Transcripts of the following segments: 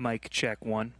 Mic check one.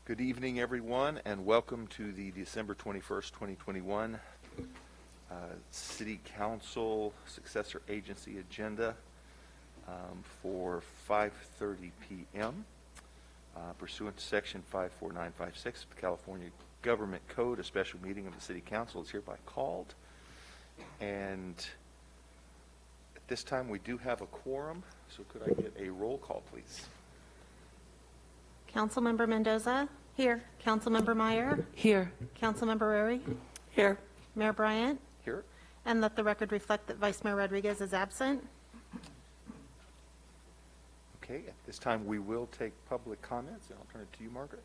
Good evening, everyone, and welcome to the December 21st, 2021 City Council Successor Agency agenda for 5:30 p.m. Pursuant to Section 54956 of the California Government Code, a special meeting of the City Council is hereby called. And at this time, we do have a quorum, so could I get a roll call, please? Councilmember Mendoza? Here. Councilmember Meyer? Here. Councilmember Rary? Here. Mayor Bryant? Here. And let the record reflect that Vice Mayor Rodriguez is absent. Okay, at this time we will take public comments, and I'll turn it to you, Margaret.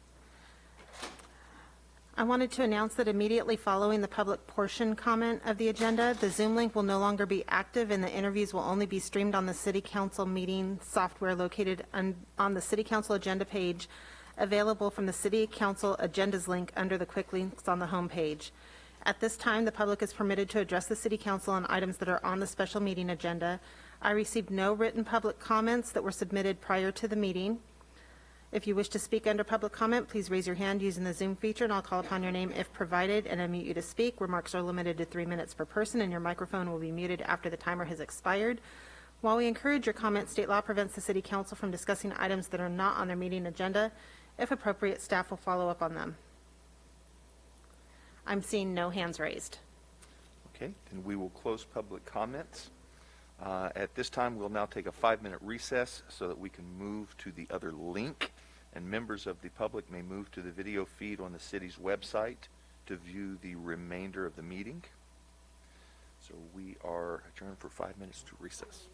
I wanted to announce that immediately following the public portion comment of the agenda, the Zoom link will no longer be active and the interviews will only be streamed on the City Council meeting software located on the City Council agenda page, available from the City Council agendas link under the quick links on the home page. At this time, the public is permitted to address the City Council on items that are on the special meeting agenda. I received no written public comments that were submitted prior to the meeting. If you wish to speak under public comment, please raise your hand using the Zoom feature, and I'll call upon your name if provided and unmute you to speak. Remarks are limited to 3 minutes per person, and your microphone will be muted after the timer has expired. While we encourage your comments, state law prevents the City Council from discussing items that are not on their meeting agenda. If appropriate, staff will follow up on them. I'm seeing no hands raised. Okay, then we will close public comments. At this time, we'll now take a 5-minute recess so that we can move to the other link, and members of the public may move to the video feed on the city's website to view the remainder of the meeting. So we are adjourned for 5 minutes to recess.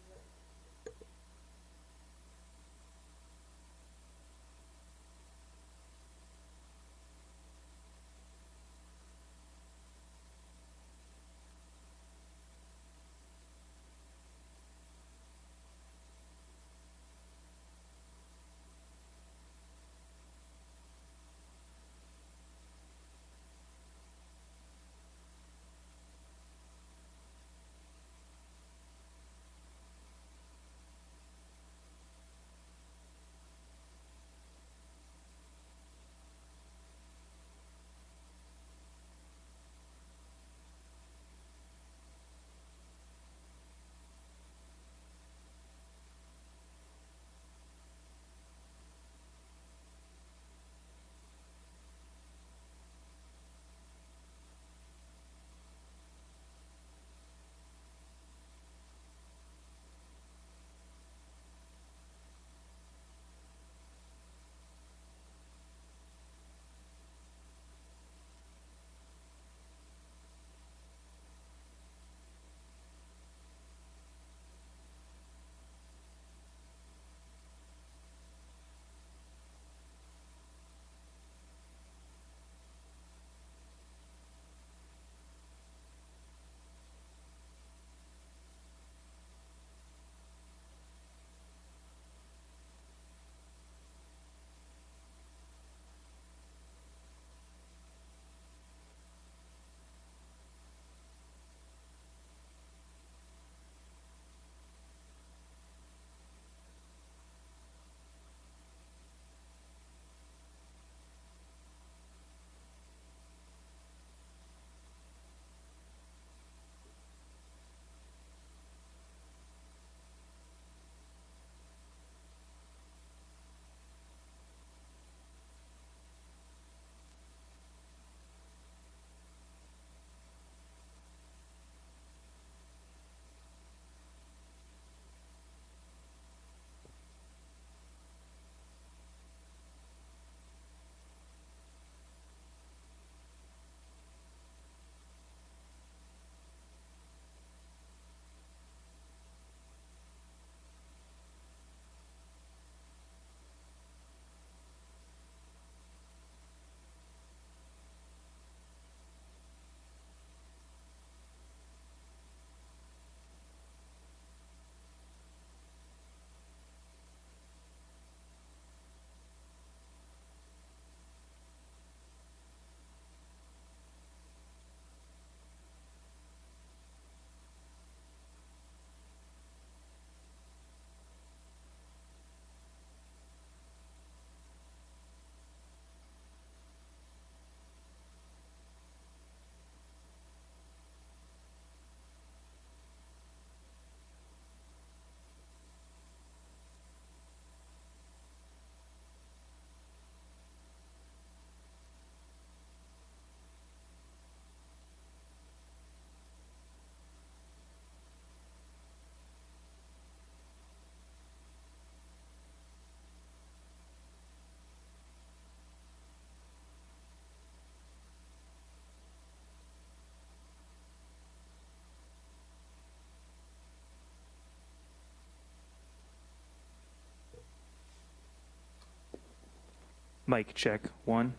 Mic check 1.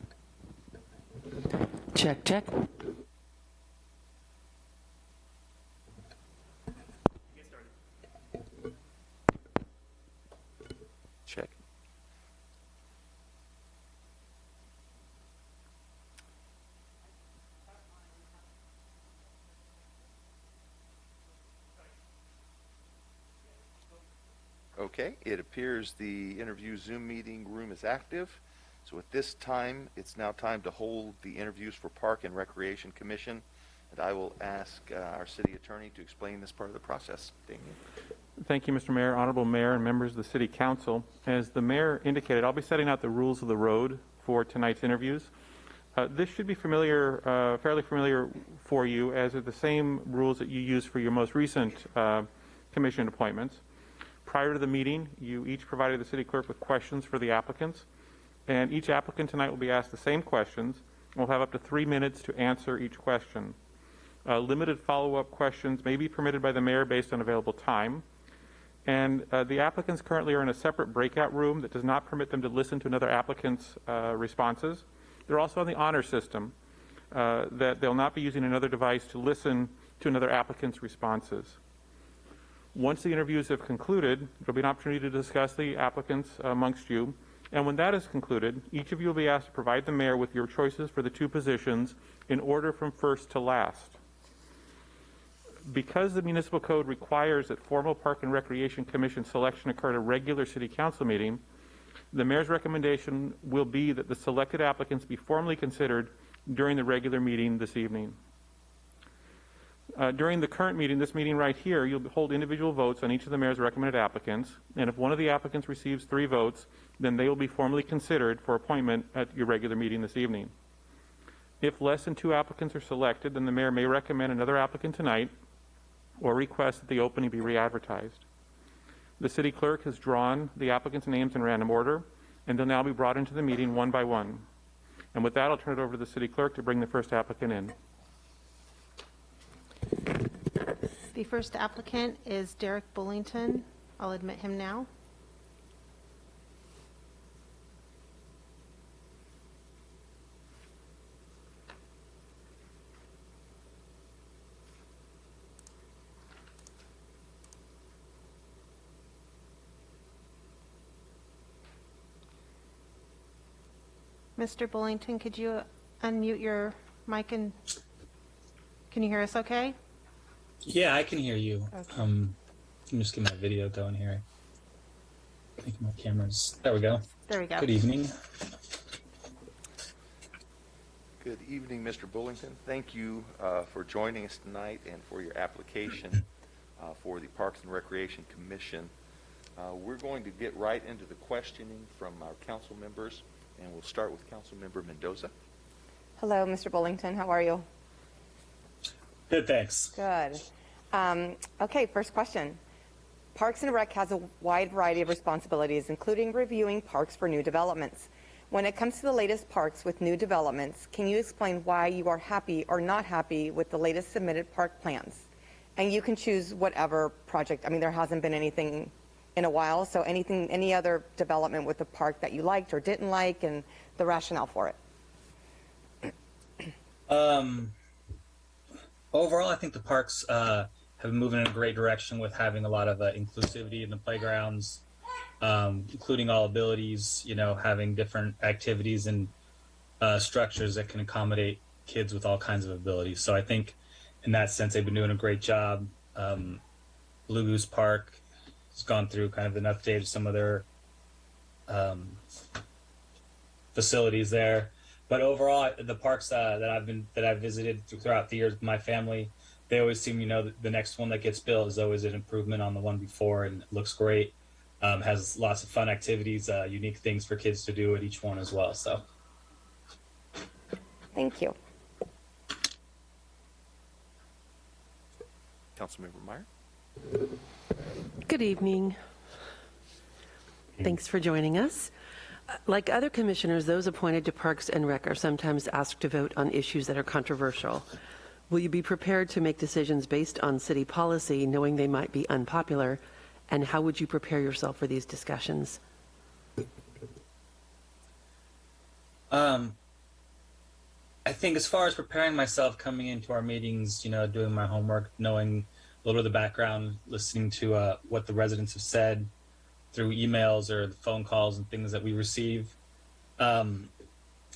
Check, check. Check. Okay, it appears the interview Zoom meeting room is active. So at this time, it's now time to hold the interviews for Park and Recreation Commission. And I will ask our city attorney to explain this part of the process. Damien. Thank you, Mr. Mayor, Honorable Mayor, and members of the City Council. As the Mayor indicated, I'll be setting out the rules of the road for tonight's interviews. This should be familiar, fairly familiar for you, as are the same rules that you use for your most recent commission appointments. Prior to the meeting, you each provided the city clerk with questions for the applicants, and each applicant tonight will be asked the same questions. We'll have up to 3 minutes to answer each question. Limited follow-up questions may be permitted by the mayor based on available time. And the applicants currently are in a separate breakout room that does not permit them to listen to another applicant's responses. They're also on the honor system, that they'll not be using another device to listen to another applicant's responses. Once the interviews have concluded, there'll be an opportunity to discuss the applicants amongst you. And when that is concluded, each of you will be asked to provide the mayor with your choices for the 2 positions in order from first to last. Because the municipal code requires that formal Park and Recreation Commission selection occur at a regular city council meeting, the mayor's recommendation will be that the selected applicants be formally considered during the regular meeting this evening. During the current meeting, this meeting right here, you'll hold individual votes on each of the mayor's recommended applicants, and if one of the applicants receives 3 votes, then they will be formally considered for appointment at your regular meeting this evening. If less than 2 applicants are selected, then the mayor may recommend another applicant tonight or request that the opening be re-advertised. The city clerk has drawn the applicants' names in random order, and they'll now be brought into the meeting one by one. And with that, I'll turn it over to the city clerk to bring the first applicant in. The first applicant is Derrick Bullington. I'll admit him now. Mr. Bullington, could you unmute your mic and can you hear us okay? Yeah, I can hear you. Okay. Let me just get my video going here. I think my camera's... There we go. There we go. Good evening. Good evening, Mr. Bullington. Thank you for joining us tonight and for your application for the Parks and Recreation Commission. We're going to get right into the questioning from our council members, and we'll start with Councilmember Mendoza. Hello, Mr. Bullington. How are you? Good, thanks. Good. Okay, first question. Parks and Rec has a wide variety of responsibilities, including reviewing parks for new developments. When it comes to the latest parks with new developments, can you explain why you are happy or not happy with the latest submitted park plans? And you can choose whatever project. I mean, there hasn't been anything in a while, so any other development with the park that you liked or didn't like, and the rationale for it. Overall, I think the parks have been moving in a great direction with having a lot of inclusivity in the playgrounds, including all abilities, you know, having different activities and structures that can accommodate kids with all kinds of abilities. So I think in that sense, they've been doing a great job. Blue Goose Park has gone through kind of an update of some of their facilities there. But overall, the parks that I've visited throughout the years with my family, they always seem, you know, the next one that gets built is always an improvement on the one before, and it looks great. Has lots of fun activities, unique things for kids to do at each one as well. So, Thank you. Councilmember Meyer. Good evening. Thanks for joining us. Like other commissioners, those appointed to Parks and Rec are sometimes asked to vote on issues that are controversial. Will you be prepared to make decisions based on city policy, knowing they might be unpopular? And how would you prepare yourself for these discussions? Um, I think as far as preparing myself coming into our meetings, doing my homework, knowing a little of the background, listening to what the residents have said through emails or the phone calls and things that we receive. And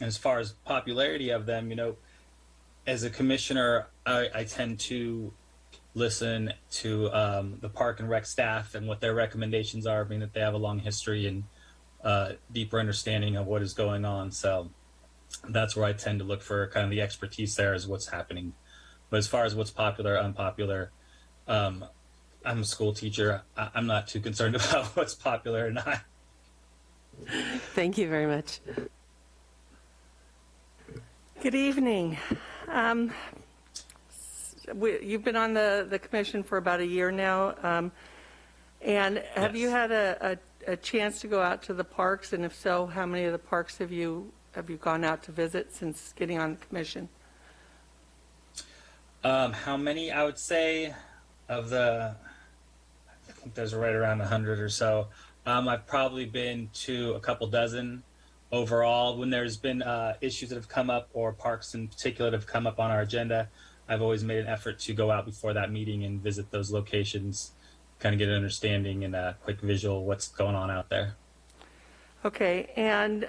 as far as popularity of them, as a commissioner, I tend to listen to the park and rec staff and what their recommendations are, being that they have a long history and deeper understanding of what is going on. So that's where I tend to look for kind of the expertise there is what's happening. But as far as what's popular, unpopular, I'm a school teacher. I'm not too concerned about what's popular or not. Thank you very much. Good evening. You've been on the commission for about a year now, and have you had a chance to go out to the parks? And if so, how many of the parks have you gone out to visit since getting on the commission? How many? I would say of I think there's right around 100 or so. I've probably been to a couple dozen overall. When there's been issues that have come up, or parks in particular that have come up on our agenda, I've always made an effort to go out before that meeting and visit those locations, kind of get an understanding and a quick visual of what's going on out there. Okay, and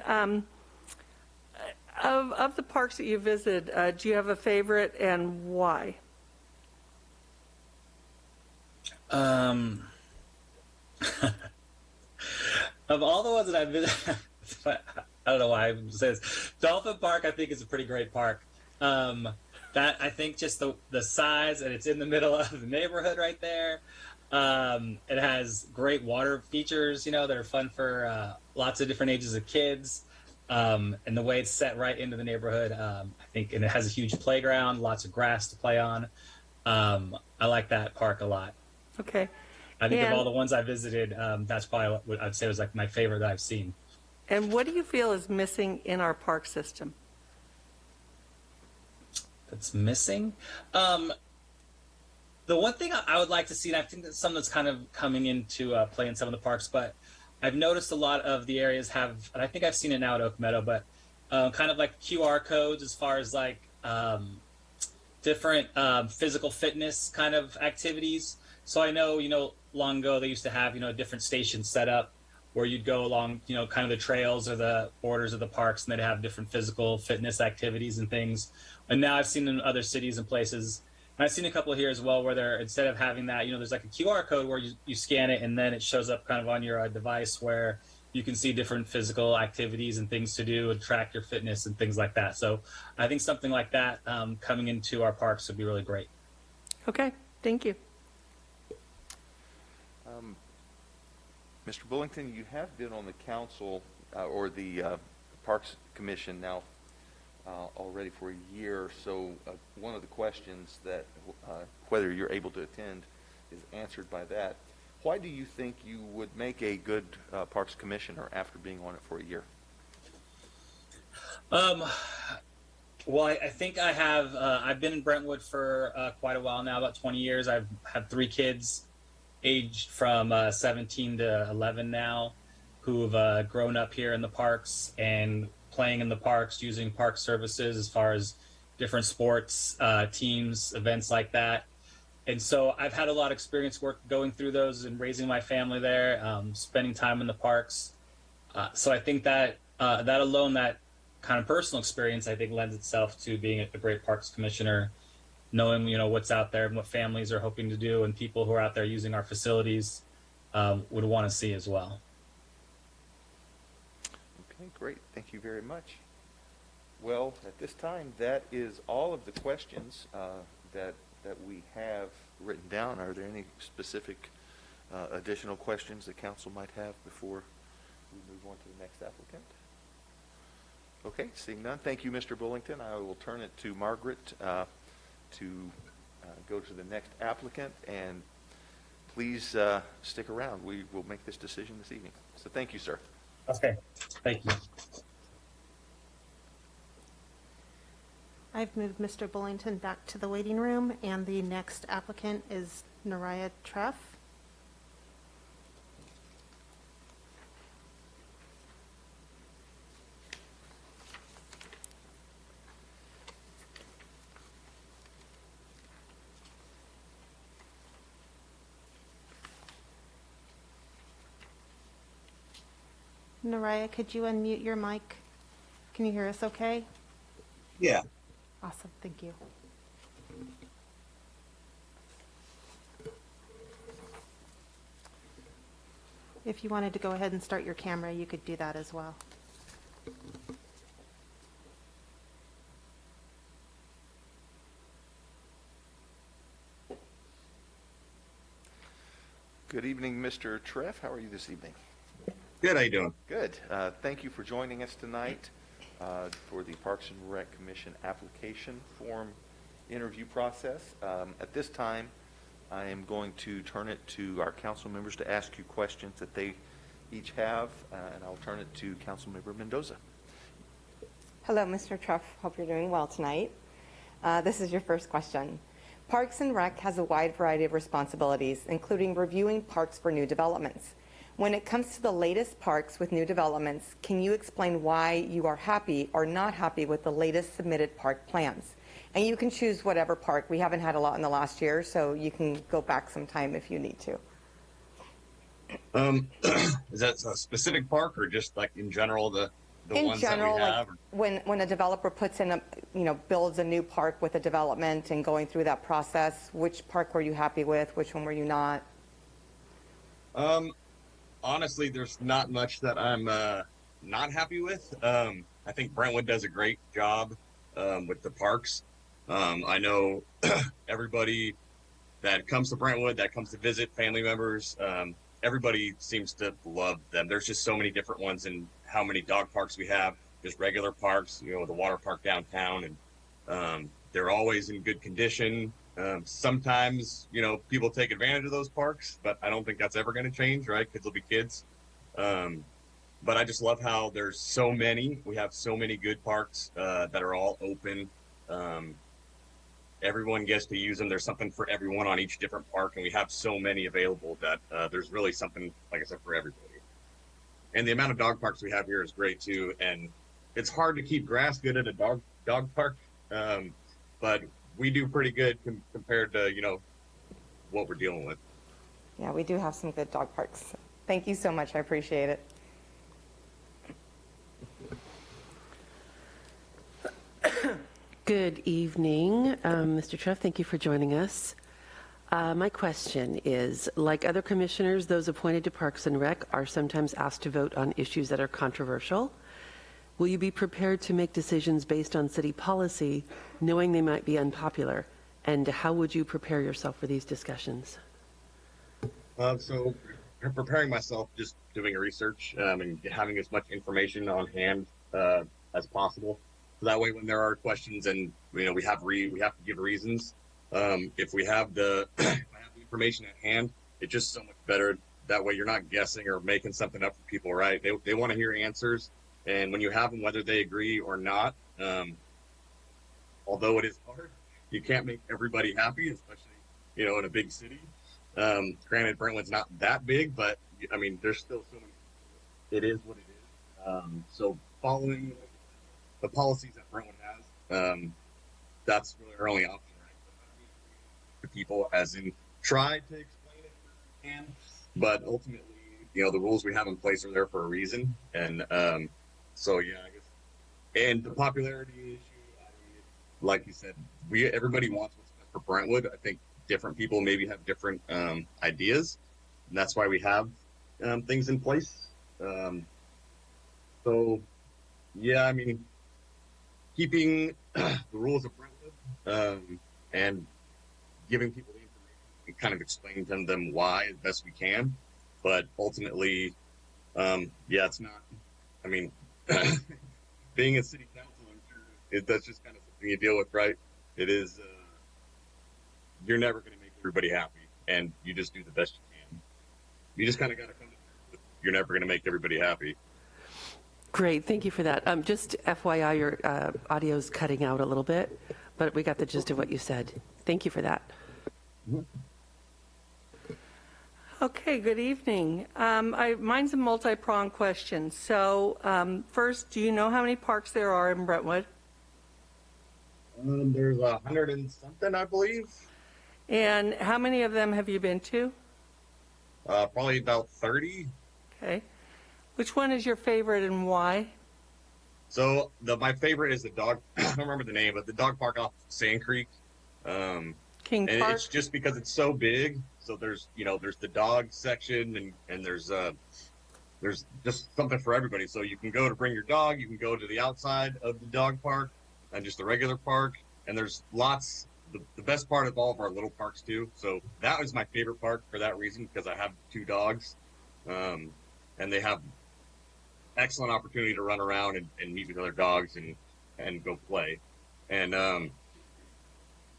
of the parks that you visited, do you have a favorite, and why? Of all the ones that I've visited, I don't know why I say this. Dolphin Park, I think, is a pretty great park. That I think just the size, and it's in the middle of the neighborhood right there. It has great water features, that are fun for lots of different ages of kids. And the way it's set right into the neighborhood, I think, and it has a huge playground, lots of grass to play on. I like that park a lot. Okay. I think of And- all the ones I visited, that's probably what I'd say was like my favorite that I've seen. And what do you feel is missing in our park system? That's missing. The one thing I would like to see, and I think that's something that's kind of coming into play in some of the parks, but I've noticed a lot of the areas have, and I think I've seen it now at Oak Meadow, but kind of like QR codes as far as like different physical fitness kind of activities. So I know, long ago they used to have, different stations set up where you'd go along, kind of the trails or the borders of the parks, and they'd have different physical fitness activities and things. And now I've seen in other cities and places, and I've seen a couple here as well, where they're, instead of having that, there's like a QR code where you scan it and then it shows up kind of on your device where you can see different physical activities and things to do and track your fitness and things like that. So I think something like that coming into our parks would be really great. Okay, thank you. Mr. Bullington, you have been on the council or the Parks Commission now already for a year. So one of the questions that whether you're able to attend is answered by that. Why do you think you would make a good Parks Commissioner after being on it for a year? Well, I think I have. I've been in Brentwood for quite a while now, about 20 years. I've had 3 kids, aged from 17 to 11 now, who've grown up here in the parks and playing in the parks, using park services as far as different sports, teams, events like that. And so I've had a lot of experience going through those and raising my family there, spending time in the parks. So I think that that alone, that kind of personal experience, I think lends itself to being a great parks commissioner, knowing, what's out there and what families are hoping to do and people who are out there using our facilities would want to see as well. Okay, great. Thank you very much. Well, at this time, that is all of the questions that we have written down. Are there any specific additional questions the council might have before we move on to the next applicant? Okay, seeing none. Thank you, Mr. Bullington. I will turn it to Margaret to go to the next applicant, and please stick around. We will make this decision this evening. So thank you, sir. Okay, thank you. I've moved Mr. Bullington back to the waiting room, and the next applicant is Neriah Treff. Neriah, could you unmute your mic? Can you hear us okay? Yeah. Awesome, thank you. If you wanted to go ahead and start your camera, you could do that as well. Good evening, Mr. Treff. How are you this evening? Good. How you doing? Good. Thank you for joining us tonight for the Parks and Rec Commission application form interview process. At this time, I am going to turn it to our council members to ask you questions that they each have, and I'll turn it to Councilmember Mendoza. Hello, Mr. Treff. Hope you're doing well tonight. This is your first question. Parks and Rec has a wide variety of responsibilities, including reviewing parks for new developments. When it comes to the latest parks with new developments, can you explain why you are happy or not happy with the latest submitted park plans? And you can choose whatever park. We haven't had a lot in the last year, so you can go back sometime if you need to. Is that a specific park or just like in general the In ones general, that we have? when a developer puts in builds a new park with a development and going through that process, which park were you happy with? Which one were you not? Honestly, there's not much that I'm not happy with. I think Brentwood does a great job with the parks. I know everybody that comes to Brentwood, that comes to visit, family members, everybody seems to love them. There's just so many different ones, and how many dog parks we have, just regular parks, the water park downtown, and they're always in good condition. Sometimes, people take advantage of those parks, but I don't think that's ever going to change, right? Kids will be kids. But I just love how there's so many. We have so many good parks that are all open. Everyone gets to use them. There's something for everyone on each different park, and we have so many available that there's really something, like I said, for everybody. And the amount of dog parks we have here is great too. And it's hard to keep grass good at a dog park, but we do pretty good compared to what we're dealing with. Yeah, we do have some good dog parks. Thank you so much. I appreciate it. Good evening, Mr. Treff. Thank you for joining us. My question is, like other commissioners, those appointed to Parks and Rec are sometimes asked to vote on issues that are controversial. Will you be prepared to make decisions based on city policy, knowing they might be unpopular? And how would you prepare yourself for these discussions? So preparing myself, just doing research and having as much information on hand as possible. So that way, when there are questions and we have to give reasons. If we have the information at hand, it's just so much better. That way, you're not guessing or making something up for people, right? They want to hear answers, and when you have them, whether they agree or not, although it is hard, you can't make everybody happy, especially in a big city. Granted, Brentwood's not that big, but there's still so many. It is what it is. So following the policies that Brentwood has, that's really our only option. People as in try to explain it if you can, but ultimately the rules we have in place are there for a reason. And so yeah, I guess, and the popularity issue, like you said, everybody wants what's best for Brentwood. I think different people maybe have different ideas, and that's why we have things in place. So yeah, keeping the rules of Brentwood and giving people the information and kind of explaining to them why as best we can. But ultimately, it's not, being a city council, I'm sure that's just kind of something you deal with, right? It is, you're never going to make everybody happy, and you just do the best you can. You just kind of got to come to terms with you're never going to make everybody happy. Great, thank you for that. Just FYI, your audio's cutting out a little bit, but we got the gist of what you said. Thank you for that. Okay, good evening. Mine's a multi-pronged question. So first, do you know how many parks there are in Brentwood? There's 100 and something, I believe. And how many of them have you been to? Probably about 30. Okay. Which one is your favorite and why? So my favorite is the dog. I don't remember the name, but the dog park off Sand Creek. King And Park? it's just because it's so big. So there's the dog section, and there's just something for everybody. So you can go to bring your dog. You can go to the outside of the dog park and just the regular park. And there's lots. The best part of all of our little parks too. So that was my favorite park for that reason, because I have 2 dogs, and they have excellent opportunity to run around and meet with other dogs and go play. And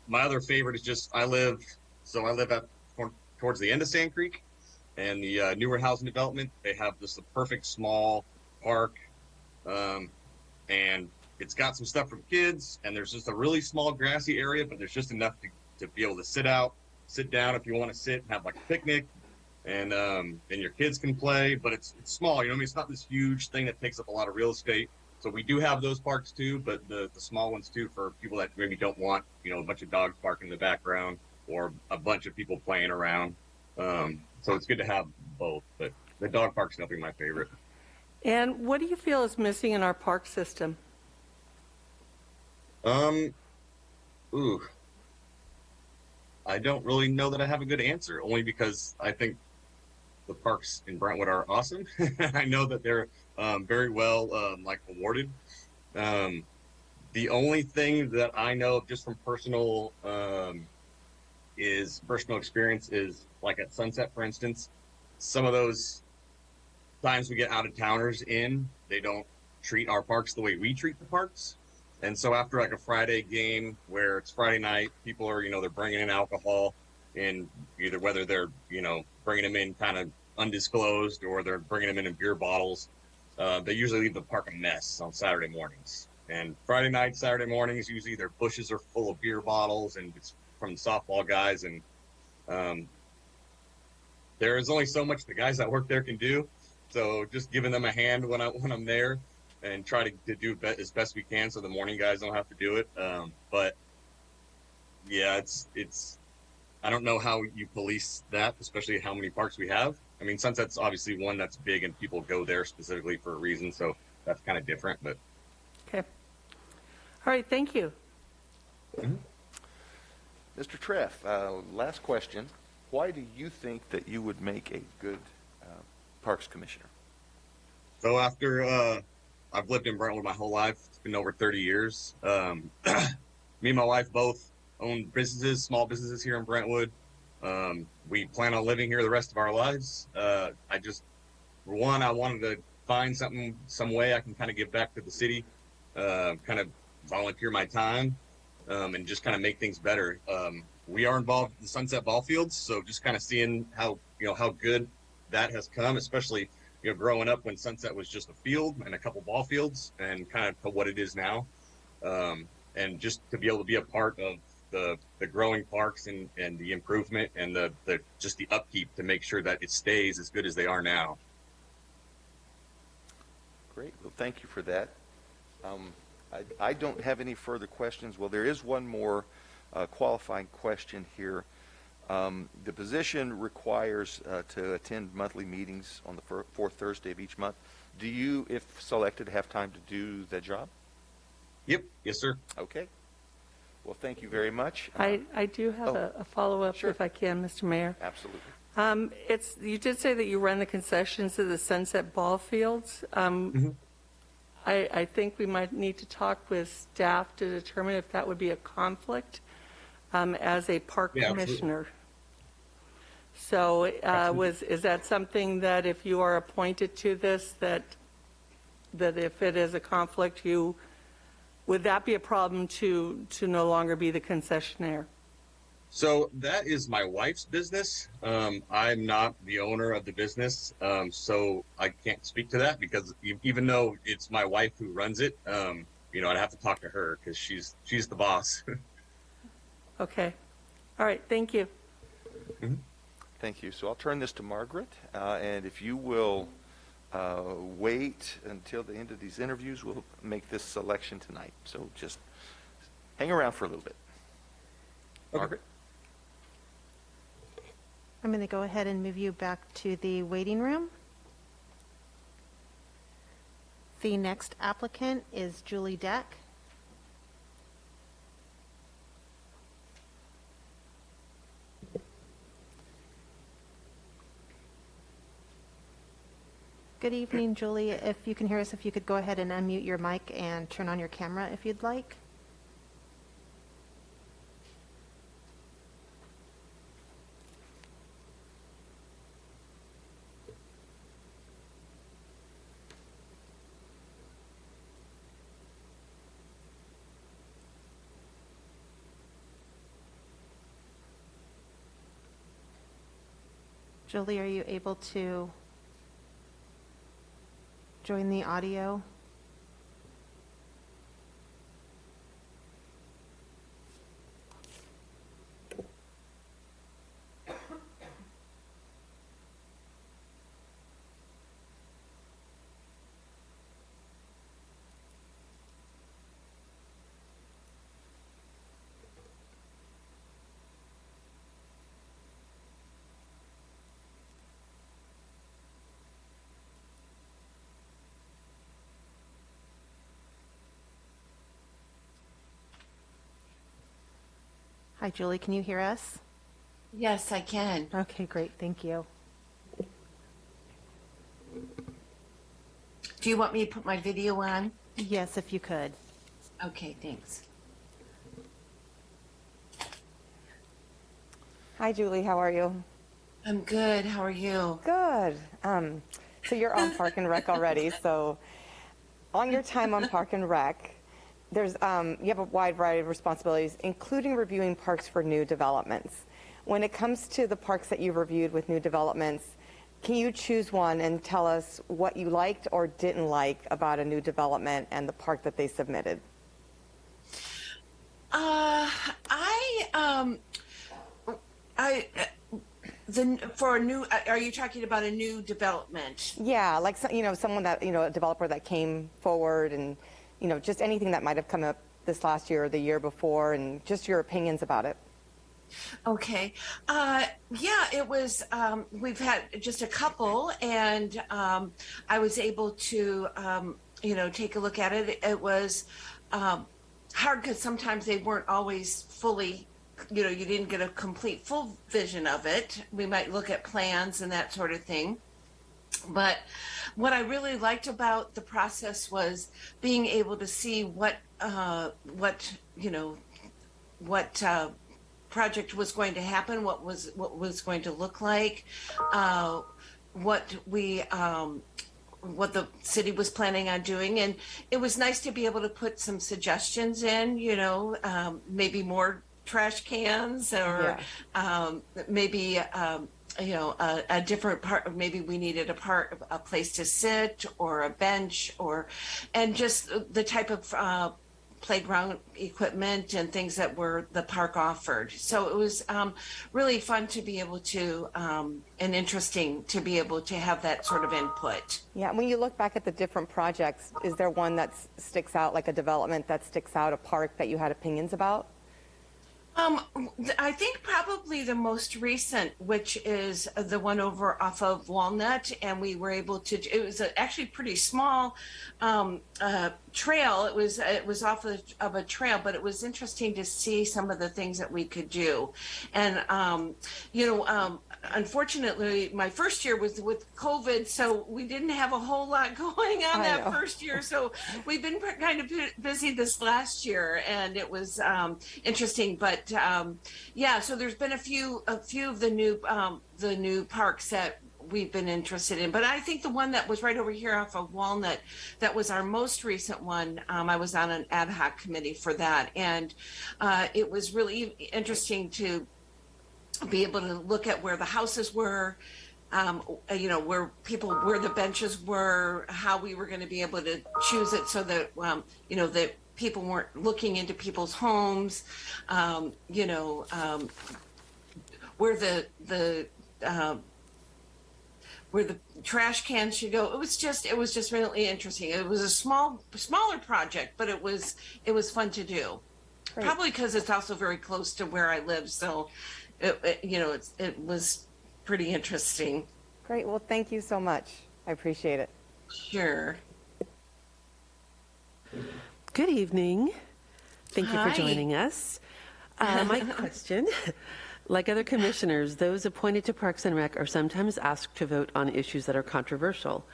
my other favorite is just I live at towards the end of Sand Creek, and the newer housing development. They have just a perfect small park, and it's got some stuff for kids. And there's just a really small grassy area, but there's just enough to be able to sit down if you want to sit and have like a picnic, and your kids can play. But it's small, I mean, it's not this huge thing that takes up a lot of real estate. So we do have those parks too, but the small ones too, for people that maybe don't want, a bunch of dogs barking in the background or a bunch of people playing around. So it's good to have both, but the dog park's definitely my favorite. And what do you feel is missing in our park system? I don't really know that I have a good answer, only because I think the parks in Brentwood are awesome. I know that they're very well awarded. The only thing that I know just from personal experience is, like at Sunset, for instance, some of those times we get out of towners in, they don't treat our parks the way we treat the parks. And so after like a Friday game where it's Friday night, people are, they're bringing in alcohol, and either whether they're, bringing them in kind of undisclosed or they're bringing them in beer bottles, they usually leave the park a mess on Saturday mornings. And Friday night, Saturday mornings, usually their bushes are full of beer bottles, and it's from the softball guys. And there is only so much the guys that work there can do. So just giving them a hand when I'm there, and try to do as best we can so the morning guys don't have to do it. But yeah, it's I don't know how you police that, especially how many parks we have. I mean, Sunset's obviously one that's big and people go there specifically for a reason, so that's kind of different. But Okay. All right, thank you. Mr. Treff, last question. Why do you think that you would make a good Parks Commissioner? so after I've lived in Brentwood my whole life, it's been over 30 years. Me and my wife both own businesses, small businesses here in Brentwood. We plan on living here the rest of our lives. I wanted to find some way I can kind of give back to the city, kind of volunteer my time, and just kind of make things better. We are involved in the Sunset ball fields, so just kind of seeing how good that has come, especially growing up when Sunset was just a field and a couple ball fields, and kind of what it is now, and just to be able to be a part of the growing parks and the improvement and the upkeep to make sure that it stays as good as they are now. Great. Well, thank you for that. I don't have any further questions. Well, there is one more qualifying question here. The position requires to attend monthly meetings on the fourth Thursday of each month. Do you, if selected, have time to do that job? Yep. Yes, sir. Okay. Well, thank you very much. I do have a follow-up, Sure. if I can, Mr. Mayor. Absolutely. You did say that you run the concessions at the Sunset ball fields. I think we might need to talk with staff to determine if that would be a conflict as a park commissioner. So is that something that if you are appointed to this, that if it is a conflict, would that be a problem to no longer be the concessionaire? So that is my wife's business. I'm not the owner of the business, so I can't speak to that, because even though it's my wife who runs it, I'd have to talk to her because she's the boss. Okay. All right. Thank you. Thank you. So I'll turn this to Margaret, and if you will wait until the end of these interviews, we'll make this selection tonight. So just hang around for a little bit. Okay. Margaret? I'm going to go ahead and move you back to the waiting room. The next applicant is Julie Deck. Good evening, Julie. If you can hear us, if you could go ahead and unmute your mic and turn on your camera if you'd like. Julie, are you able to join the audio? Hi, Julie, can you hear us? Yes, I can. Okay, great, thank you. Do you want me to put my video on? Yes, if you could. Okay, thanks. Hi, Julie. How are you? I'm good. How are you? Good. So you're on Park and Rec already. So on your time on Park and Rec, there's you have a wide variety of responsibilities, including reviewing parks for new developments. When it comes to the parks that you've reviewed with new developments, can you choose one and tell us what you liked or didn't like about a new development and the park that they submitted? For a new, are you talking about a new development? Yeah, like someone that a developer that came forward, and just anything that might have come up this last year or the year before, and just your opinions about it. Okay. Yeah, it was, we've had just a couple, and I was able to, take a look at it. It was hard because sometimes they weren't always fully, you didn't get a complete full vision of it. We might look at plans and that sort of thing. But what I really liked about the process was being able to see what project was going to happen, what was going to look like, what the city was planning on doing. And it was nice to be able to put some suggestions in, maybe more trash cans, or maybe a different part. Maybe we needed a place to sit, or a bench, and just the type of playground equipment and things that the park offered. So it was really fun to be able to, and interesting to be able to have that sort of input. Yeah, when you look back at the different projects, is there one that sticks out, like a development that sticks out, a park that you had opinions about? I think probably the most recent, which is the one over off of Walnut, and we were able to. It was actually pretty small trail. It was off of a trail, but it was interesting to see some of the things that we could do, and unfortunately, my first year was with COVID, so we didn't have a whole lot going on that first year. So we've been kind of busy this last year, and it was interesting. But so there's been a few of the new parks that we've been interested in. But I think the one that was right over here off of Walnut, that was our most recent one. I was on an ad hoc committee for that, and it was really interesting to be able to look at where the houses were, where the benches were, how we were going to be able to choose it so that, that people weren't looking into people's homes, where the trash cans should go. It was just really interesting. It was a smaller project, but it was fun to do. Great. Probably because it's also very close to where I live. So it was pretty interesting. Great. Well, thank you so much. I appreciate it. Sure. Good evening. Thank you for Hi. joining us. My question, like other commissioners, those appointed to Parks and Rec are sometimes asked to vote on issues that are controversial.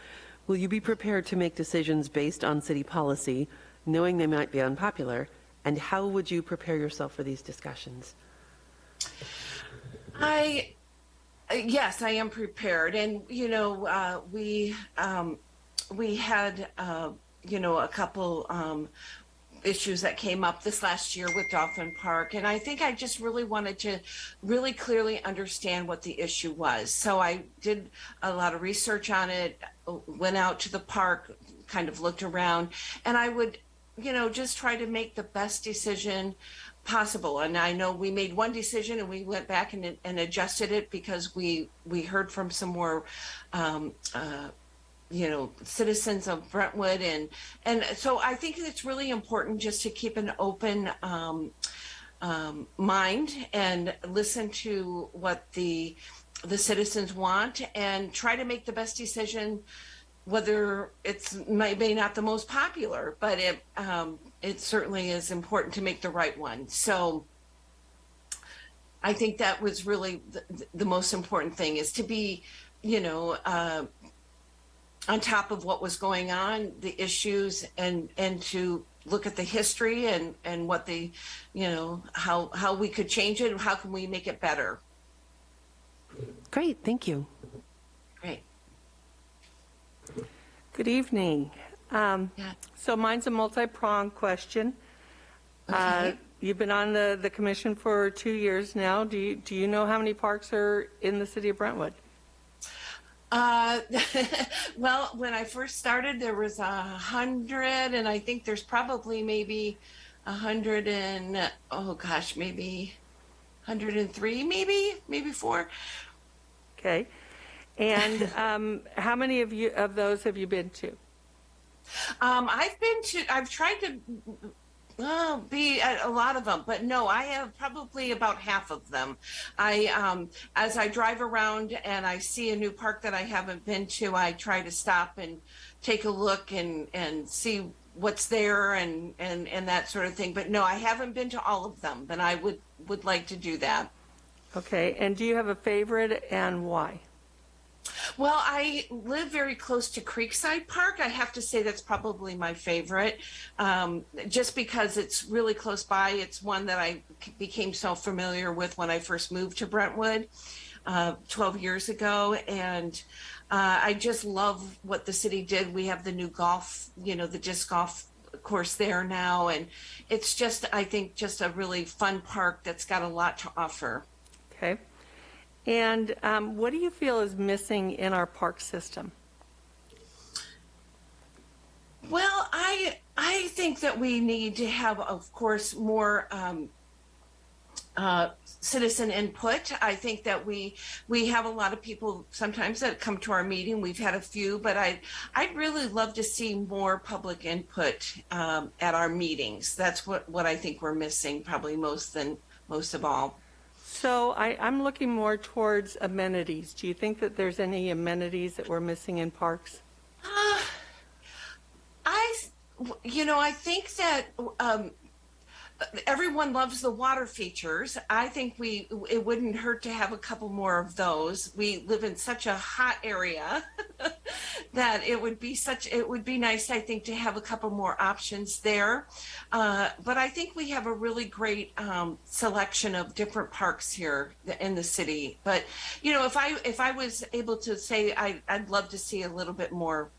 Will you be prepared to make decisions based on city policy, knowing they might be unpopular? And how would you prepare yourself for these discussions? Yes, I am prepared. And, we had, a couple issues that came up this last year with Dolphin Park. And I think I just really wanted to really clearly understand what the issue was. So I did a lot of research on it, went out to the park, kind of looked around, and I would, just try to make the best decision possible. And I know we made one decision and we went back and adjusted it because we heard from some more citizens of Brentwood, and so I think it's really important just to keep an open mind and listen to what the citizens want and try to make the best decision, whether it's maybe not the most popular, but it certainly is important to make the right one. So I think that was really the most important thing, is to be, on top of what was going on, the issues, and to look at the history and what the, how we could change it, and how can we make it better. Great, thank you. Great. Good evening. So mine's a multi-pronged question. Okay. You've been on the commission for 2 years now. Do you know how many parks are in the city of Brentwood? Well, when I first started, there was 100, and I think there's probably maybe 100 and, oh gosh, maybe 103, maybe 4. Okay. And how many of those have you been to? I've tried to be at a lot of them, but no, I have probably about half of them. As I drive around and I see a new park that I haven't been to, I try to stop and take a look and see what's there and that sort of thing. But no, I haven't been to all of them, but I would like to do that. Okay. And do you have a favorite, and why? Well, I live very close to Creekside Park. I have to say that's probably my favorite, just because it's really close by. It's one that I became so familiar with when I first moved to Brentwood 12 years ago. And I just love what the city did. We have the new golf, the disc golf course there now. And it's just, I think, just a really fun park that's got a lot to offer. Okay. And what do you feel is missing in our park system? Well, I think that we need to have, of course, more citizen input. I think that we have a lot of people sometimes that come to our meeting. We've had a few, but I'd really love to see more public input at our meetings. That's what I think we're missing, probably most of all. So I'm looking more towards amenities. Do you think that there's any amenities that we're missing in parks? I think that everyone loves the water features. I think it wouldn't hurt to have a couple more of those. We live in such a hot area that it would be nice, I think, to have a couple more options there. But I think we have a really great selection of different parks here in the city. But if I was able to say, I'd love to see a little bit more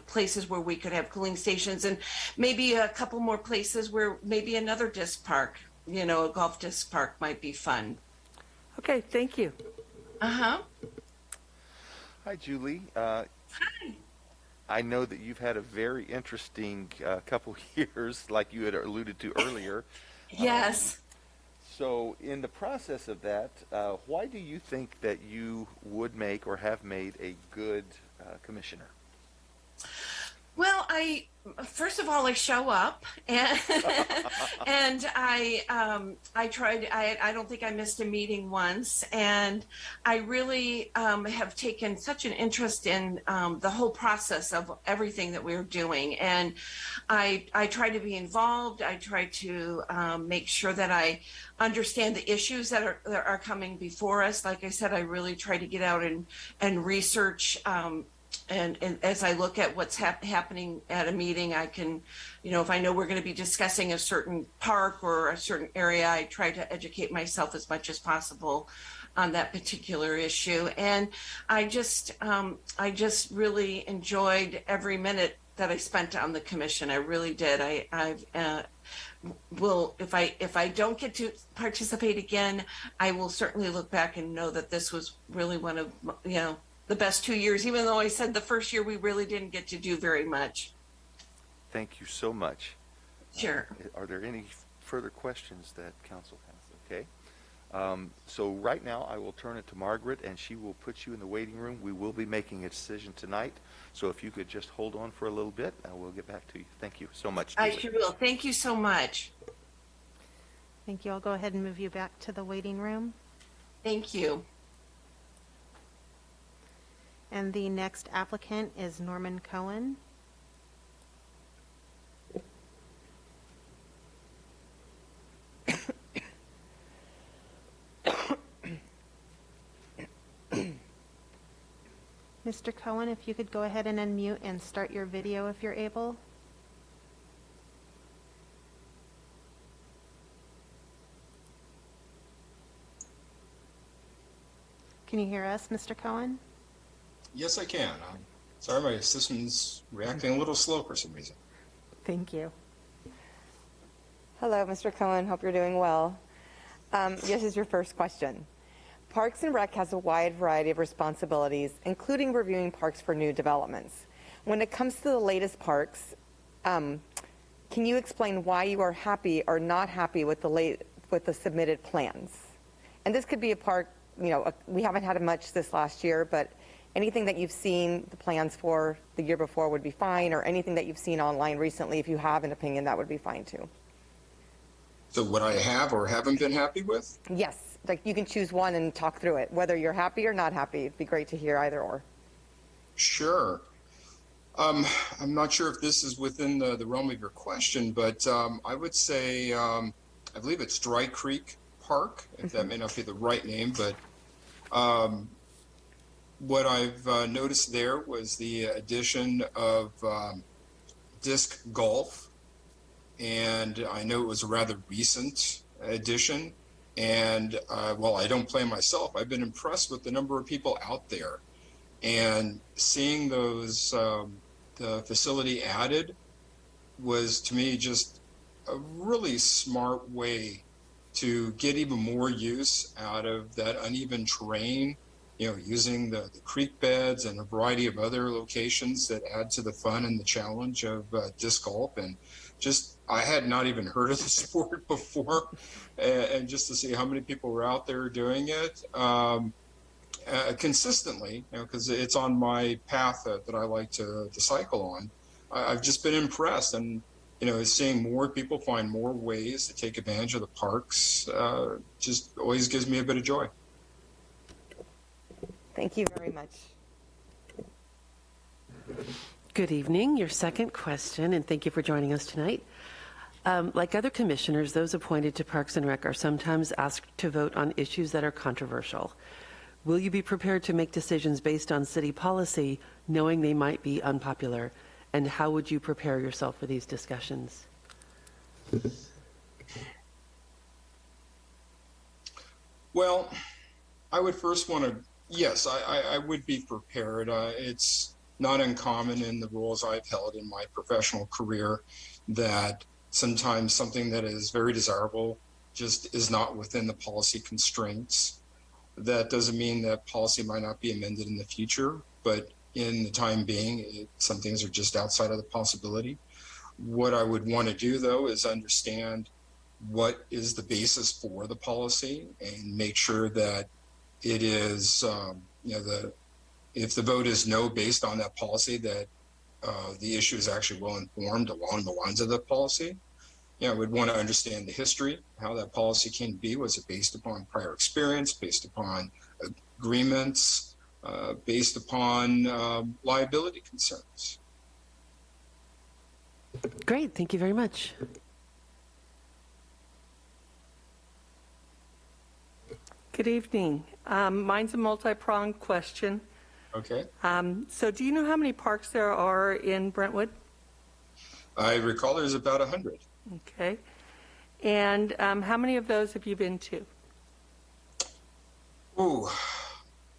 places where we could have cooling stations, and maybe a couple more places where maybe another disc park, a golf disc park might be fun. Okay, thank you. Uh-huh. Hi, Julie. Hi. I know that you've had a very interesting couple years, like you had alluded to earlier. Yes. So in the process of that, why do you think that you would make or have made a good commissioner? Well, I first of all, I show up, and and I tried. I don't think I missed a meeting once, and I really have taken such an interest in the whole process of everything that we're doing, and I try to be involved. I try to make sure that I understand the issues that are coming before us. Like I said, I really try to get out and research. And as I look at what's happening at a meeting, I can, if I know we're going to be discussing a certain park or a certain area, I try to educate myself as much as possible on that particular issue. And I just really enjoyed every minute that I spent on the commission. I really did. I will, if I don't get to participate again, I will certainly look back and know that this was really one of, the best 2 years, even though I said the first year we really didn't get to do very much. Thank you so much. Sure. Are there any further questions that council has? Okay. So right now I will turn it to Margaret, and she will put you in the waiting room. We will be making a decision tonight. So if you could just hold on for a little bit, and we'll get back to you. Thank you so much. I sure will. Thank you so much. Thank you. I'll go ahead and move you back to the waiting room. Thank you. And the next applicant is Norman Cohen. Mr. Cohen, if you could go ahead and unmute and start your video if you're able. Can you hear us, Mr. Cohen? Yes, I can. Sorry, my system's reacting a little slow for some reason. Thank you. Hello, Mr. Cohen. Hope you're doing well. This is your first question. Parks and Rec has a wide variety of responsibilities, including reviewing parks for new developments. When it comes to the latest parks, can you explain why you are happy or not happy with the submitted plans? And this could be a park, we haven't had much this last year, but anything that you've seen the plans for the year before would be fine, or anything that you've seen online recently, if you have an opinion, that would be fine too. So what I have or haven't been happy with? Yes, like you can choose one and talk through it, whether you're happy or not happy. It'd be great to hear either or. Sure. I'm not sure if this is within the realm of your question, but I would say, I believe it's Dry Creek Park, if that may not be the right name, but what I've noticed there was the addition of disc golf, and I know it was a rather recent addition. And while I don't play myself, I've been impressed with the number of people out there, and seeing those the facility added was to me just a really smart way to get even more use out of that uneven terrain, using the creek beds and a variety of other locations that add to the fun and the challenge of disc golf. And just, I had not even heard of the sport before, and just to see how many people were out there doing it consistently, because it's on my path that I like to cycle on. I've just been impressed, and seeing more people find more ways to take advantage of the parks just always gives me a bit of joy. Thank you very much. Good evening. Your second question, and thank you for joining us tonight. Like other commissioners, those appointed to Parks and Rec are sometimes asked to vote on issues that are controversial. Will you be prepared to make decisions based on city policy, knowing they might be unpopular? And how would you prepare yourself for these discussions? Well, I would first want to, yes, I would be prepared. It's not uncommon in the roles I've held in my professional career that sometimes something that is very desirable just is not within the policy constraints. That doesn't mean that policy might not be amended in the future, but in the time being, some things are just outside of the possibility. What I would want to do, though, is understand what is the basis for the policy and make sure that it is, if the vote is no based on that policy, that the issue is actually well informed along the lines of the policy. We'd want to understand the history, how that policy came to be. Was it based upon prior experience, based upon agreements, based upon liability concerns? Great, thank you very much. Good evening. Mine's a multi-pronged question. Okay. So do you know how many parks there are in Brentwood? I recall there's about 100. Okay. And how many of those have you been to? Ooh.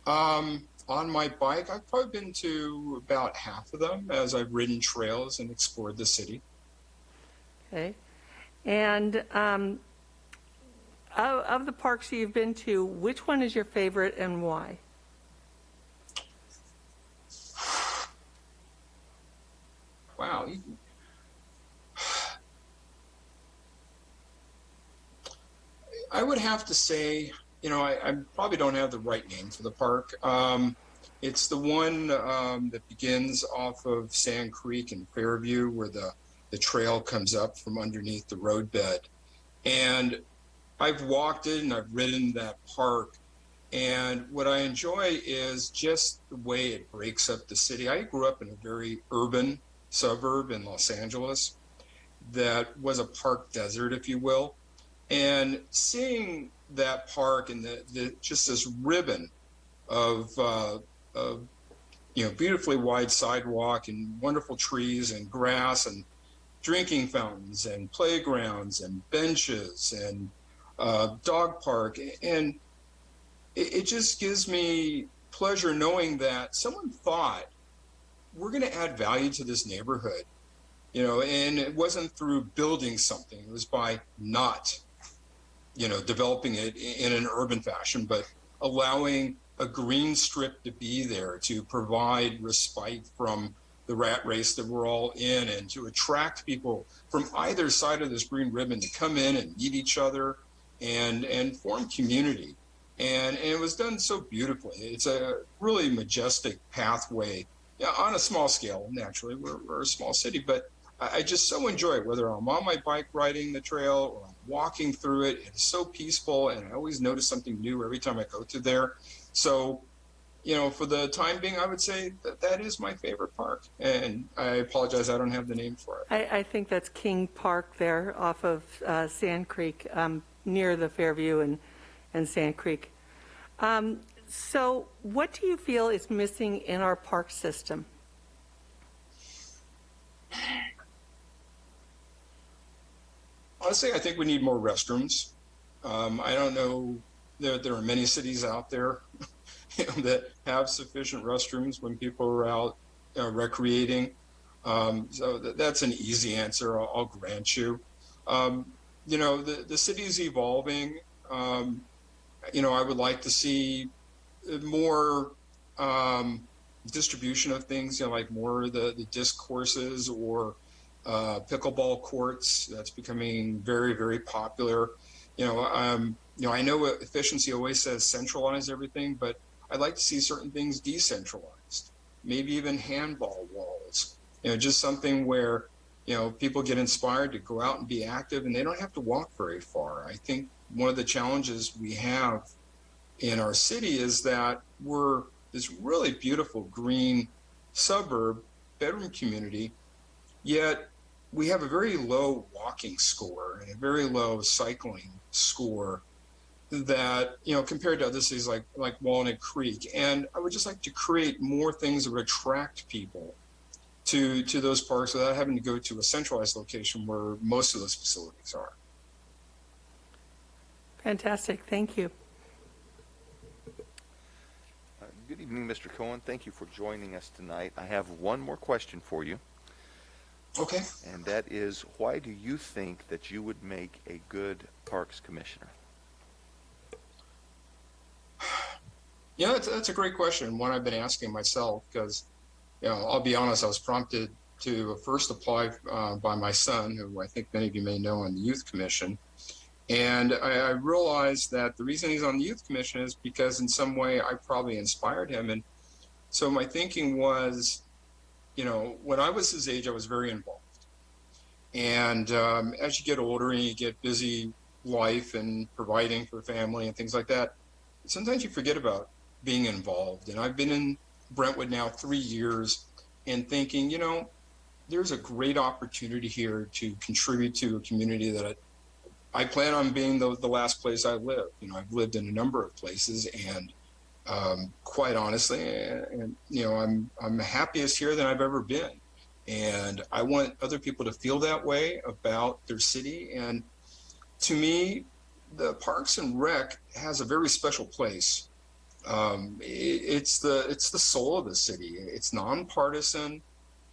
On my bike, I've probably been to about half of them as I've ridden trails and explored the city. Okay. And of the parks you've been to, which one is your favorite and why? Wow. I would have to say, I probably don't have the right name for the park. It's the one that begins off of Sand Creek in Fairview, where the trail comes up from underneath the roadbed. And I've walked it and I've ridden that park. And what I enjoy is just the way it breaks up the city. I grew up in a very urban suburb in Los Angeles that was a park desert, if you will. And seeing that park and just this ribbon of beautifully wide sidewalk and wonderful trees and grass and drinking fountains and playgrounds and benches and dog park, and it just gives me pleasure knowing that someone thought we're going to add value to this neighborhood, and it wasn't through building something. It was by not developing it in an urban fashion, but allowing a green strip to be there to provide respite from the rat race that we're all in, and to attract people from either side of this green ribbon to come in and meet each other and form community. And it was done so beautifully. It's a really majestic pathway on a small scale. Naturally, we're a small city, but I just so enjoy it, whether I'm on my bike riding the trail or I'm walking through it. It's so peaceful, and I always notice something new every time I go through there. So, for the time being, I would say that is my favorite park. And I apologize, I don't have the name for it. I think that's King Park there off of Sand Creek, near the Fairview and Sand Creek. So what do you feel is missing in our park system? Honestly, I think we need more restrooms. I don't know, there are many cities out there that have sufficient restrooms when people are out recreating. So that's an easy answer, I'll grant you. The city's evolving. I would like to see more distribution of things, like more of the disc courses or pickleball courts. That's becoming very, very popular. I know efficiency always says centralize everything, but I'd like to see certain things decentralized, maybe even handball walls, just something where, people get inspired to go out and be active and they don't have to walk very far. I think one of the challenges we have in our city is that we're this really beautiful green suburb bedroom community, yet we have a very low walking score and a very low cycling score that, compared to other cities like Walnut Creek. And I would just like to create more things that would attract people to those parks without having to go to a centralized location where most of those facilities are. Fantastic. Thank you. Good evening, Mr. Cohen. Thank you for joining us tonight. I have one more question for you. Okay. And that is, why do you think that you would make a good Parks Commissioner? Yeah, that's a great question, one I've been asking myself, because, I'll be honest, I was prompted to first apply by my son, who I think many of you may know on the Youth Commission. And I realized that the reason he's on the Youth Commission is because in some way I probably inspired him. And so my thinking was, when I was his age, I was very involved. And as you get older and you get busy life and providing for family and things like that, sometimes you forget about being involved. And I've been in Brentwood now 3 years and thinking, there's a great opportunity here to contribute to a community that I plan on being the last place I live. I've lived in a number of places, and quite honestly, I'm happiest here than I've ever been. And I want other people to feel that way about their city. And to me, the Parks and Rec has a very special place. It's the soul of the city. It's nonpartisan.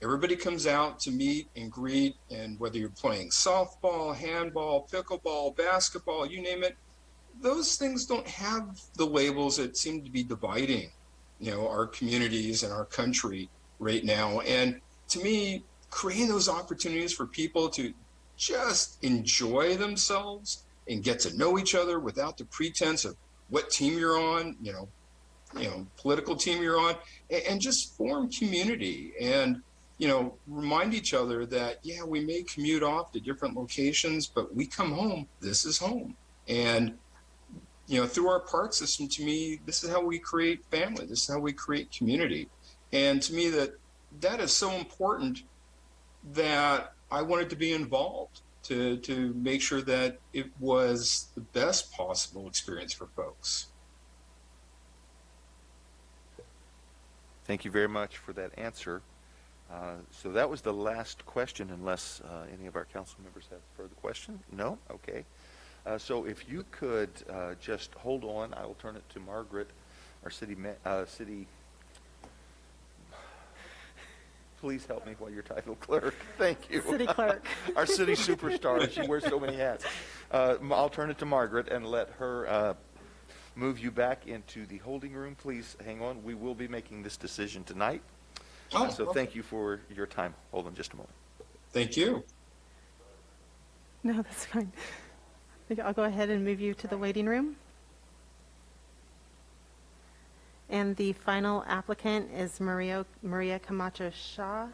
Everybody comes out to meet and greet, and whether you're playing softball, handball, pickleball, basketball, you name it, those things don't have the labels that seem to be dividing, our communities and our country right now. And to me, creating those opportunities for people to just enjoy themselves and get to know each other without the pretense of what team you're on, political team you're on, and just form community and, remind each other that, yeah, we may commute off to different locations, but we come home, this is home. And, through our park system, to me, this is how we create family. This is how we create community. And to me, that is so important that I wanted to be involved to make sure that it was the best possible experience for folks. Thank you very much for that answer. So that was the last question, unless any of our council members have further questions. No? Okay. So if you could just hold on, I will turn it to Margaret, our city. Please help me while you're title clerk. Thank you. City clerk. Our city superstar. She wears so many hats. I'll turn it to Margaret and let her move you back into the holding room. Please hang on. We will be making this decision tonight. So okay. Thank you for your time. Hold on just a moment. Thank you. No, that's fine. I'll go ahead and move you to the waiting room. And the final applicant is Neriah Camacho-Shaw.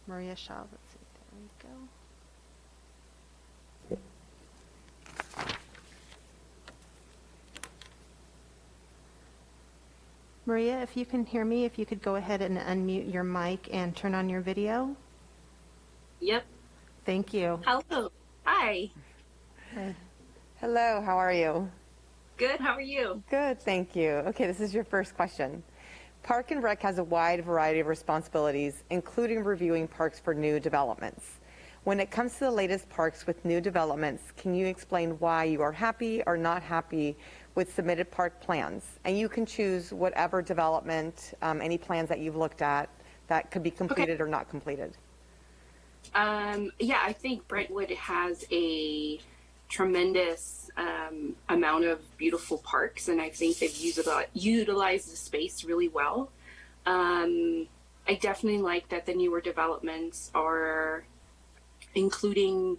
Neriah Shaw, let's see, there we go. Neriah, if you can hear me, if you could go ahead and unmute your mic and turn on your video. Yep. Thank you. Hello. Hi. Hi. Hello, how are you? Good. How are you? Good, thank you. Okay, this is your first question. Park and Rec has a wide variety of responsibilities, including reviewing parks for new developments. When it comes to the latest parks with new developments, can you explain why you are happy or not happy with submitted park plans? And you can choose whatever development, any plans that you've looked at that could be completed or not completed. Yeah, I think Brentwood has a tremendous amount of beautiful parks, and I think they've utilized the space really well. I definitely like that the newer developments are including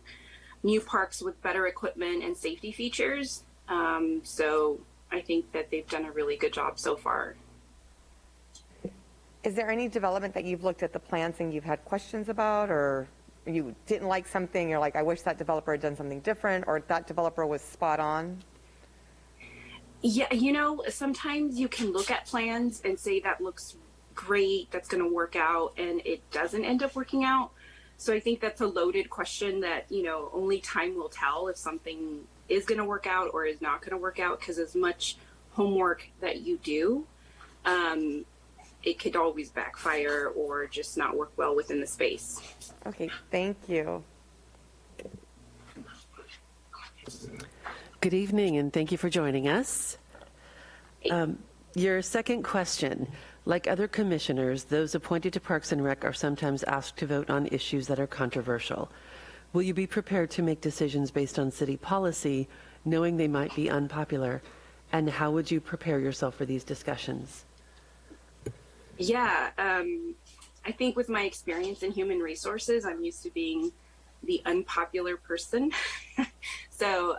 new parks with better equipment and safety features. So I think that they've done a really good job so far. Is there any development that you've looked at the plans and you've had questions about, or you didn't like something, you're like, I wish that developer had done something different, or that developer was spot on? Yeah, you know, sometimes you can look at plans and say that looks great, that's going to work out, and it doesn't end up working out. So I think that's a loaded question that, you know, only time will tell if something is going to work out or is not going to work out, because as much homework that you do, it could always backfire or just not work well within the space. Okay, thank you. Good evening, and thank you for joining us. Your second question. Like other commissioners, those appointed to Parks and Rec are sometimes asked to vote on issues that are controversial. Will you be prepared to make decisions based on city policy, knowing they might be unpopular? And how would you prepare yourself for these discussions? Yeah, I think with my experience in human resources, I'm used to being the unpopular person. So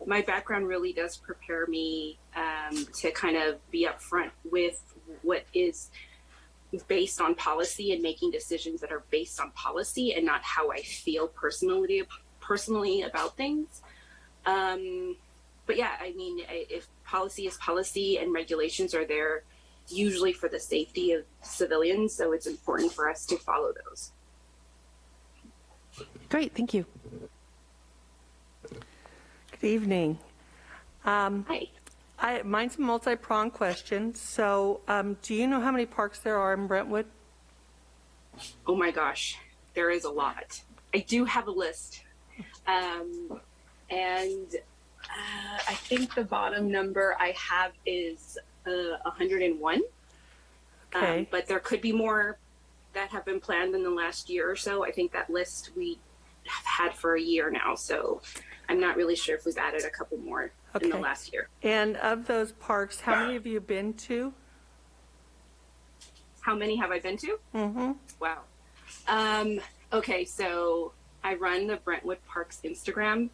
my background really does prepare me to kind of be upfront with what is based on policy and making decisions that are based on policy and not how I feel personally about things. But yeah, I mean, if policy is policy and regulations are there usually for the safety of civilians, so it's important for us to follow those. Great, thank you. Good evening. Hi. Mine's a multi-pronged question. So do you know how many parks there are in Brentwood? Oh my gosh, there is a lot. I do have a list. And I think the bottom number I have is 101. Okay. But there could be more that have been planned in the last year or so. I think that list we have had for a year now, so I'm not really sure if we've added a couple more in the last year. And of those parks, how many have you been to? How many have I been to? Mm-hmm. Wow. Okay, so I run the Brentwood Parks Instagram,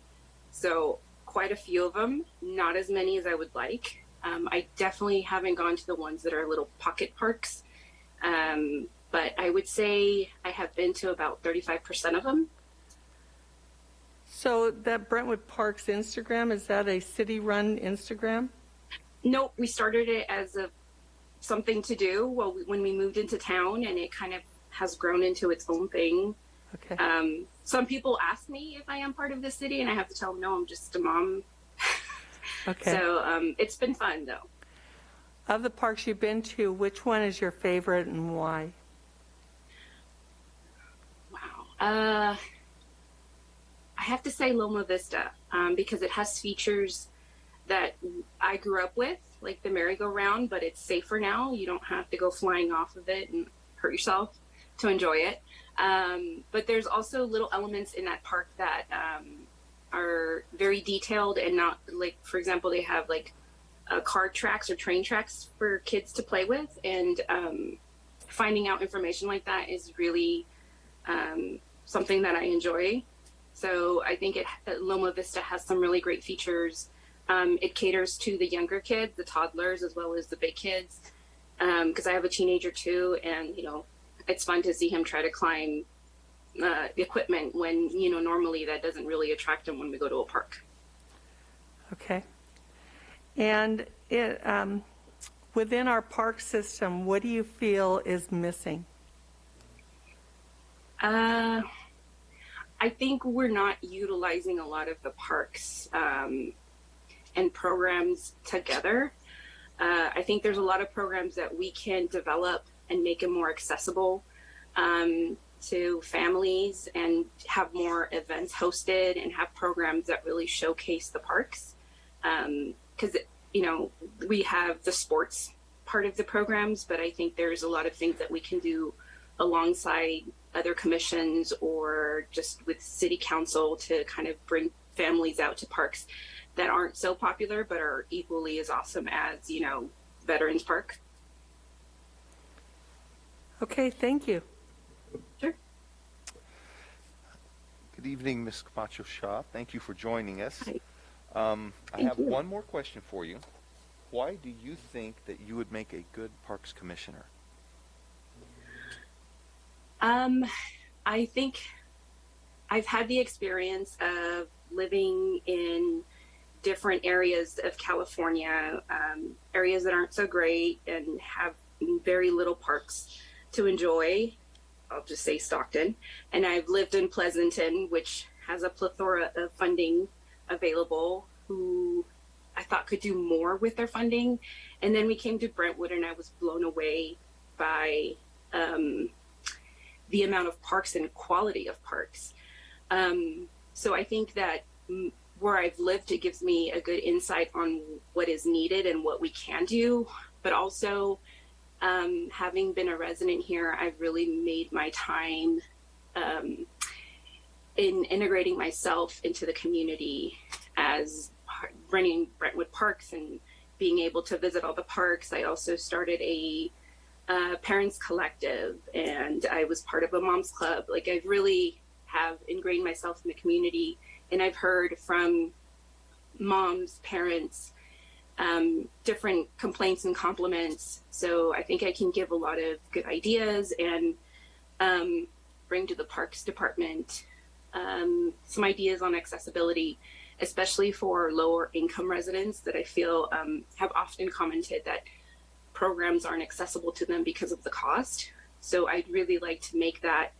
so quite a few of them, not as many as I would like. I definitely haven't gone to the ones that are little pocket parks, but I would say I have been to about 35% of them. So that Brentwood Parks Instagram, is that a city-run Instagram? Nope, we started it as something to do when we moved into town, and it kind of has grown into its own thing. Okay. Some people ask me if I am part of the city, and I have to tell them, no, I'm just a mom. Okay. So it's been fun, though. Of the parks you've been to, which one is your favorite and why? Wow. I have to say Loma Vista, because it has features that I grew up with, like the merry-go-round, but it's safer now. You don't have to go flying off of it and hurt yourself to enjoy it. But there's also little elements in that park that are very detailed and not, like, for example, they have like car tracks or train tracks for kids to play with, and finding out information like that is really something that I enjoy. So I think Loma Vista has some really great features. It caters to the younger kids, the toddlers, as well as the big kids, because I have a teenager too, and it's fun to see him try to climb the equipment when normally that doesn't really attract him when we go to a park. Okay. And within our park system, what do you feel is missing? I think we're not utilizing a lot of the parks and programs together. I think there's a lot of programs that we can develop and make them more accessible to families, and have more events hosted and have programs that really showcase the parks. Because, we have the sports part of the programs, but I think there's a lot of things that we can do alongside other commissions or just with city council to kind of bring families out to parks that aren't so popular but are equally as awesome as, Veterans Park. Okay, thank you. Sure. Good evening, Ms. Camacho-Shaw. Thank you for joining us. Hi. I have one more question for you. Why do you think that you would make a good parks commissioner? I think I've had the experience of living in different areas of California, areas that aren't so great and have very little parks to enjoy. I'll just say Stockton. And I've lived in Pleasanton, which has a plethora of funding available, who I thought could do more with their funding. And then we came to Brentwood, and I was blown away by the amount of parks and quality of parks. So I think that where I've lived, it gives me a good insight on what is needed and what we can do. But also, having been a resident here, I've really made my time in integrating myself into the community as running Brentwood Parks and being able to visit all the parks. I also started a parents collective, and I was part of a mom's club. Like, I really have ingrained myself in the community, and I've heard from moms, parents, different complaints and compliments. So I think I can give a lot of good ideas and bring to the Parks Department some ideas on accessibility, especially for lower income residents that I feel have often commented that programs aren't accessible to them because of the cost. So I'd really like to make that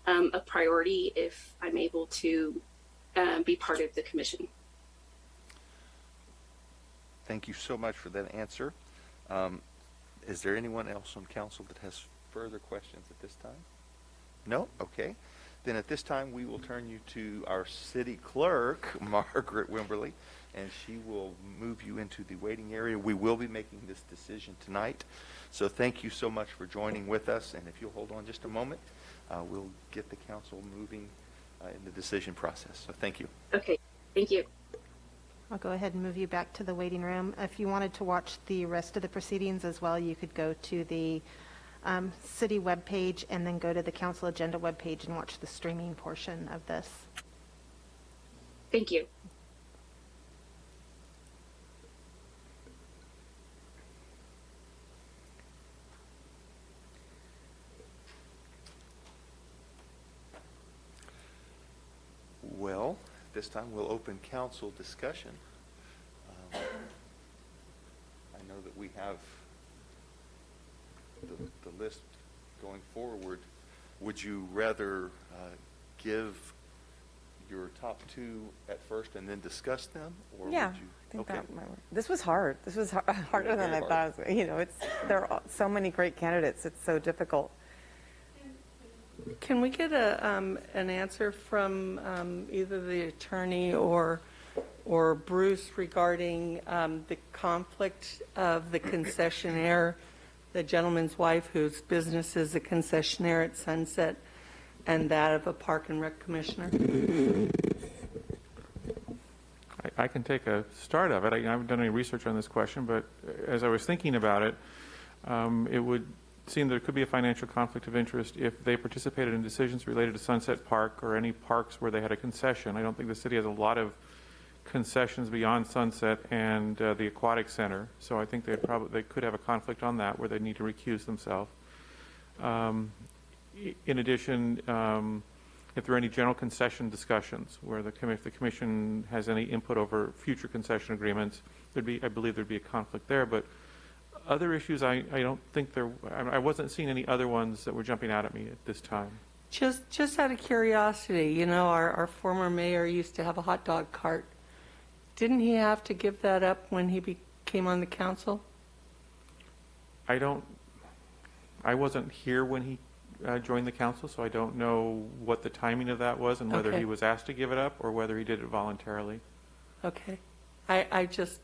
a priority if I'm able to be part of the commission. Thank you so much for that answer. Is there anyone else on council that has further questions at this time? No? Okay. Then at this time, we will turn you to our city clerk, Margaret Wimberly, and she will move you into the waiting area. We will be making this decision tonight. So thank you so much for joining with us. And if you'll hold on just a moment, we'll get the council moving in the decision process. So thank you. Okay, thank you. I'll go ahead and move you back to the waiting room. If you wanted to watch the rest of the proceedings as well, you could go to the city webpage and then go to the council agenda webpage and watch the streaming portion of this. Thank you. Well, this time we'll open council discussion. I know that we have the list going forward. Would you rather give your top two at first and then discuss them? Or Yeah, would you, I think okay. that might work. This was hard. This was harder than I very thought. It was, you know, there are so many great candidates. It's so difficult. Can we get an answer from either the attorney or Bruce regarding the conflict of the concessionaire, the gentleman's wife whose business is a concessionaire at Sunset, and that of a park and rec commissioner? I can take a start of it. I haven't done any research on this question, but as I was thinking about it, it would seem there could be a financial conflict of interest if they participated in decisions related to Sunset Park or any parks where they had a concession. I don't think the city has a lot of concessions beyond Sunset and the Aquatic Center, so I think they could have a conflict on that where they need to recuse themselves. In addition, if there are any general concession discussions where if the commission has any input over future concession agreements, I believe there'd be a conflict there. But other issues, I don't think I wasn't seeing any other ones that were jumping out at me at this time. Just out of curiosity, you know, our former mayor used to have a hot dog cart. Didn't he have to give that up when he came on the council? I wasn't here when he joined the council, so I don't know what the timing of that was and whether he was asked to give it up or whether he did it voluntarily. Okay. I just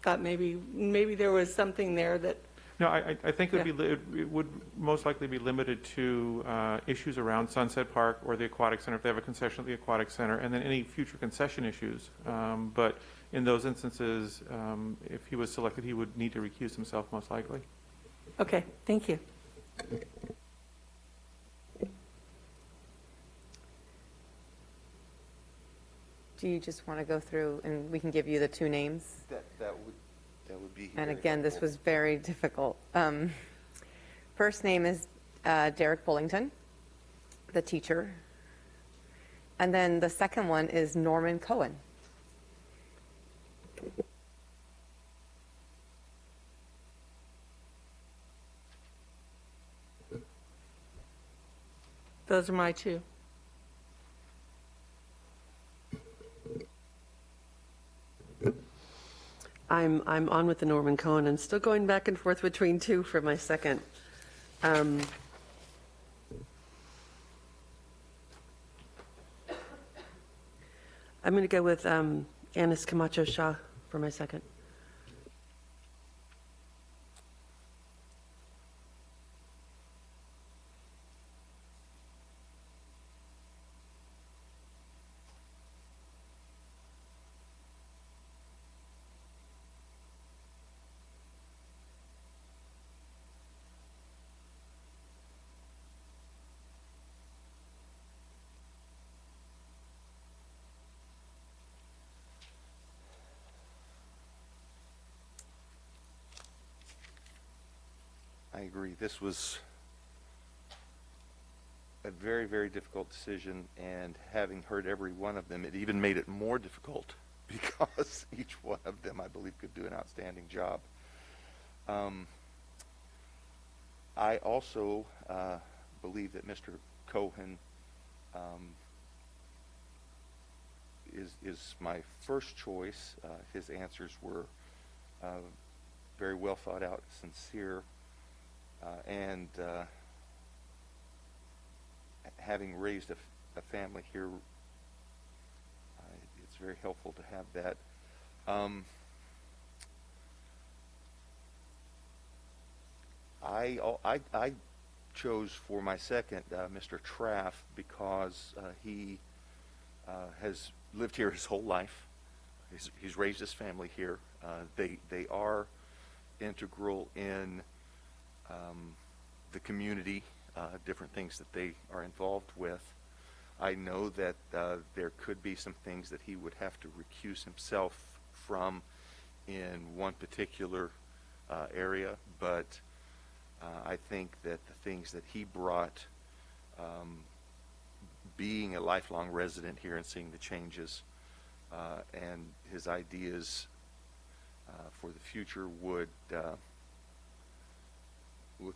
thought maybe there was something there that... No, I think it would most likely be limited to issues around Sunset Park or the Aquatic Center, if they have a concession at the Aquatic Center, and then any future concession issues. But in those instances, if he was selected, he would need to recuse himself most likely. Okay, thank you. Do you just want to go through and we can give you the two names? That would be. And again, this was very difficult. First name is Derrick Bullington, the teacher. And then the second one is Norman Cohen. Those are my two. I'm on with the Norman Cohen. I'm still going back and forth between two for my second. I'm going to go with Annis Camacho-Shaw for my second. I agree. This was a very, very difficult decision, and having heard every one of them, it even made it more difficult because each one of them, I believe, could do an outstanding job. I also believe that Mr. Cohen is my first choice. His answers were very well thought out, sincere, and having raised a family here, it's very helpful to have that. I chose for my second Mr. Treff because he has lived here his whole life. He's raised his family here. They are integral in the community, different things that they are involved with. I know that there could be some things that he would have to recuse himself from in one particular area, but I think that the things that he brought, being a lifelong resident here and seeing the changes, and his ideas for the future would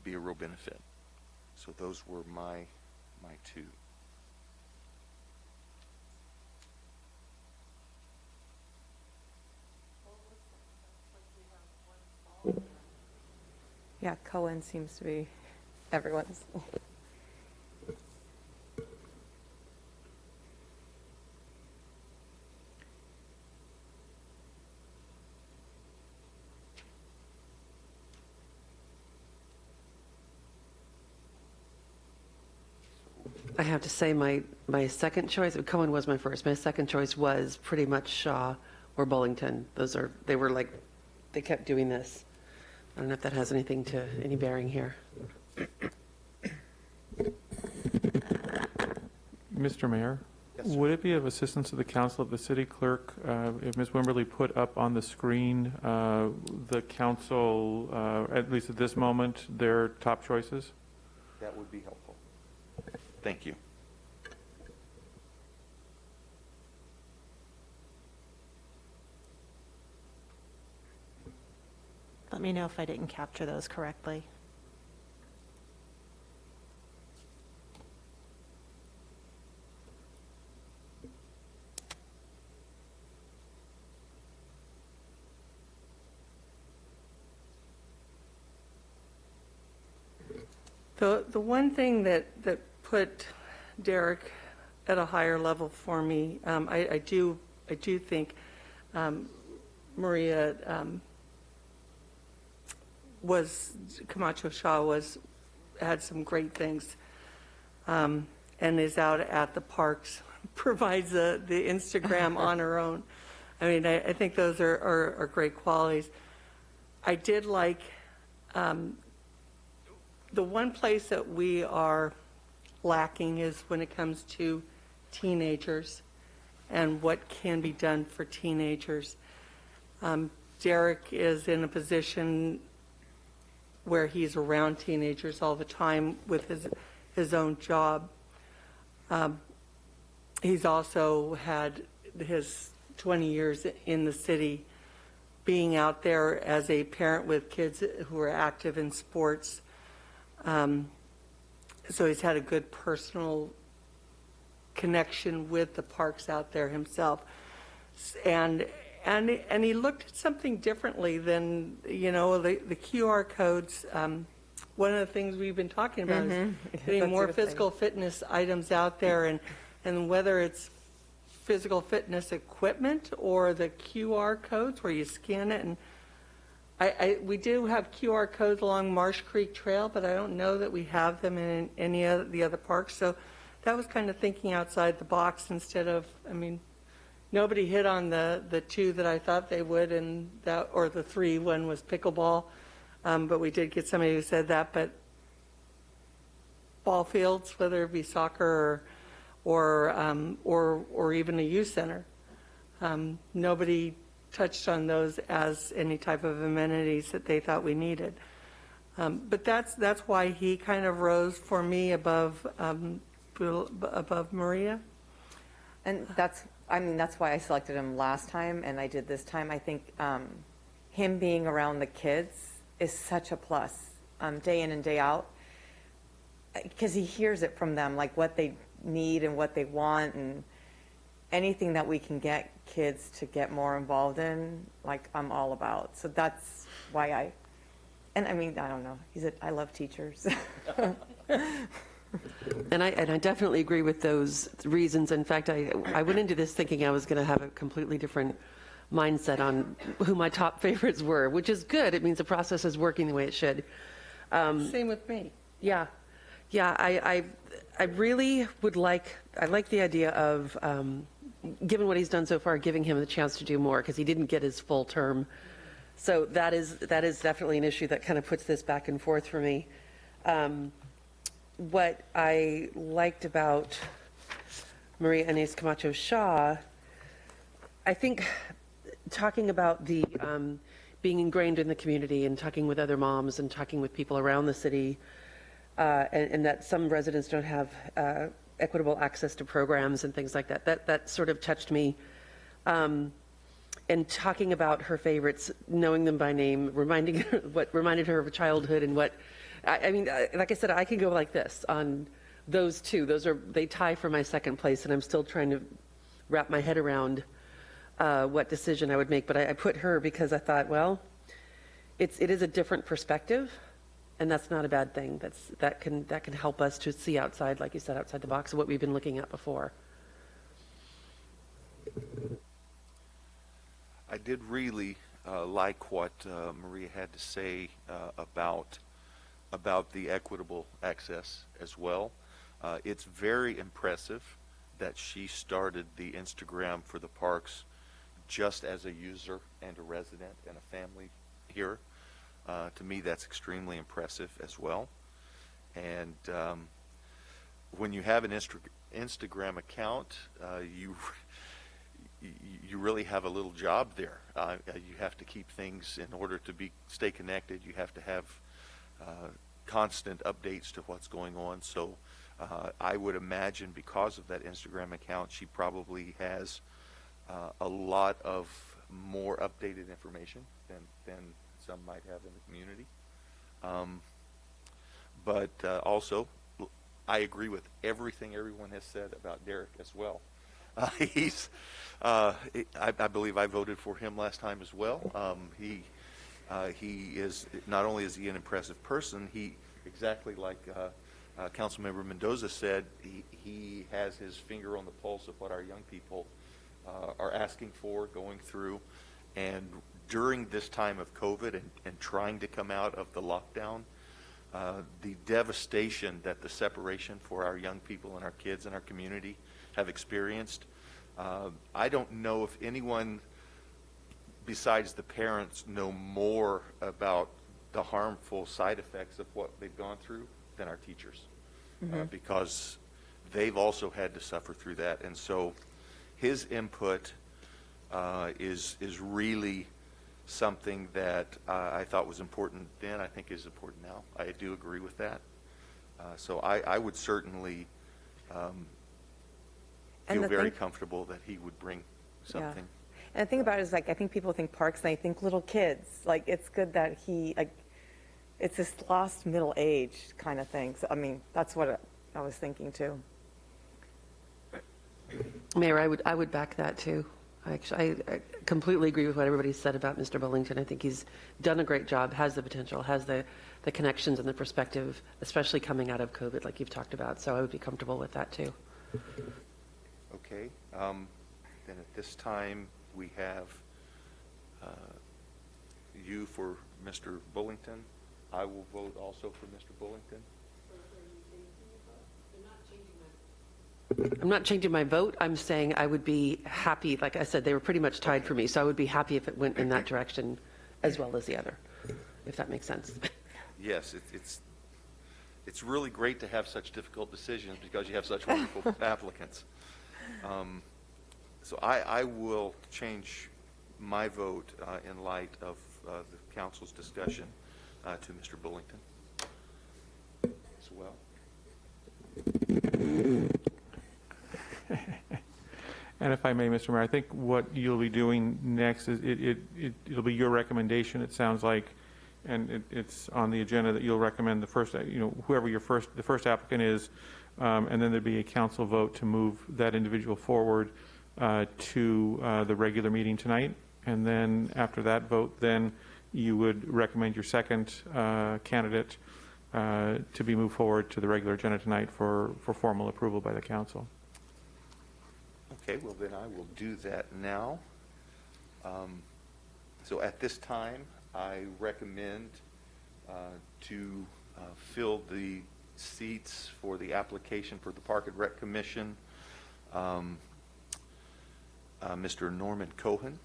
be a real benefit. So those were my two. Yeah, Cohen seems to be everyone's. I have to say my second choice, Cohen was my first. My second choice was pretty much Shaw or Bullington. They kept doing this. I don't know if that has any bearing here. Mr. Mayor? Yes, sir. Would it be of assistance to the council if the city clerk, if Ms. Wimberly put up on the screen the council, at least at this moment, their top choices? That would be helpful. Thank you. Let me know if I didn't capture those correctly. The one thing that put Derrick at a higher level for me, I do think Neriah Camacho-Shaw had some great things, and is out at the parks, provides the Instagram on her own. I mean, I think those are great qualities. I did like the one place that we are lacking is when it comes to teenagers and what can be done for teenagers. Derrick is in a position where he's around teenagers all the time with his own job. He's also had his 20 years in the city being out there as a parent with kids who are active in sports. So he's had a good personal connection with the parks out there himself. And he looked at something differently than, the QR codes. One of the things we've been talking about is getting more physical fitness items out there, and whether it's physical fitness equipment or the QR codes where you scan it. And we do have QR codes along Marsh Creek Trail, but I don't know that we have them in any of the other parks. So that was kind of thinking outside the box instead of, nobody hit on the two that I thought they would, or the three. One was pickleball, but we did get somebody who said that. But ball fields, whether it be soccer or even a youth center, nobody touched on those as any type of amenities that they thought we needed. But that's why he kind of rose for me above Maria. And that's why I selected him last time, and I did this time. I think him being around the kids is such a plus, day in and day out, because he hears it from them, like what they need and what they want, and anything that we can get kids to get more involved in, like I'm all about. So that's why I don't know. I love teachers. And I definitely agree with those reasons. In fact, I went into this thinking I was going to have a completely different mindset on who my top favorites were, which is good. It means the process is working the way it should. Same with me. Yeah. I really would like the idea of, given what he's done so far, giving him the chance to do more, because he didn't get his full term. So that is definitely an issue that kind of puts this back and forth for me. What I liked about Maria Inés Camacho-Shaw, I think talking about the being ingrained in the community and talking with other moms and talking with people around the city, and that some residents don't have equitable access to programs and things like that. That sort of touched me. And talking about her favorites, knowing them by name, reminding her what reminded her of her childhood, and what, I mean, like I said, I can go like this on those two. They tie for my second place, and I'm still trying to wrap my head around what decision I would make. But I put her because I thought, well, it is a different perspective, and that's not a bad thing. That can help us to see outside, like you said, outside the box of what we've been looking at before. I did really like what Maria had to say about the equitable access as well. It's very impressive that she started the Instagram for the parks just as a user and a resident and a family here. To me, that's extremely impressive as well. And when you have an Instagram account, you really have a little job there. You have to keep things in order to stay connected. You have to have constant updates to what's going on. So I would imagine because of that Instagram account, she probably has a lot of more updated information than some might have in the community. But also, I agree with everything everyone has said about Derrick as well. I believe I voted for him last time as well. He is, not only is he an impressive person, he, exactly like Councilmember Mendoza said, he has his finger on the pulse of what our young people are asking for, going through. And during this time of COVID and trying to come out of the lockdown, the devastation that the separation for our young people and our kids in our community have experienced, I don't know if anyone besides the parents know more about the harmful side effects of what they've gone through than our teachers, because they've also had to suffer through that. And so his input is really something that I thought was important then, I think is important now. I do agree with that. So I would certainly feel very comfortable that he would bring something. Yeah. And the thing about it is, like, I think people think parks and they think little kids. Like, it's good that it's this lost middle age kind of thing. So, I mean, that's what I was thinking too. Mayor, I would back that too. I completely agree with what everybody said about Mr. Bullington. I think he's done a great job, has the potential, has the connections and the perspective, especially coming out of COVID, like you've talked about. So I would be comfortable with that too. Okay. Then at this time, we have you for Mr. Bullington. I will vote also for Mr. Bullington. I'm not changing my vote. I'm saying I would be happy. Like I said, they were pretty much tied for me, so I would be happy if it went in that direction as well as the other, if that makes sense. Yes, it's really great to have such difficult decisions because you have such wonderful applicants. So I will change my vote in light of the council's discussion to Mr. Bullington as well. And if I may, Mr. Meyer, I think what you'll be doing next is it'll be your recommendation, it sounds like, and it's on the agenda that you'll recommend the first, whoever the first applicant is, and then there'd be a council vote to move that individual forward to the regular meeting tonight. And then after that vote, then you would recommend your second candidate to be moved forward to the regular agenda tonight for formal approval by the council. Okay, well then I will do that now. So at this time, I recommend to fill the seats for the application for the Park and Rec Commission, Mr. Norman Cohen.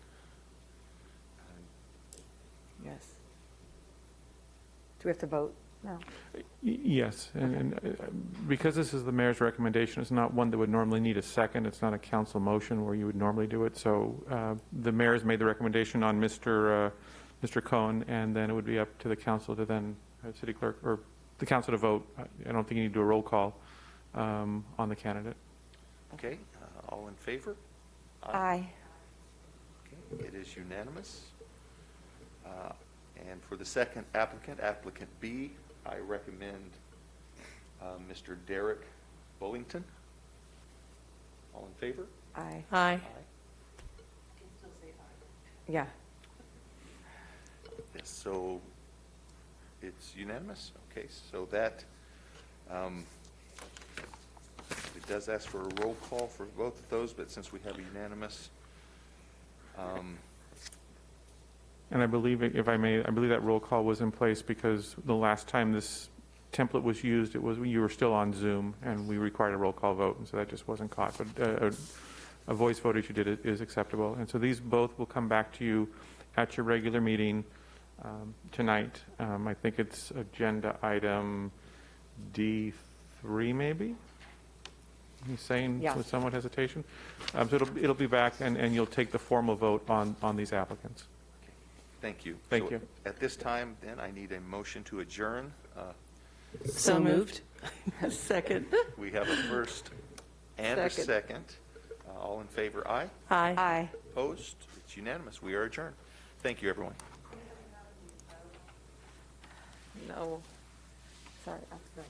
Yes. Do we have to vote? No. Yes, and because this is the mayor's recommendation, it's not one that would normally need a second. It's not a council motion where you would normally do it. So the mayor's made the recommendation on Mr. Cohen, and then it would be up to the council to then, city clerk, or the council to vote. I don't think you need to do a roll call on the candidate. Okay, all in favor? Aye. Okay, it is unanimous. And for the second applicant, applicant B, I recommend Mr. Derrick Bullington. All in favor? Aye. Aye. Yeah. Yes, so it's unanimous. Okay, so that it does ask for a roll call for both of those, but since we have unanimous, And I believe, if I may, I believe that roll call was in place because the last time this template was used, you were still on Zoom, and we required a roll call vote, and so that just wasn't caught. But a voice vote, as you did, is acceptable. And so these both will come back to you at your regular meeting tonight. I think it's agenda item D3, maybe? He's saying Yeah. with somewhat hesitation. So it'll be back, and you'll take the formal vote on these applicants. thank you. Thank So you. At this time, then, I need a motion to adjourn. So moved. Second. We have a first and a second. All in favor, aye. Aye. Aye. Opposed? It's unanimous. We are adjourned. Thank you, everyone. No. Sorry. I forgot.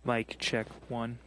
Mic check 1.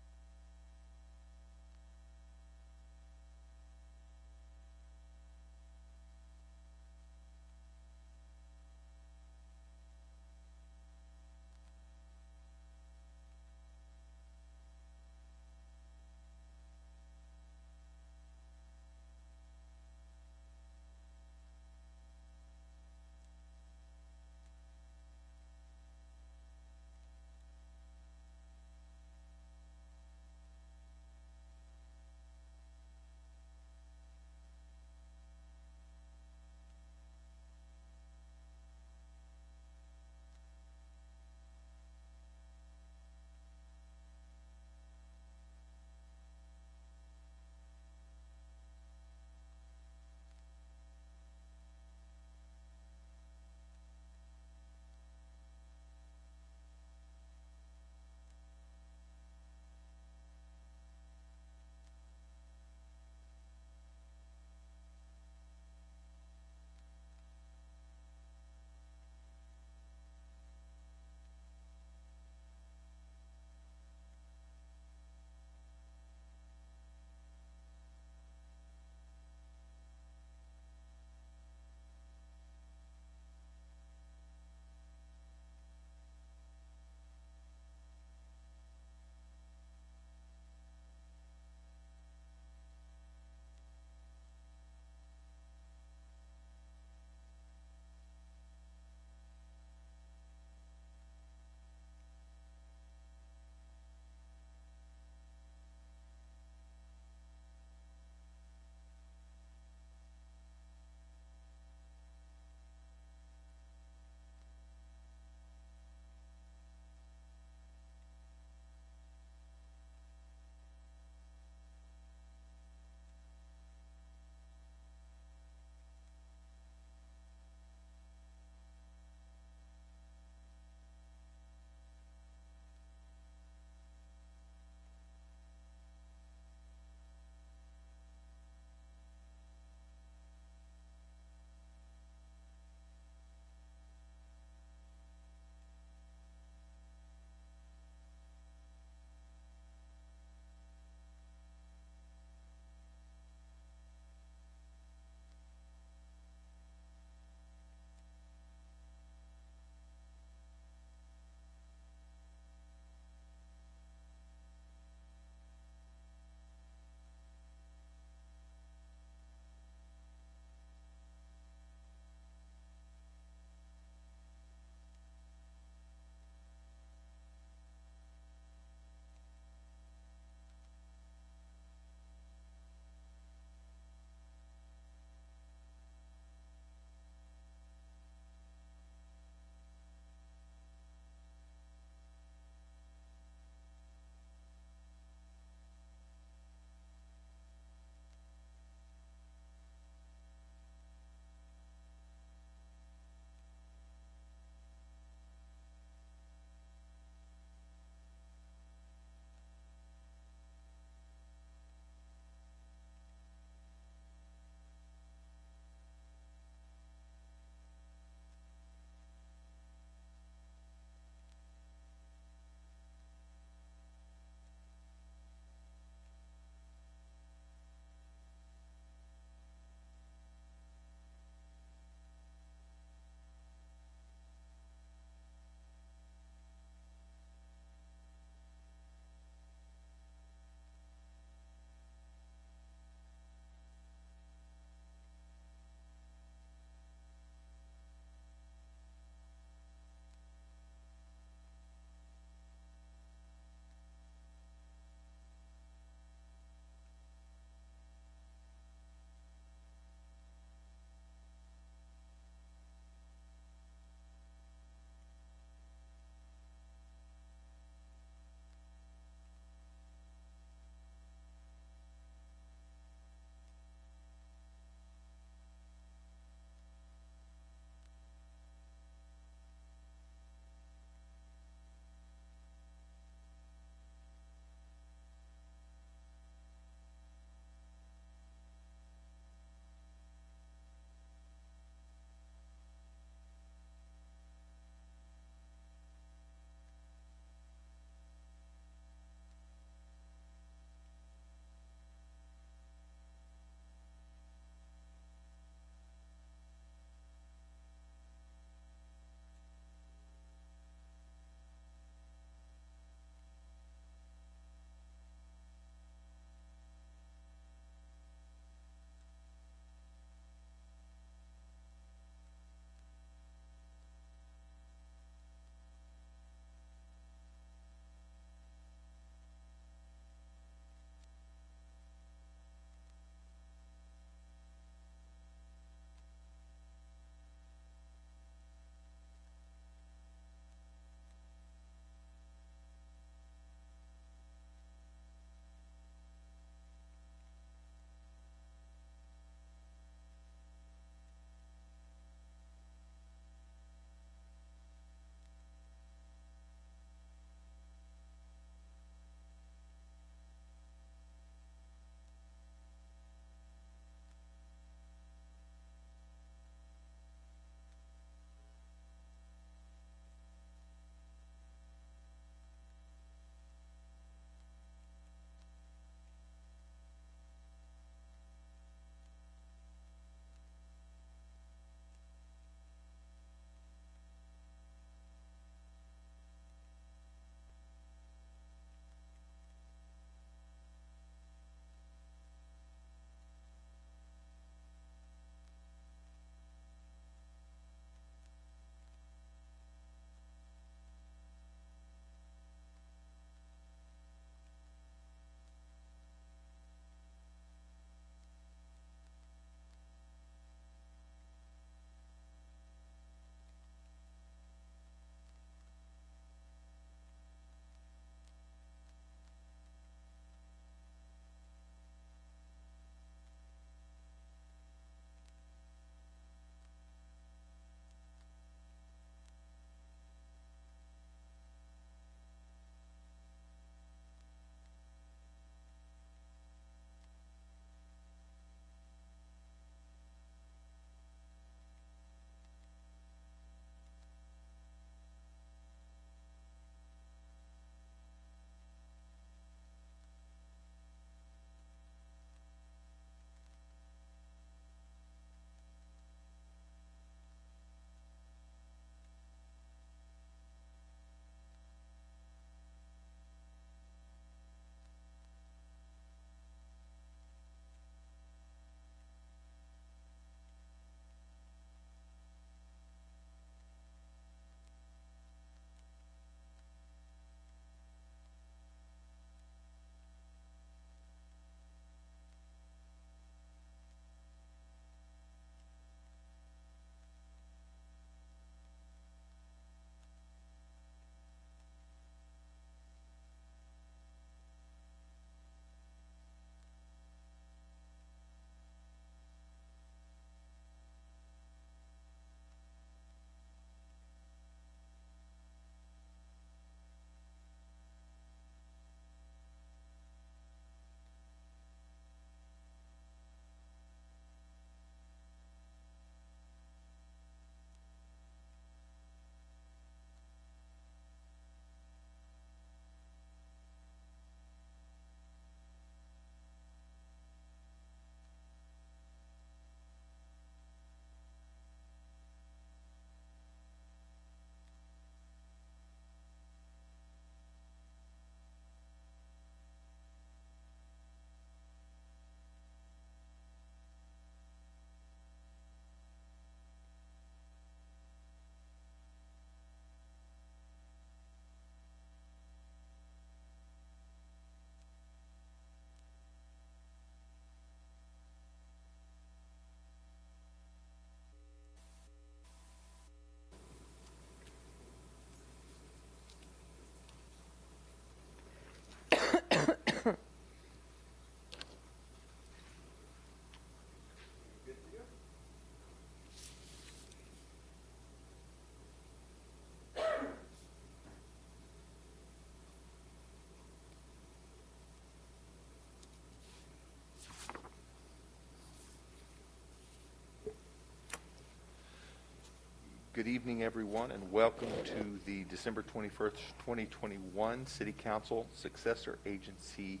Good evening, everyone, and welcome to the December 21st, 2021 City Council Successor Agency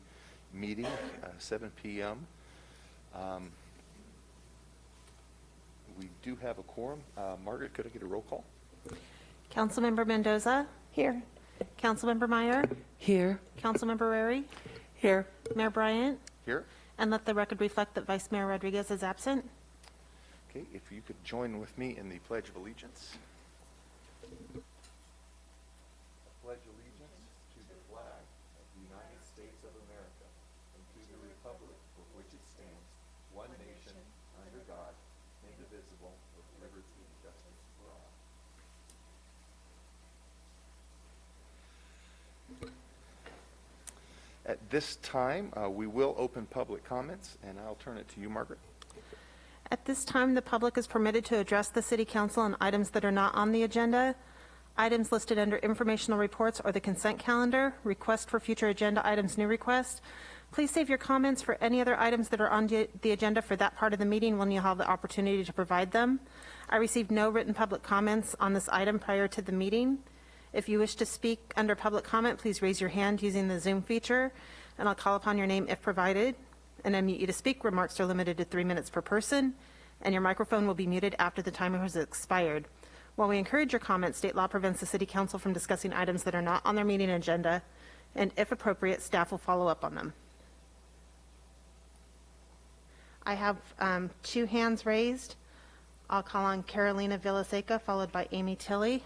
meeting, 7 p.m. We do have a quorum. Margaret, could I get a roll call? Councilmember Mendoza? Here. Councilmember Meyer? Here. Councilmember Rary? Here. Mayor Bryant? Here. And let the record reflect that Vice Mayor Rodriguez is absent. Okay, if you could join with me in the Pledge of Allegiance. I pledge allegiance to the flag of the United States of America and to the republic for which it stands, one nation, under God, indivisible, with liberty and justice for all. At this time, we will open public comments, and I'll turn it to you, Margaret. At this time, the public is permitted to address the City Council on items that are not on the agenda. Items listed under Informational Reports or the consent calendar, request for future agenda items, new request. Please save your comments for any other items that are on the agenda for that part of the meeting when you'll have the opportunity to provide them. I received no written public comments on this item prior to the meeting. If you wish to speak under public comment, please raise your hand using the Zoom feature, and I'll call upon your name if provided and unmute you to speak. Remarks are limited to 3 minutes per person, and your microphone will be muted after the timer has expired. While we encourage your comments, state law prevents the City Council from discussing items that are not on their meeting agenda, and if appropriate, staff will follow up on them. I have 2 hands raised. I'll call on Carolina Villaseca, followed by Amy Tilley.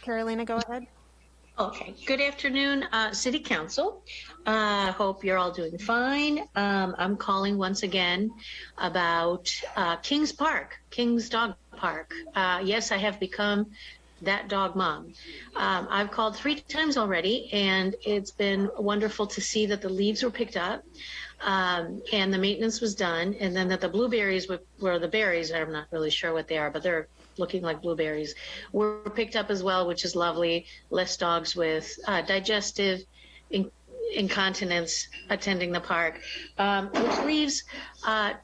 Carolina, go ahead. Okay. Good afternoon, City Council. Hope you're all doing fine. I'm calling once again about Kings Park, Kings Dog Park. Yes, I have become that dog mom. I've called 3 times already, and it's been wonderful to see that the leaves were picked up and the maintenance was done, and then that the blueberries were the berries. I'm not really sure what they are, but they're looking like blueberries, were picked up as well, which is lovely. Less dogs with digestive incontinence attending the park, which leaves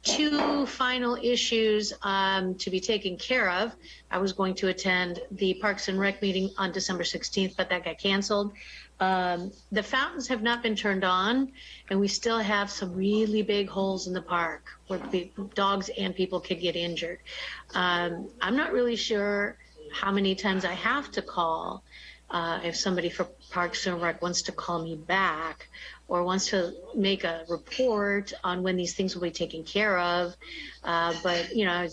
2 final issues to be taken care of. I was going to attend the Parks and Rec meeting on December 16th, but that got canceled. The fountains have not been turned on, and we still have some really big holes in the park where dogs and people could get injured. I'm not really sure how many times I have to call if somebody for Parks and Rec wants to call me back or wants to make a report on when these things will be taken care of. But, you know,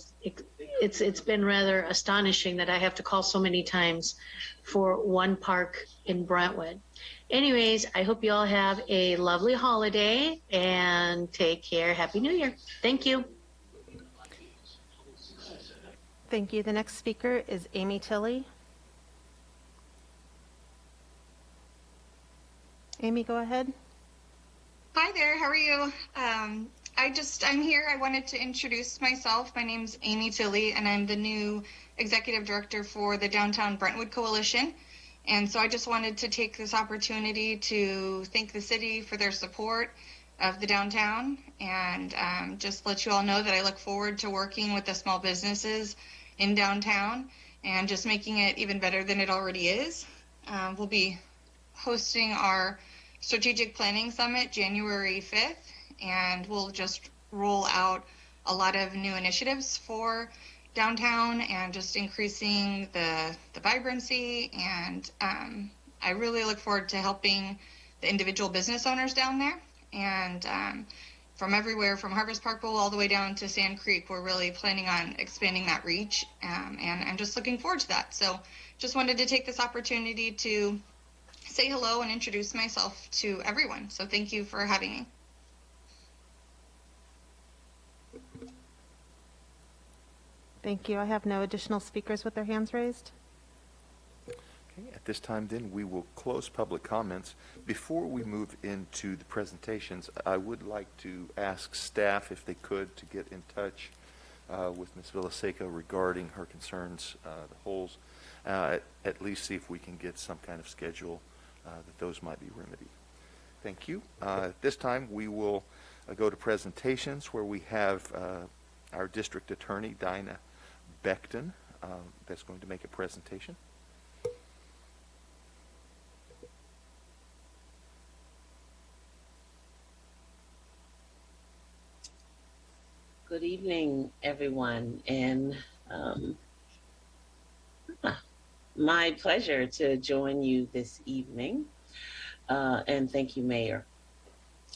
it's been rather astonishing that I have to call so many times for one park in Brentwood. Anyways, I hope you all have a lovely holiday and take care. Happy New Year. Thank you. Thank you. The next speaker is Amy Tilley. Amy, go ahead. Hi there, how are you? I'm here. I wanted to introduce myself. My name's Amy Tilley, and I'm the new Executive Director for the Downtown Brentwood Coalition. And so I just wanted to take this opportunity to thank the city for their support of the downtown, and just let you all know that I look forward to working with the small businesses in downtown and just making it even better than it already is. We'll be hosting our Strategic Planning Summit January 5th, and we'll just roll out a lot of new initiatives for downtown and just increasing the vibrancy. And I really look forward to helping the individual business owners down there. And from everywhere, from Harvest Park Bowl all the way down to Sand Creek, we're really planning on expanding that reach. And I'm just looking forward to that. So just wanted to take this opportunity to say hello and introduce myself to everyone. So thank you for having me. Thank you. I have no additional speakers with their hands raised. Okay, at this time then we will close public comments. Before we move into the presentations, I would like to ask staff if they could to get in touch with Ms. Villaseca regarding her concerns, the holes, at least see if we can get some kind of schedule that those might be remedied. Thank you. At this time we will go to presentations, where we have our district attorney, Dinah Becton, that's going to make a presentation. Good evening, everyone, and my pleasure to join you this evening, and thank you, Mayor.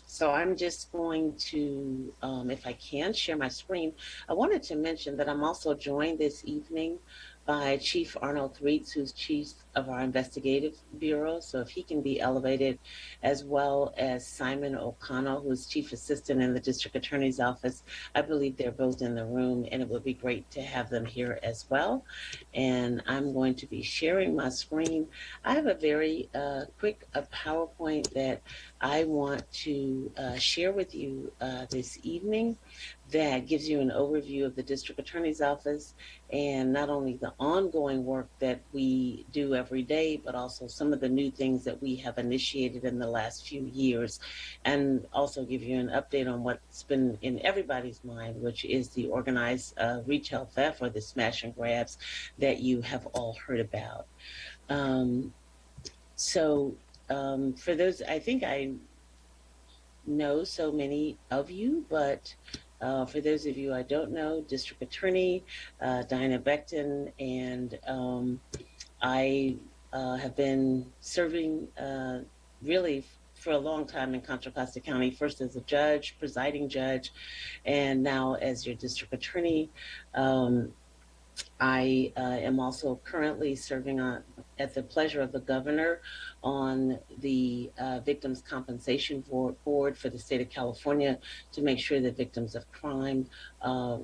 So I'm just going to, if I can, share my screen. I wanted to mention that I'm also joined this evening by Chief Arnold Threets, who's Chief of our Investigative Bureau, so if he can be elevated, as well as Simon O'Connell, who's Chief Assistant in the District Attorney's Office. I believe they're both in the room, and it would be great to have them here as well. And I'm going to be sharing my screen. I have a very quick PowerPoint that I want to share with you this evening that gives you an overview of the District Attorney's Office and not only the ongoing work that we do every day, but also some of the new things that we have initiated in the last few years, and also give you an update on what's been in everybody's mind, which is the organized retail theft, or the smash and grabs that you have all heard about. For those, I think I know so many of you, but for those of you I don't know, District Attorney Dinah Becton, and I have been serving really for a long time in Contra Costa County, first as a judge, presiding judge, and now as your District Attorney. I am also currently serving at the pleasure of the governor on the Victims Compensation Board for the state of California to make sure that victims of crime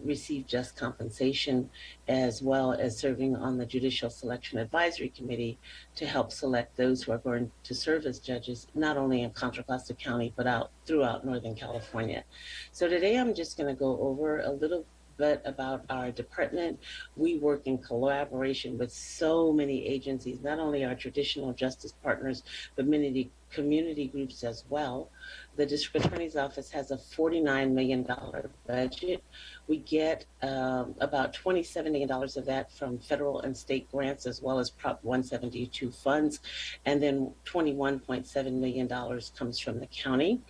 receive just compensation, as well as serving on the Judicial Selection Advisory Committee to help select those who are going to serve as judges, not only in Contra Costa County, but throughout Northern California. So today I'm just going to go over a little bit about our department. We work in collaboration with so many agencies, not only our traditional justice partners, but many community groups as well. The District Attorney's Office has a $49 million budget. We get about $27 million of that from federal and state grants, as well as Prop 172 funds, and then $21.7 million comes from the county.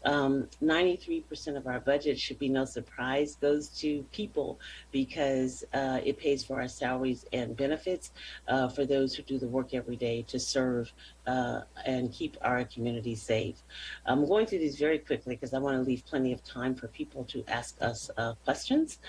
93% of our budget, should be no surprise, goes to people, because it pays for our salaries and benefits for those who do the work every day to serve and keep our community safe. I'm going through these very quickly because I want to leave plenty of time for people to ask us questions.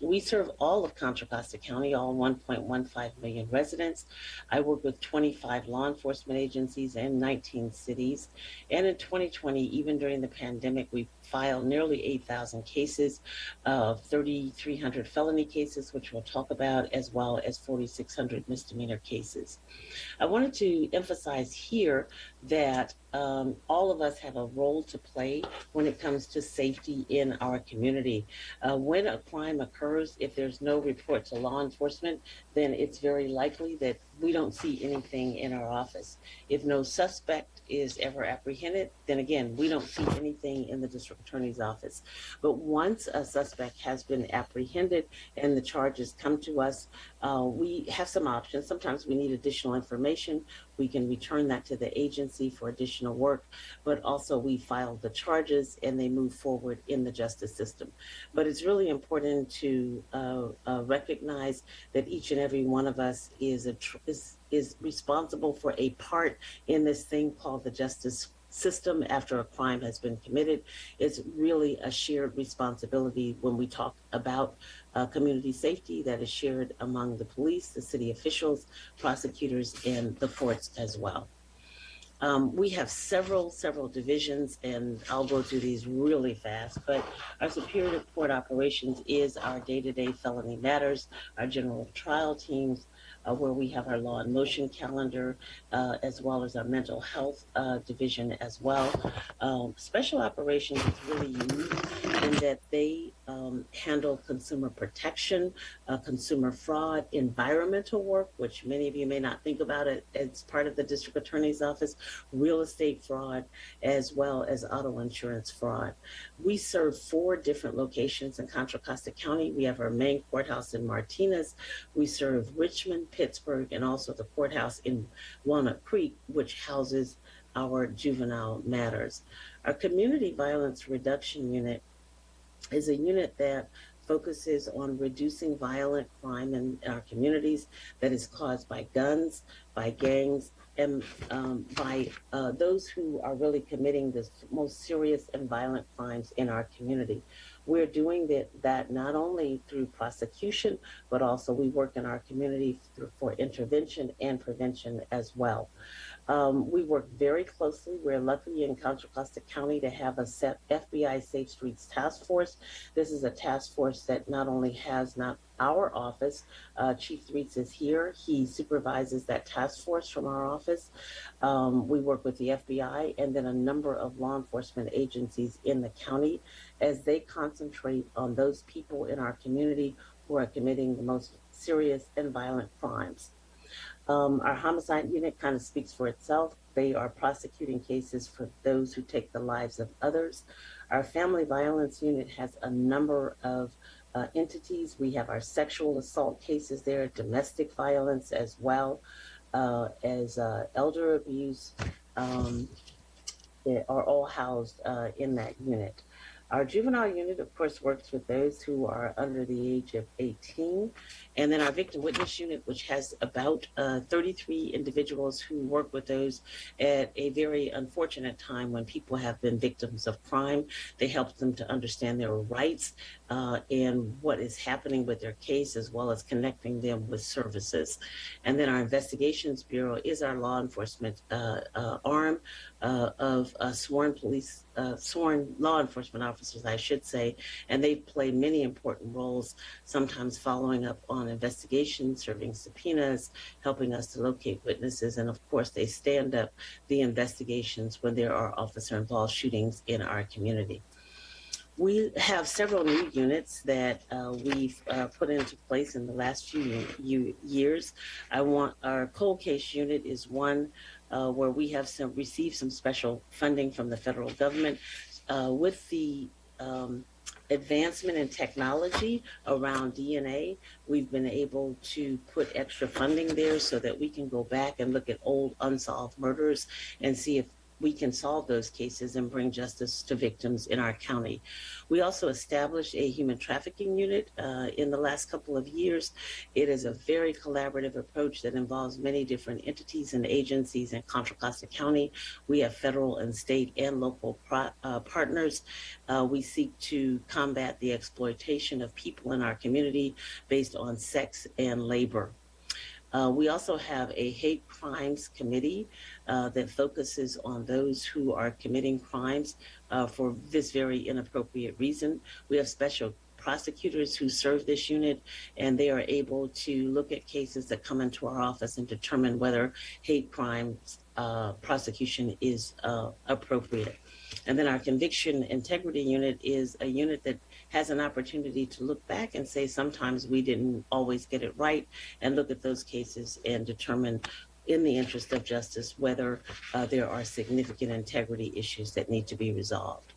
We serve all of Contra Costa County, all 1.15 million residents. I work with 25 law enforcement agencies and 19 cities. And in 2020, even during the pandemic, we filed nearly 8,000 cases, 3,300 felony cases, which we'll talk about, as well as 4,600 misdemeanor cases. I wanted to emphasize here that all of us have a role to play when it comes to safety in our community. When a crime occurs, if there's no report to law enforcement, then it's very likely that we don't see anything in our office. If no suspect is ever apprehended, then again, we don't see anything in the District Attorney's Office. But once a suspect has been apprehended and the charges come to us, we have some options. Sometimes we need additional information. We can return that to the agency for additional work, but also we file the charges and they move forward in the justice system. But it's really important to recognize that each and every one of us is responsible for a part in this thing called the justice system after a crime has been committed. It's really a shared responsibility when we talk about community safety that is shared among the police, the city officials, prosecutors, and the courts as well. We have several divisions, and I'll go through these really fast, but our Superior Court Operations is our day-to-day felony matters, our general trial teams, where we have our law and motion calendar, as well as our mental health division as well. Special operations is really unique in that they handle consumer protection, consumer fraud, environmental work, which many of you may not think about it as part of the district attorney's office, real estate fraud, as well as auto insurance fraud. We serve 4 different locations in Contra Costa County. We have our main courthouse in Martinez. We serve Richmond, Pittsburgh, and also the courthouse in Walnut Creek, which houses our juvenile matters. Our Community Violence Reduction Unit is a unit that focuses on reducing violent crime in our communities that is caused by guns, by gangs, and by those who are really committing the most serious and violent crimes in our community. We're doing that not only through prosecution, but also we work in our community for intervention and prevention as well. We work very closely. We're lucky in Contra Costa County to have a FBI Safe Streets Task Force. This is a task force that not only has not our office, Chief Threets is here. He supervises that task force from our office. We work with the FBI and then a number of law enforcement agencies in the county as they concentrate on those people in our community who are committing the most serious and violent crimes. Our homicide unit kind of speaks for itself. They are prosecuting cases for those who take the lives of others. Our family violence unit has a number of entities. We have our sexual assault cases there, domestic violence as well as elder abuse. They are all housed in that unit. Our juvenile unit, of course, works with those who are under the age of 18. And then our victim witness unit, which has about 33 individuals who work with those at a very unfortunate time when people have been victims of crime. They help them to understand their rights and what is happening with their case, as well as connecting them with services. And then our investigations bureau is our law enforcement arm of sworn law enforcement officers, I should say, and they play many important roles, sometimes following up on investigations, serving subpoenas, helping us to locate witnesses, and of course they stand up the investigations when there are officer-involved shootings in our community. We have several new units that we've put into place in the last few years. Our cold case unit is one where we have received some special funding from the federal government. With the advancement in technology around DNA, we've been able to put extra funding there so that we can go back and look at old unsolved murders and see if we can solve those cases and bring justice to victims in our county. We also established a human trafficking unit in the last couple of years. It is a very collaborative approach that involves many different entities and agencies in Contra Costa County. We have federal and state and local partners. We seek to combat the exploitation of people in our community based on sex and labor. We also have a hate crimes committee that focuses on those who are committing crimes for this very inappropriate reason. We have special prosecutors who serve this unit, and they are able to look at cases that come into our office and determine whether hate crimes prosecution is appropriate. And then our conviction integrity unit is a unit that has an opportunity to look back and say sometimes we didn't always get it right, and look at those cases and determine in the interest of justice whether there are significant integrity issues that need to be resolved.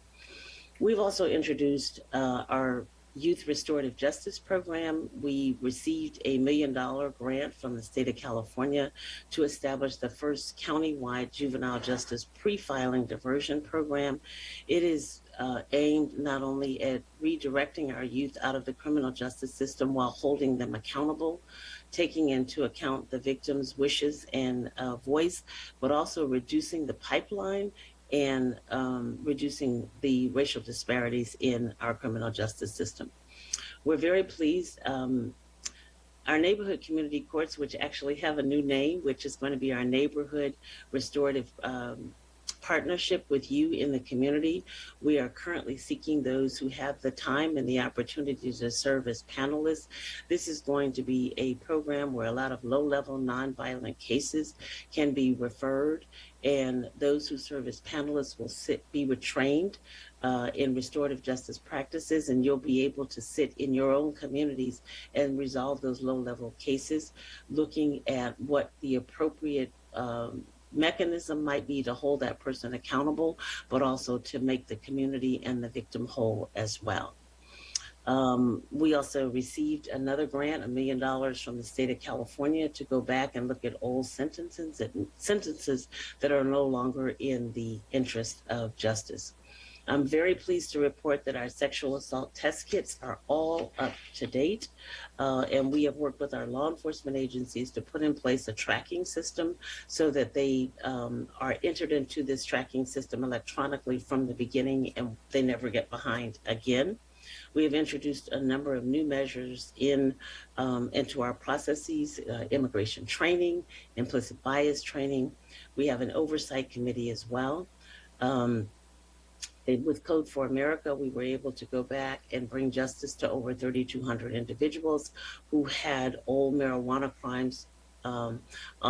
We've also introduced our Youth Restorative Justice Program. We received a $1 million grant from the state of California to establish the first countywide juvenile justice pre-filing diversion program. It is aimed not only at redirecting our youth out of the criminal justice system while holding them accountable, taking into account the victim's wishes and voice, but also reducing the pipeline and reducing the racial disparities in our criminal justice system. We're very pleased. Our neighborhood community courts, which actually have a new name, which is going to be our neighborhood restorative partnership with you in the community. We are currently seeking those who have the time and the opportunity to serve as panelists. This is going to be a program where a lot of low-level nonviolent cases can be referred, and those who serve as panelists will be retrained in restorative justice practices, and you'll be able to sit in your own communities and resolve those low-level cases, looking at what the appropriate mechanism might be to hold that person accountable, but also to make the community and the victim whole as well. We also received another grant, $1 million from the state of California, to go back and look at old sentences that are no longer in the interest of justice. I'm very pleased to report that our sexual assault test kits are all up to date, and we have worked with our law enforcement agencies to put in place a tracking system so that they are entered into this tracking system electronically from the beginning, and they never get behind again. We have introduced a number of new measures into our processes, immigration training, implicit bias training. We have an oversight committee as well. With Code for America, we were able to go back and bring justice to over 3,200 individuals who had old marijuana crimes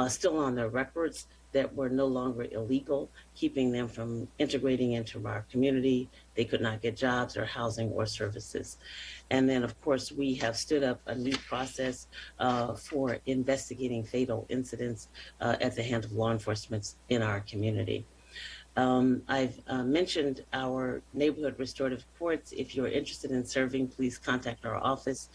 still on their records that were no longer illegal, keeping them from integrating into our community. They could not get jobs or housing or services. And then, of course, we have stood up a new process for investigating fatal incidents at the hands of law enforcement in our community. I've mentioned our neighborhood restorative courts. If you're interested in serving, please contact our office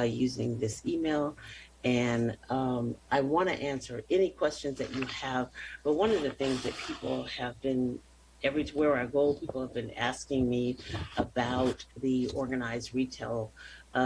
using this email. And I want to answer any questions that you have. But one of the things that people have been, everywhere I go, people have been asking me about the organized retail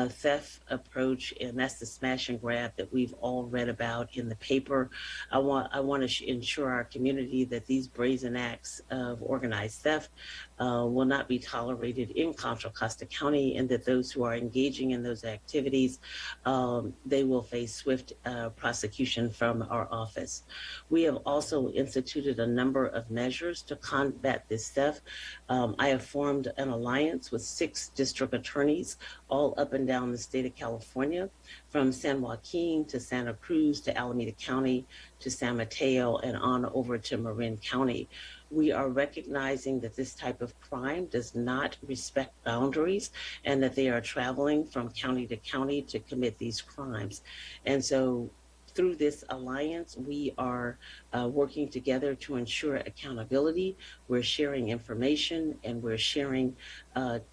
theft approach, and that's the smash and grab that we've all read about in the paper. I want to ensure our community that these brazen acts of organized theft will not be tolerated in Contra Costa County, and that those who are engaging in those activities, they will face swift prosecution from our office. We have also instituted a number of measures to combat this theft. I have formed an alliance with 6 district attorneys all up and down the state of California, from San Joaquin to Santa Cruz to Alameda County to San Mateo and on over to Marin County. We are recognizing that this type of crime does not respect boundaries, and that they are traveling from county to county to commit these crimes. And so through this alliance, we are working together to ensure accountability. We're sharing information, and we're sharing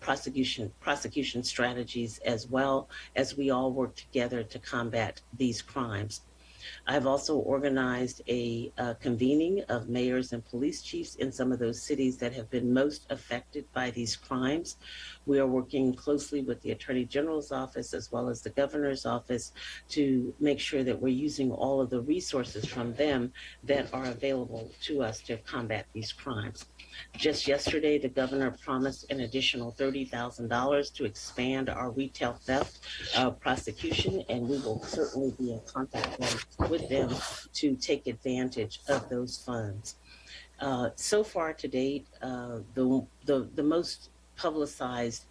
prosecution strategies, as well as we all work together to combat these crimes. I've also organized a convening of mayors and police chiefs in some of those cities that have been most affected by these crimes. We are working closely with the Attorney General's office as well as the Governor's office to make sure that we're using all of the resources from them that are available to us to combat these crimes. Just yesterday, the governor promised an additional $30,000 to expand our retail theft prosecution, and we will certainly be in contact with them to take advantage of those funds. So far to date, the most publicized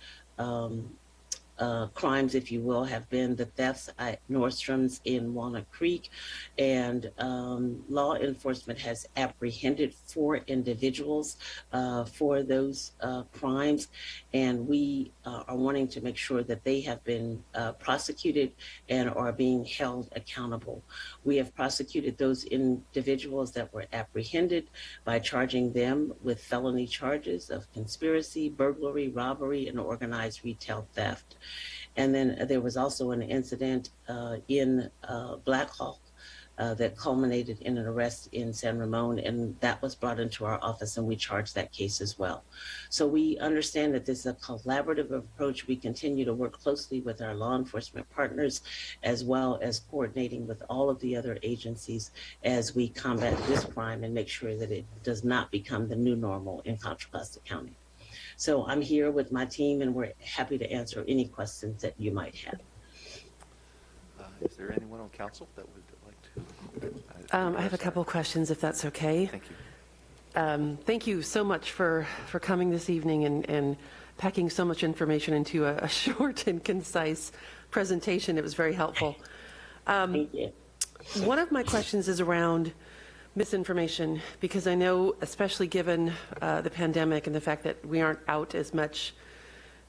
crimes, if you will, have been the thefts at Nordstrom's in Walnut Creek, and law enforcement has apprehended 4 individuals for those crimes, and we are wanting to make sure that they have been prosecuted and are being held accountable. We have prosecuted those individuals that were apprehended by charging them with felony charges of conspiracy, burglary, robbery, and organized retail theft. And then there was also an incident in Black Hawk that culminated in an arrest in San Ramon, and that was brought into our office, and we charged that case as well. So we understand that this is a collaborative approach. We continue to work closely with our law enforcement partners, as well as coordinating with all of the other agencies as we combat this crime and make sure that it does not become the new normal in Contra Costa County. So I'm here with my team, and we're happy to answer any questions that you might have. Is there anyone on council that would like to? I have a couple of questions, if that's okay. Thank you. Thank you so much for coming this evening and packing so much information into a short and concise presentation. It was very helpful. Thank you. One of my questions is around misinformation, because I know, especially given the pandemic and the fact that we aren't out as much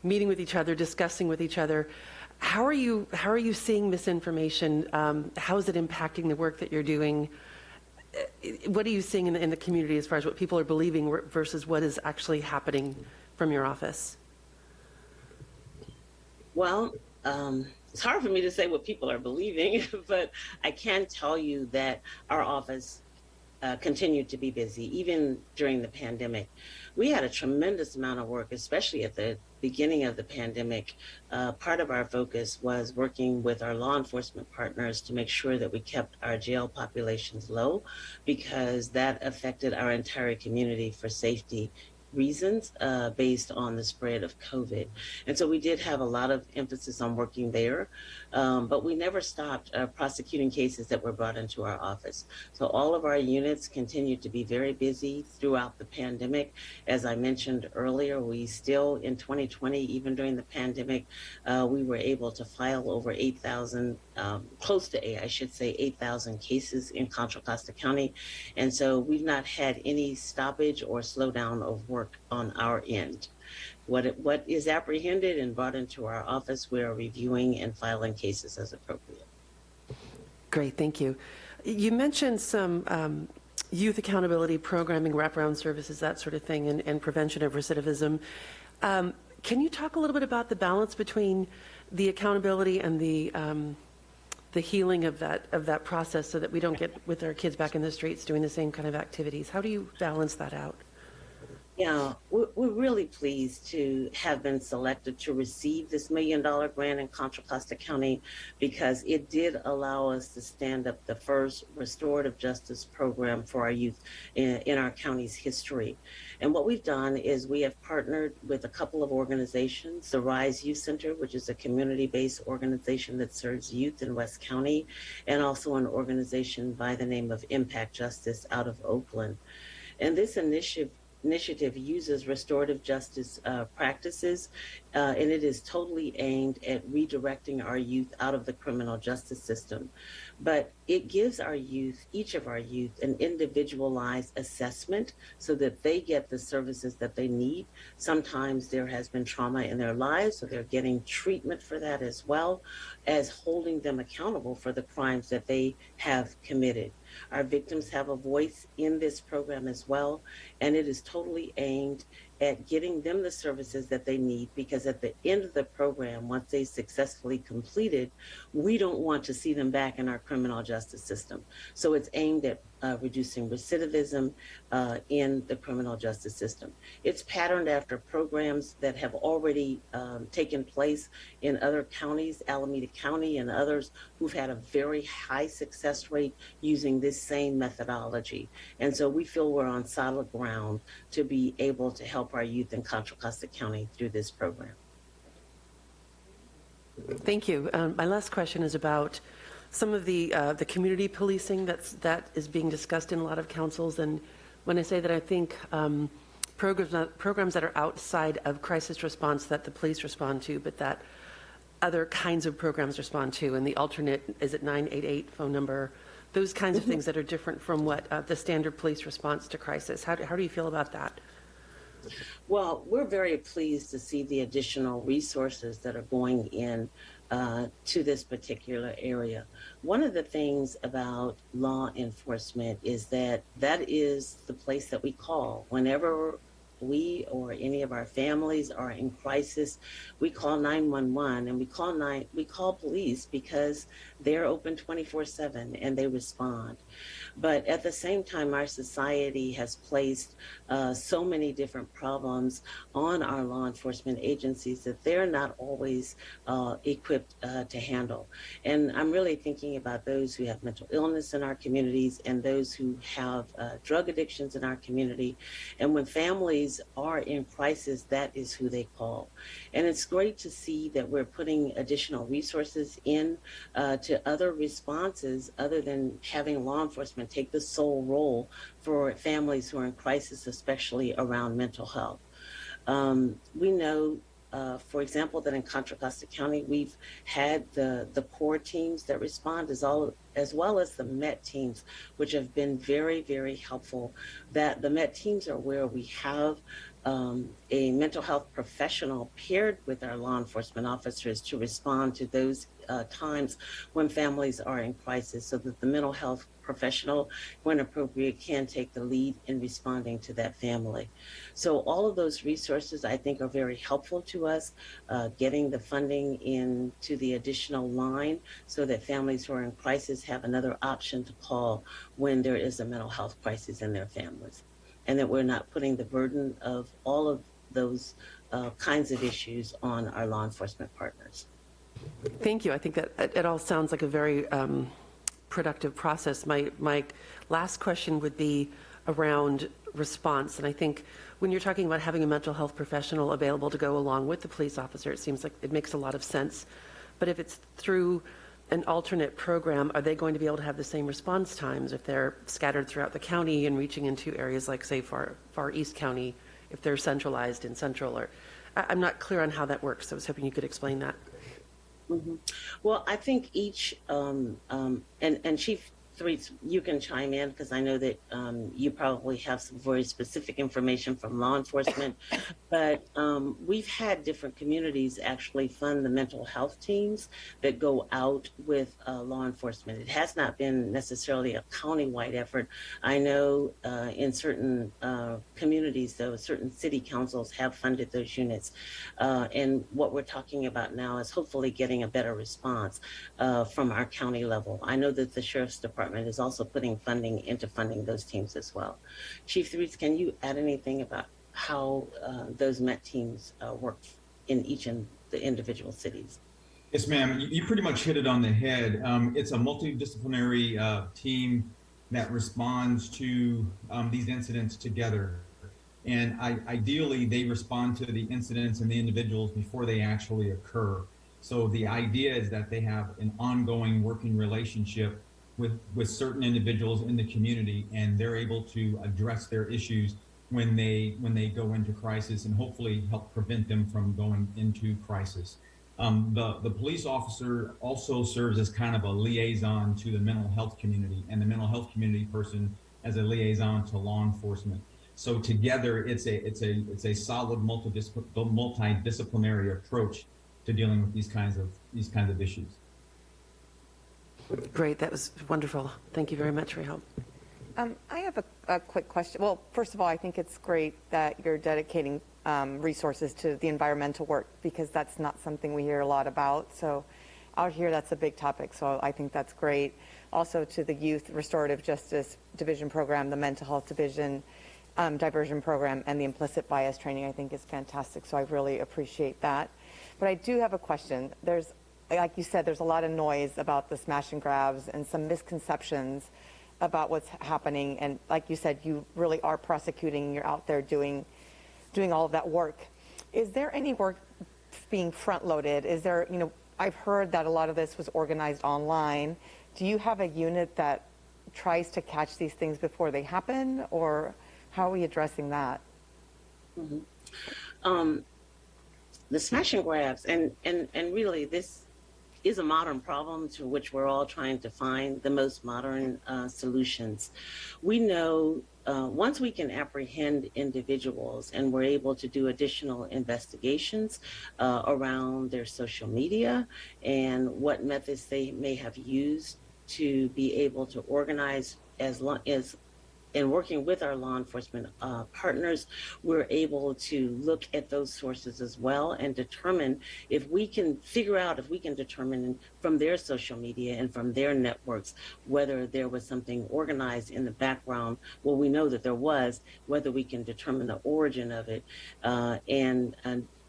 meeting with each other, discussing with each other, how are you seeing misinformation? How is it impacting the work that you're doing? What are you seeing in the community as far as what people are believing versus what is actually happening from your office? Well, it's hard for me to say what people are believing, but I can tell you that our office continued to be busy, even during the pandemic. We had a tremendous amount of work, especially at the beginning of the pandemic. Part of our focus was working with our law enforcement partners to make sure that we kept our jail populations low, because that affected our entire community for safety reasons based on the spread of COVID. And so we did have a lot of emphasis on working there, but we never stopped prosecuting cases that were brought into our office. So all of our units continued to be very busy throughout the pandemic. As I mentioned earlier, we still, in 2020, even during the pandemic, we were able to file over 8,000, close to 8,000 cases in Contra Costa County. And so we've not had any stoppage or slowdown of work on our end. What is apprehended and brought into our office, we are reviewing and filing cases as appropriate. Great, thank you. You mentioned some youth accountability programming, wraparound services, that sort of thing, and prevention of recidivism. Can you talk a little bit about the balance between the accountability and the healing of that process, so that we don't get with our kids back in the streets doing the same kind of activities? How do you balance that out? Yeah, we're really pleased to have been selected to receive this $1 million grant in Contra Costa County, because it did allow us to stand up the first restorative justice program for our youth in our county's history. And what we've done is we have partnered with a couple of organizations, the Rise Youth Center, which is a community-based organization that serves youth in West County, and also an organization by the name of Impact Justice out of Oakland. And this initiative uses restorative justice practices, and it is totally aimed at redirecting our youth out of the criminal justice system. But it gives our youth, each of our youth, an individualized assessment so that they get the services that they need. Sometimes there has been trauma in their lives, so they're getting treatment for that, as well as holding them accountable for the crimes that they have committed. Our victims have a voice in this program as well, and it is totally aimed at getting them the services that they need, because at the end of the program, once they successfully completed, we don't want to see them back in our criminal justice system. So it's aimed at reducing recidivism in the criminal justice system. It's patterned after programs that have already taken place in other counties, Alameda County and others, who've had a very high success rate using this same methodology. And so we feel we're on solid ground to be able to help our youth in Contra Costa County through this program. Thank you. My last question is about some of the community policing that is being discussed in a lot of councils. And when I say that, I think programs that are outside of crisis response that the police respond to, but that other kinds of programs respond to, and the alternate, is it 988 phone number, those kinds of things that are different from what the standard police response to crisis. How do you feel about that? Well, we're very pleased to see the additional resources that are going in to this particular area. One of the things about law enforcement is that is the place that we call whenever we or any of our families are in crisis. We call 911, and we call police because they're open 24/7 and they respond. But at the same time, our society has placed so many different problems on our law enforcement agencies that they're not always equipped to handle. And I'm really thinking about those who have mental illness in our communities and those who have drug addictions in our community. And when families are in crisis, that is who they call. And it's great to see that we're putting additional resources in to other responses other than having law enforcement take the sole role for families who are in crisis, especially around mental health. We know for example, that in Contra Costa County, we've had the core teams that respond as well as the MET teams, which have been very, very helpful. That the MET teams are where we have a mental health professional paired with our law enforcement officers to respond to those times when families are in crisis, so that the mental health professional, when appropriate, can take the lead in responding to that family. So all of those resources, I think, are very helpful to us, getting the funding into the additional line so that families who are in crisis have another option to call when there is a mental health crisis in their families, and that we're not putting the burden of all of those kinds of issues on our law enforcement partners. Thank you. I think that it all sounds like a very productive process. My last question would be around response. And I think when you're talking about having a mental health professional available to go along with the police officer, it seems like it makes a lot of sense. But if it's through an alternate program, are they going to be able to have the same response times if they're scattered throughout the county and reaching into areas like, say, far East County, if they're centralized in Central? Or I'm not clear on how that works, so I was hoping you could explain that. Mm-hmm. Well, I think each, and Chief Threets, you can chime in, because I know that you probably have some very specific information from law enforcement, but we've had different communities actually fund the mental health teams that go out with law enforcement. It has not been necessarily a county-wide effort. I know in certain communities, though, certain city councils have funded those units. And what we're talking about now is hopefully getting a better response from our county level. I know that the Sheriff's Department is also putting funding into funding those teams as well. Chief Threets, can you add anything about how those MET teams work in each of the individual cities? Yes, ma'am. You pretty much hit it on the head. It's a multidisciplinary team that responds to these incidents together. And ideally, they respond to the incidents and the individuals before they actually occur. So the idea is that they have an ongoing working relationship with certain individuals in the community, and they're able to address their issues when they go into crisis, and hopefully help prevent them from going into crisis. The police officer also serves as kind of a liaison to the mental health community, and the mental health community person as a liaison to law enforcement. So together, it's a solid multidisciplinary approach to dealing with these kinds of issues. Great, that was wonderful. Thank you very much for your help. I have a quick question. Well, first of all, I think it's great that you're dedicating resources to the environmental work, because that's not something we hear a lot about. So out here, that's a big topic. So I think that's great. Also to the Youth Restorative Justice Division program, the Mental Health Division Diversion program, and the implicit bias training, I think is fantastic. So I really appreciate that. But I do have a question. Like you said, there's a lot of noise about the smash and grabs and some misconceptions about what's happening. And like you said, you really are prosecuting. You're out there doing all of that work. Is there any work being front-loaded? Is there, I've heard that a lot of this was organized online. Do you have a unit that tries to catch these things before they happen, or how are we addressing that? Mm-hmm. The smash and grabs, and really this is a modern problem to which we're all trying to find the most modern solutions. We know once we can apprehend individuals and we're able to do additional investigations around their social media and what methods they may have used to be able to organize, as in working with our law enforcement partners, we're able to look at those sources as well and determine if we can determine from their social media and from their networks whether there was something organized in the background. Well, we know that there was, whether we can determine the origin of it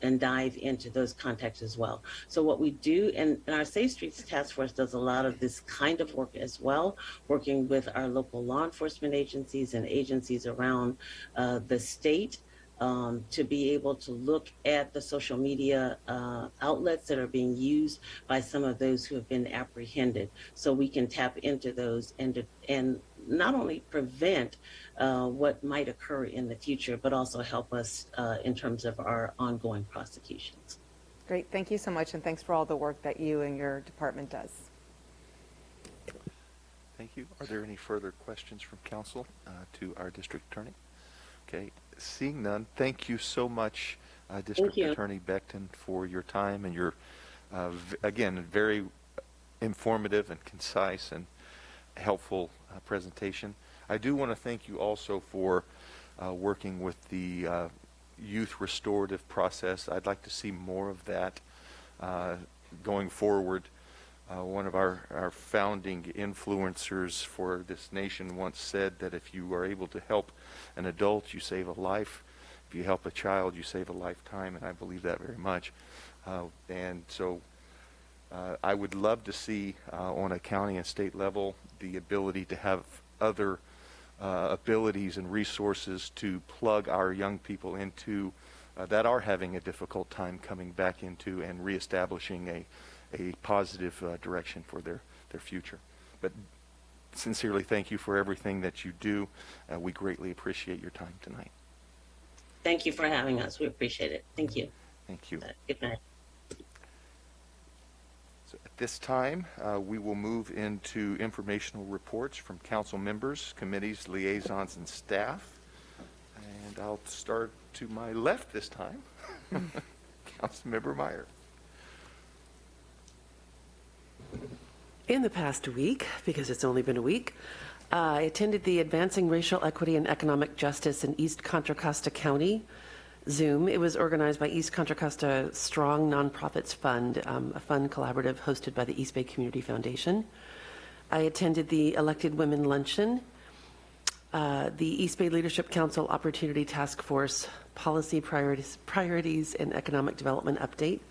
and dive into those contexts as well. So what we do, and our Safe Streets Task Force does a lot of this kind of work as well, working with our local law enforcement agencies and agencies around the state to be able to look at the social media outlets that are being used by some of those who have been apprehended. So we can tap into those and not only prevent what might occur in the future, but also help us in terms of our ongoing prosecutions. Great. Thank you so much, and thanks for all the work that you and your department does. Thank you. Are there any further questions from council to our district attorney? Okay, seeing none, thank you so much, District Attorney Becton, for your time and your, again, very informative and concise and helpful presentation. I do want to thank you also for working with the youth restorative process. I'd like to see more of that going forward. One of our founding influencers for this nation once said that if you are able to help an adult, you save a life. If you help a child, you save a lifetime, and I believe that very much. And so I would love to see on a county and state level the ability to have other abilities and resources to plug our young people into that are having a difficult time coming back into and reestablishing a positive direction for their future. But sincerely thank you for everything that you do. We greatly appreciate your time tonight. Thank you for having us. We appreciate it. Thank you. Thank you. Good night. So at this time, we will move into informational reports from council members, committees, liaisons, and staff. And I'll start to my left this time. Councilmember Meyer. In the past week, because it's only been a week, I attended the Advancing Racial Equity and Economic Justice in East Contra Costa County Zoom. It was organized by East Contra Costa Strong Nonprofits Fund, a fund collaborative hosted by the East Bay Community Foundation. I attended the Elected Women Luncheon, the East Bay Leadership Council Opportunity Task Force Policy Priorities and Economic Development Update,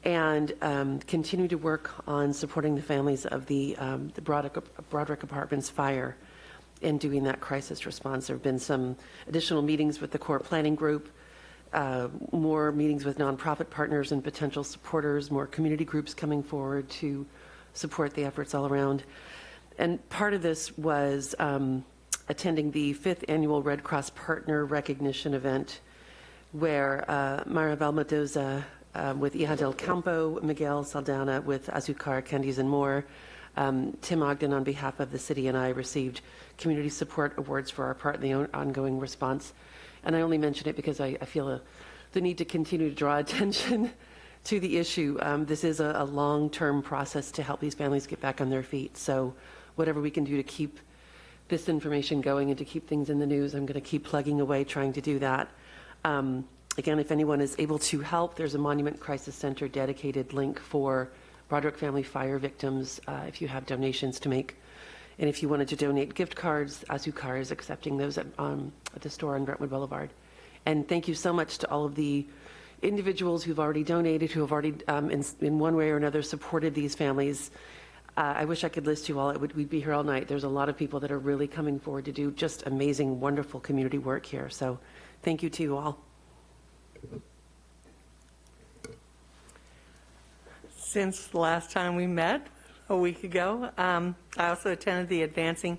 and continue to work on supporting the families of the Broderick Apartments fire and doing that crisis response. There have been some additional meetings with the core planning group, more meetings with nonprofit partners and potential supporters, more community groups coming forward to support the efforts all around. And part of this was attending the 5th Annual Red Cross Partner Recognition event, where Mara Valmadoza with Hija del Campo, Miguel Saldana with Azucar, Candies and More, Tim Ogden on behalf of the city and I received community support awards for our part in the ongoing response. And I only mention it because I feel the need to continue to draw attention to the issue. This is a long-term process to help these families get back on their feet. So whatever we can do to keep this information going and to keep things in the news, I'm going to keep plugging away trying to do that. Again, if anyone is able to help, there's a Monument Crisis Center dedicated link for Broderick family fire victims if you have donations to make. And if you wanted to donate gift cards, Azucar is accepting those at the store on Brentwood Boulevard. And thank you so much to all of the individuals who've already donated, who have already, in one way or another, supported these families. I wish I could list you all. We'd be here all night. There's a lot of people that are really coming forward to do just amazing, wonderful community work here. So thank you to you all. Since the last time we met a week ago, I also attended the Advancing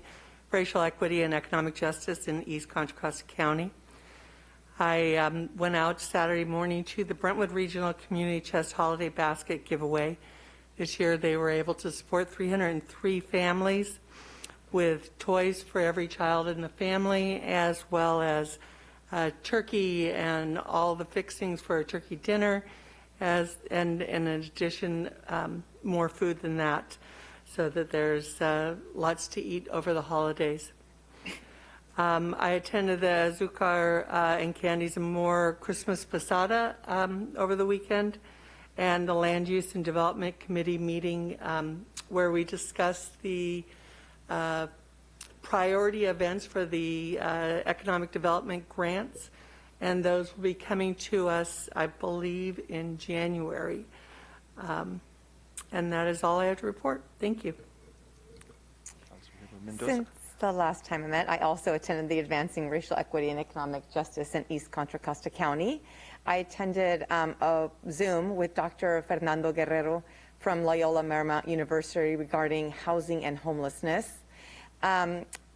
Racial Equity and Economic Justice in East Contra Costa County. I went out Saturday morning to the Brentwood Regional Community Chest Holiday Basket giveaway. This year they were able to support 303 families with toys for every child in the family, as well as turkey and all the fixings for a turkey dinner, and in addition, more food than that, so that there's lots to eat over the holidays. I attended the Azucar and Candies and More Christmas Posada over the weekend, and the Land Use and Development Committee meeting where we discussed the priority events for the economic development grants, and those will be coming to us, I believe, in January. And that is all I have to report. Thank you. Since the last time I met, I also attended the Advancing Racial Equity and Economic Justice in East Contra Costa County. I attended a Zoom with Dr. Fernando Guerrero from Loyola Marymount University regarding housing and homelessness.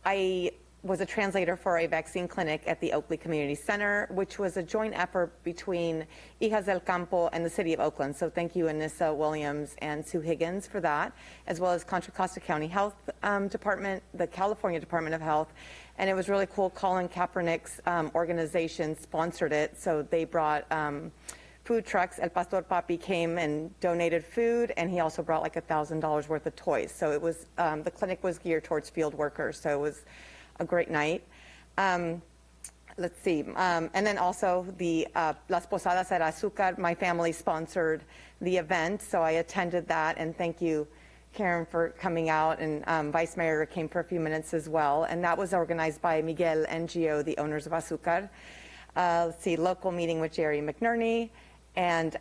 I was a translator for a vaccine clinic at the Oakley Community Center, which was a joint effort between Hijas del Campo and the City of Oakland. So thank you, Anissa Williams and Sue Higgins, for that, as well as Contra Costa County Health Department, the California Department of Health. And it was really cool. Colin Kaepernick's organization sponsored it. So they brought food trucks. El Pastor Papi came and donated food, and he also brought like $1,000 worth of toys. So it was, the clinic was geared towards field workers. So it was a great night. Let's see. And then also the Las Posadas at Azúcar, my family sponsored the event, so I attended that, and thank you, Karen, for coming out, and Vice Mayor came for a few minutes as well, and that was organized by Miguel NGO, the owners of Azúcar. Let's see, local meeting with Jerry McNerney, and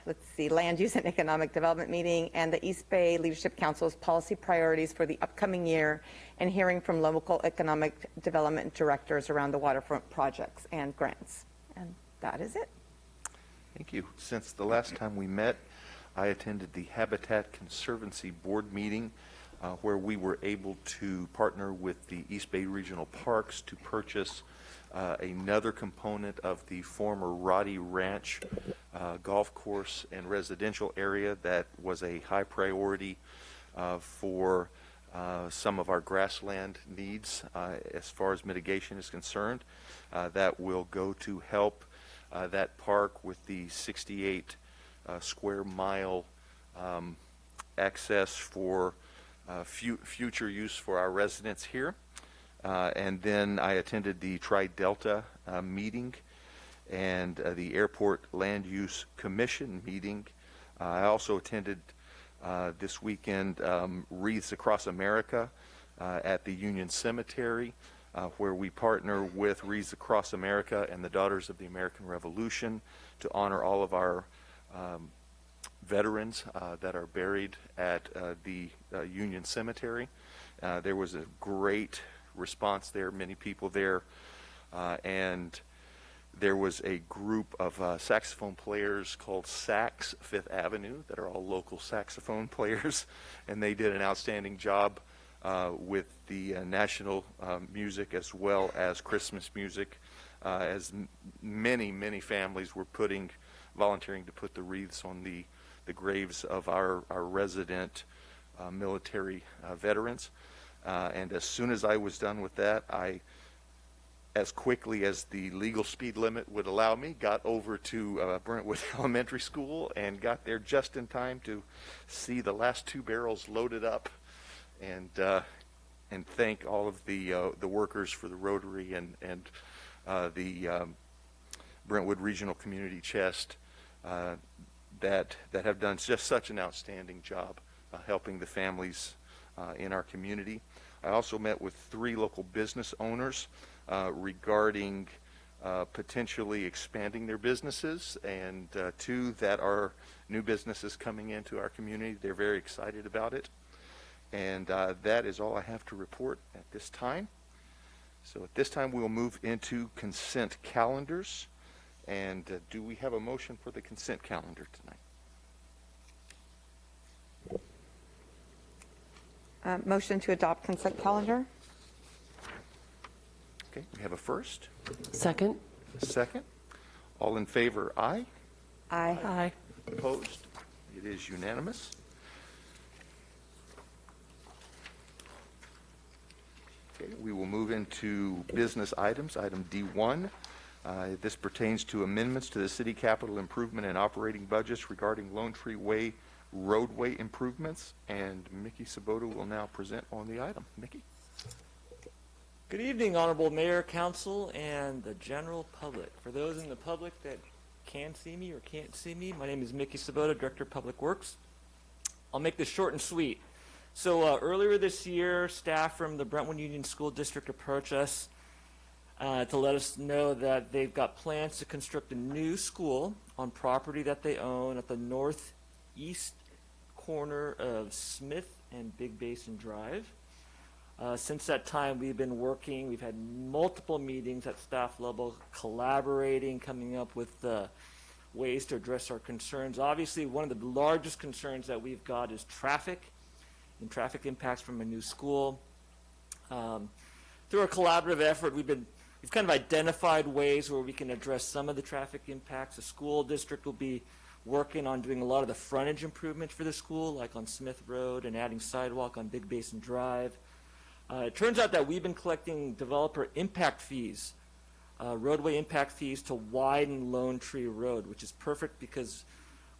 let's see, land use and economic development meeting, and the East Bay Leadership Council's policy priorities for the upcoming year, and hearing from local economic development directors around the waterfront projects and grants. And that is it. Thank you. Since the last time we met, I attended the Habitat Conservancy Board meeting where we were able to partner with the East Bay Regional Parks to purchase another component of the former Roddy Ranch golf course and residential area that was a high priority for some of our grassland needs as far as mitigation is concerned. That will go to help that park with the 68 square mile access for future use for our residents here. And then I attended the Tri-Delta meeting and the Airport Land Use Commission meeting. I also attended this weekend Wreaths Across America at the Union Cemetery, where we partner with Wreaths Across America and the Daughters of the American Revolution to honor all of our veterans that are buried at the Union Cemetery. There was a great response there, many people there, and there was a group of saxophone players called Sax Fifth Avenue that are all local saxophone players, and they did an outstanding job with the national music as well as Christmas music, as many families were volunteering to put the wreaths on the graves of our resident military veterans. And as soon as I was done with that, I, as quickly as the legal speed limit would allow me, got over to Brentwood Elementary School and got there just in time to see the last 2 barrels loaded up, and thank all of the workers for the Rotary and the Brentwood Regional Community Chest that have done just such an outstanding job helping the families in our community. I also met with 3 local business owners regarding potentially expanding their businesses, and 2 that are new businesses coming into our community. They're very excited about it. And that is all I have to report at this time. So at this time, we'll move into consent calendars. And do we have a motion for the consent calendar tonight? Motion to adopt consent calendar. Okay, we have a first. Second. A second. All in favor, aye. Aye. Aye. Opposed? It is unanimous. Okay, we will move into business items. Item D1. This pertains to amendments to the city capital improvement and operating budgets regarding Lone Tree Way roadway improvements, and Mickey Sabota will now present on the item. Mickey. Good evening, Honorable Mayor, Council, and the general public. For those in the public that can see me or can't see me, my name is Mickey Sabota, Director of Public Works. I'll make this short and sweet. So earlier this year, staff from the Brentwood Union School District approached us to let us know that they've got plans to construct a new school on property that they own at the northeast corner of Smith and Big Basin Drive. Since that time, we've been working. We've had multiple meetings at staff level, collaborating, coming up with ways to address our concerns. Obviously, one of the largest concerns that we've got is traffic and traffic impacts from a new school. through a collaborative effort, we've kind of identified ways where we can address some of the traffic impacts. The school district will be working on doing a lot of the frontage improvements for the school, like on Smith Road and adding sidewalk on Big Basin Drive. It turns out that we've been collecting developer impact fees, roadway impact fees to widen Lone Tree Road, which is perfect because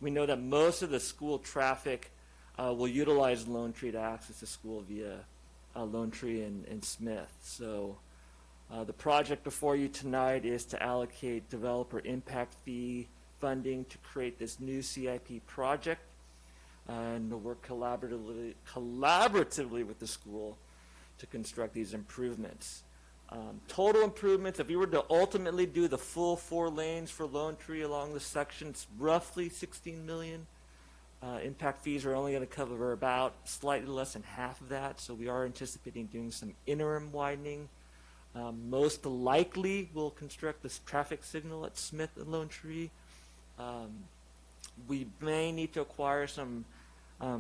we know that most of the school traffic will utilize Lone Tree to access the school via Lone Tree and Smith. So the project before you tonight is to allocate developer impact fee funding to create this new CIP project and to work collaboratively with the school to construct these improvements. Total improvements, if we were to ultimately do the full 4 lanes for Lone Tree along the section, it's roughly $16 million. Impact fees are only going to cover about slightly less than half of that, so we are anticipating doing some interim widening. Most likely we'll construct this traffic signal at Smith and Lone Tree. We may need to acquire some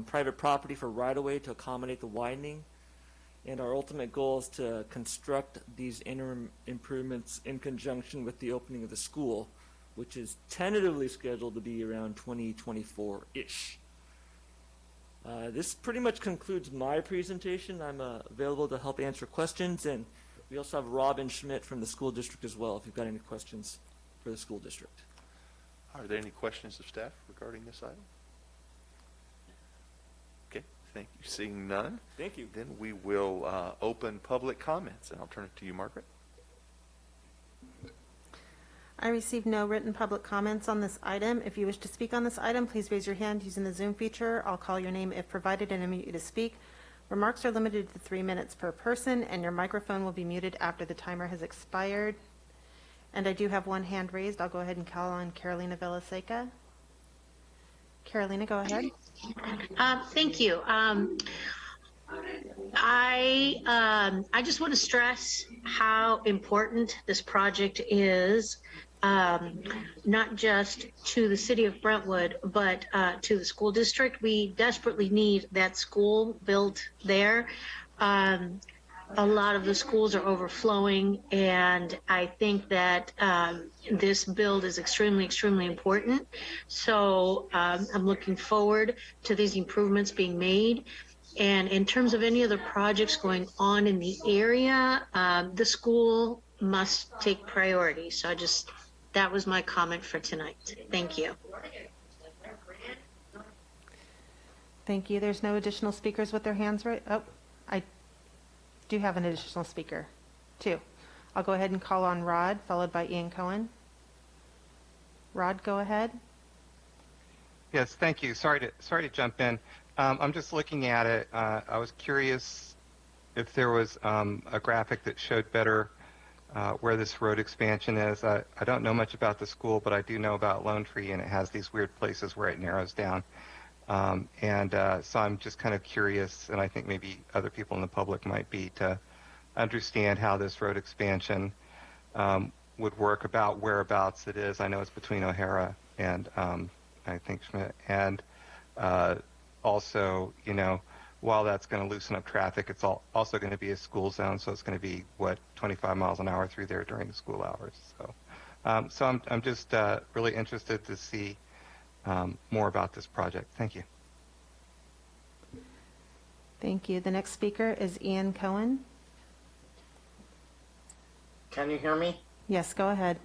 private property for right-of-way to accommodate the widening. And our ultimate goal is to construct these interim improvements in conjunction with the opening of the school, which is tentatively scheduled to be around 2024-ish. This pretty much concludes my presentation. I'm available to help answer questions, and we also have Robin Schmidt from the school district as well, if you've got any questions for the school district. Are there any questions of staff regarding this item? Okay, thank you. Seeing none. Thank you. Then we will open public comments, and I'll turn it to you, Margaret. I received no written public comments on this item. If you wish to speak on this item, please raise your hand using the Zoom feature. I'll call your name if provided and unmute you to speak. Remarks are limited to 3 minutes per person, and your microphone will be muted after the timer has expired. And I do have one hand raised. I'll go ahead and call on Carolina Villaseca. Carolina, go ahead. Thank you. I just want to stress how important this project is, not just to the city of Brentwood, but to the school district. We desperately need that school built there. A lot of the schools are overflowing, and I think that this build is extremely, extremely important. So I'm looking forward to these improvements being made. And in terms of any other projects going on in the area, the school must take priority. So that was my comment for tonight. Thank you. Thank you. There's no additional speakers with their hands raised. Oh, I do have an additional speaker, too. I'll go ahead and call on Rod, followed by Ian Cohen. Rod, go ahead. Yes, thank you. Sorry to jump in. I'm just looking at it. I was curious if there was a graphic that showed better where this road expansion is. I don't know much about the school, but I do know about Lone Tree, and it has these weird places where it narrows down. So I'm just kind of curious, and I think maybe other people in the public might be, to understand how this road expansion would work, about whereabouts it is. I know it's between O'Hara and I think Schmidt. And also, while that's going to loosen up traffic, it's also going to be a school zone, so it's going to be, 25 miles an hour through there during the school hours. So I'm just really interested to see more about this project. Thank you. Thank you. The next speaker is Ian Cohen. Can you hear me? Yes, go ahead.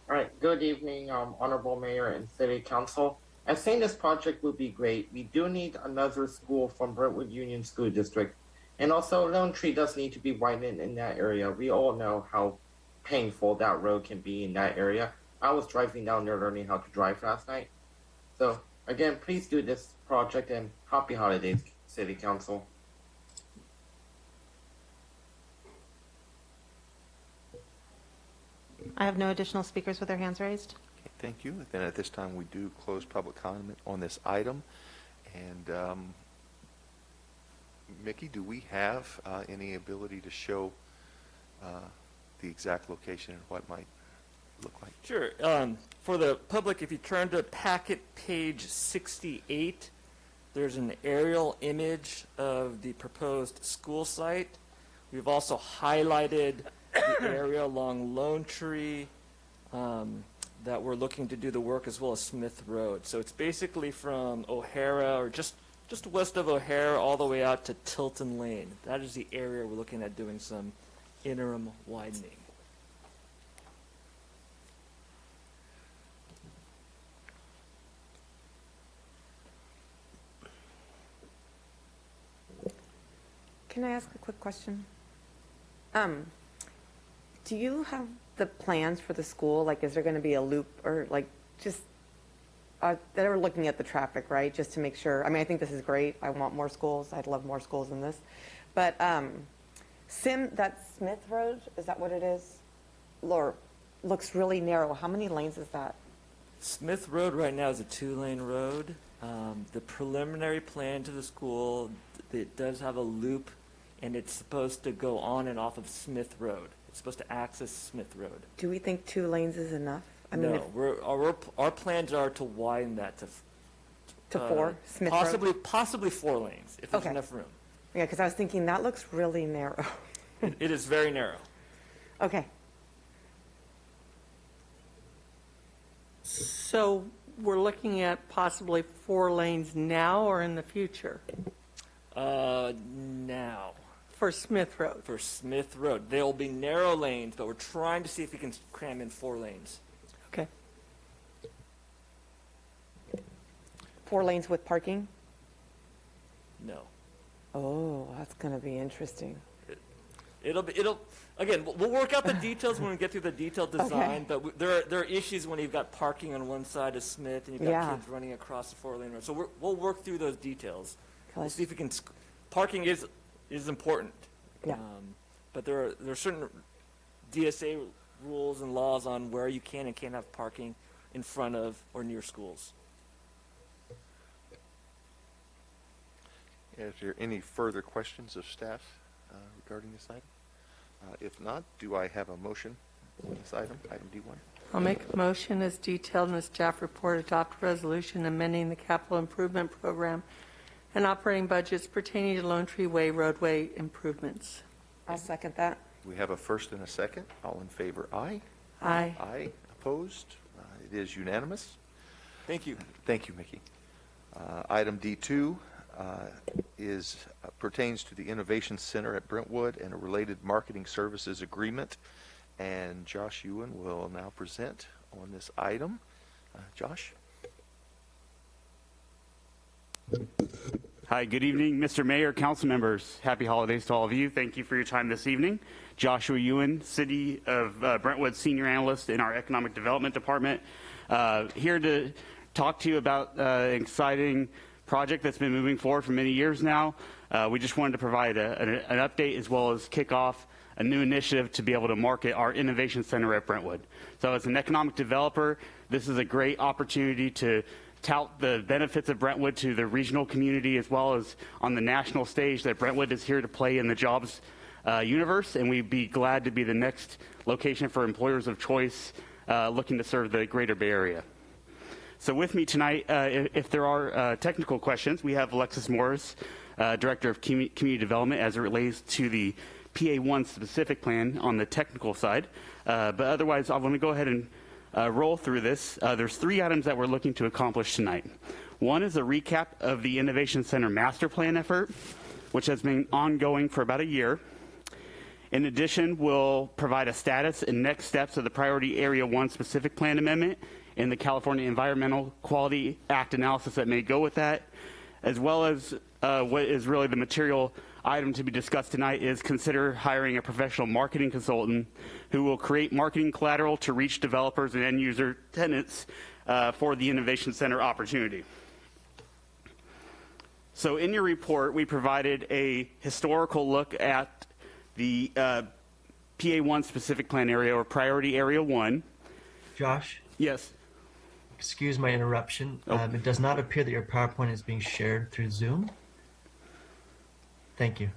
All right. Good evening, Honorable Mayor and City Council. I think this project would be great. We do need another school from Brentwood Union School District. And also, Lone Tree does need to be widened in that area. We all know how painful that road can be in that area. I was driving down there learning how to drive last night. So, again, please do this project, and happy holidays, City Council. I have no additional speakers with their hands raised. Okay, thank you. Then at this time, we do close public comment on this item. And Mickey, do we have any ability to show the exact location and what might look like? Sure. For the public, if you turn to packet page 68, there's an aerial image of the proposed school site. We've also highlighted the area along Lone Tree that we're looking to do the work, as well as Smith Road. So it's basically from O'Hara, or just west of O'Hara, all the way out to Tilton Lane. That is the area we're looking at doing some interim widening. Can I ask a quick question? Do you have the plans for the school? Like, is there going to be a loop, or like just they're looking at the traffic, right? Just to make sure. I mean, I think this is great. I want more schools. I'd love more schools than this. But that's Smith Road, is that what it is? Or looks really narrow. How many lanes is that? Smith Road right now is a 2-lane road. The preliminary plan to the school, it does have a loop, and it's supposed to go on and off of Smith Road. It's supposed to access Smith Road. Do we think 2 lanes is enough? I mean, No, our plans are to widen that to 4, Smith possibly Road? Possibly 4 lanes, if there's enough room. Yeah, because I was thinking that looks really narrow. It is very narrow. Okay. So we're looking at possibly 4 lanes now or in the future? Now. For Smith Road? For Smith Road. There will be narrow lanes, but we're trying to see if we can cram in 4 lanes. Okay. 4 lanes with parking? No. Oh, that's going to be interesting. Again, we'll work out the details when we get through the detailed design, but there are issues when you've got parking on one side of Smith and you've got kids running across the 4-lane road. So we'll work through those details. We'll see if we can. Parking is important. Yeah. But there are certain DSA rules and laws on where you can and can't have parking in front of or near schools. Is there any further questions of staff regarding this item? If not, do I have a motion on this item, item D1? I'll make a motion as detailed in the staff report, adopt a resolution amending the capital improvement program and operating budgets pertaining to Lone Tree Way roadway improvements. I'll second that. We have a first and a second. All in favor, aye. Aye. Aye. Opposed? It is unanimous. Thank you. Thank you, Mickey. Item D2 pertains to the Innovation Center at Brentwood and a related marketing services agreement. And Josh Ewan will now present on this item. Josh? Hi, good evening, Mr. Mayor, council members. Happy holidays to all of you. Thank you for your time this evening. Joshua Ewan, City of Brentwood Senior Analyst in our Economic Development Department. Here to talk to you about an exciting project that's been moving forward for many years now. We just wanted to provide an update as well as kick off a new initiative to be able to market our Innovation Center at Brentwood. So as an economic developer, this is a great opportunity to tout the benefits of Brentwood to the regional community as well as on the national stage that Brentwood is here to play in the jobs universe, and we'd be glad to be the next location for employers of choice looking to serve the greater Bay Area. So with me tonight, if there are technical questions, we have Alexis Morris, Director of Community Development, as it relates to the PA1 specific plan on the technical side. But otherwise, I want to go ahead and roll through this. There's 3 items that we're looking to accomplish tonight. One is a recap of the Innovation Center master plan effort, which has been ongoing for about a year. In addition, we'll provide a status and next steps of the Priority Area 1 specific plan amendment and the California Environmental Quality Act analysis that may go with that, as well as what is really the material item to be discussed tonight is consider hiring a professional marketing consultant who will create marketing collateral to reach developers and end user tenants for the Innovation Center opportunity. So in your report, we provided a historical look at the PA1 specific plan area or Priority Area 1. Josh? Yes. Excuse my interruption. It does not appear that your PowerPoint is being shared through Zoom. Thank you.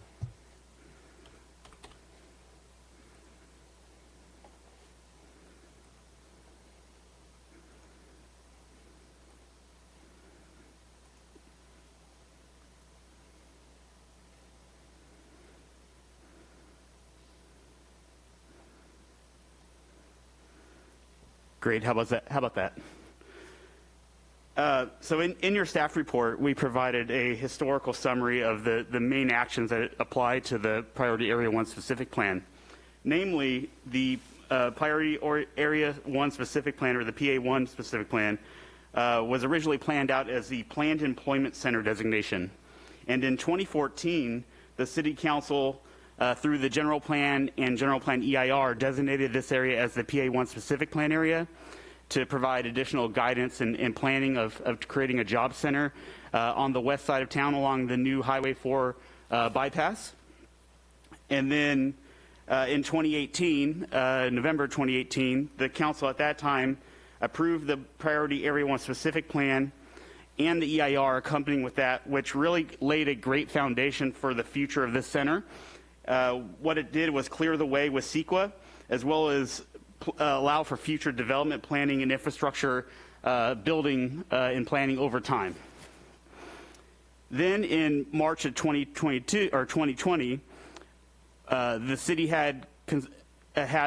Great. How about that? So in your staff report, we provided a historical summary of the main actions that apply to the Priority Area 1 specific plan. Namely, the Priority Area 1 specific plan, or the PA1 specific plan, was originally planned out as the Planned Employment Center designation. And in 2014, the City Council, through the General Plan and General Plan EIR, designated this area as the PA1 specific plan area to provide additional guidance and planning of creating a job center on the west side of town along the new Highway 4 bypass. And then in 2018, November 2018, the council at that time approved the Priority Area 1 specific plan and the EIR accompanying with that, which really laid a great foundation for the future of this center. What it did was clear the way with CEQA, as well as allow for future development planning and infrastructure building and planning over time. Then in March of 2020, the city had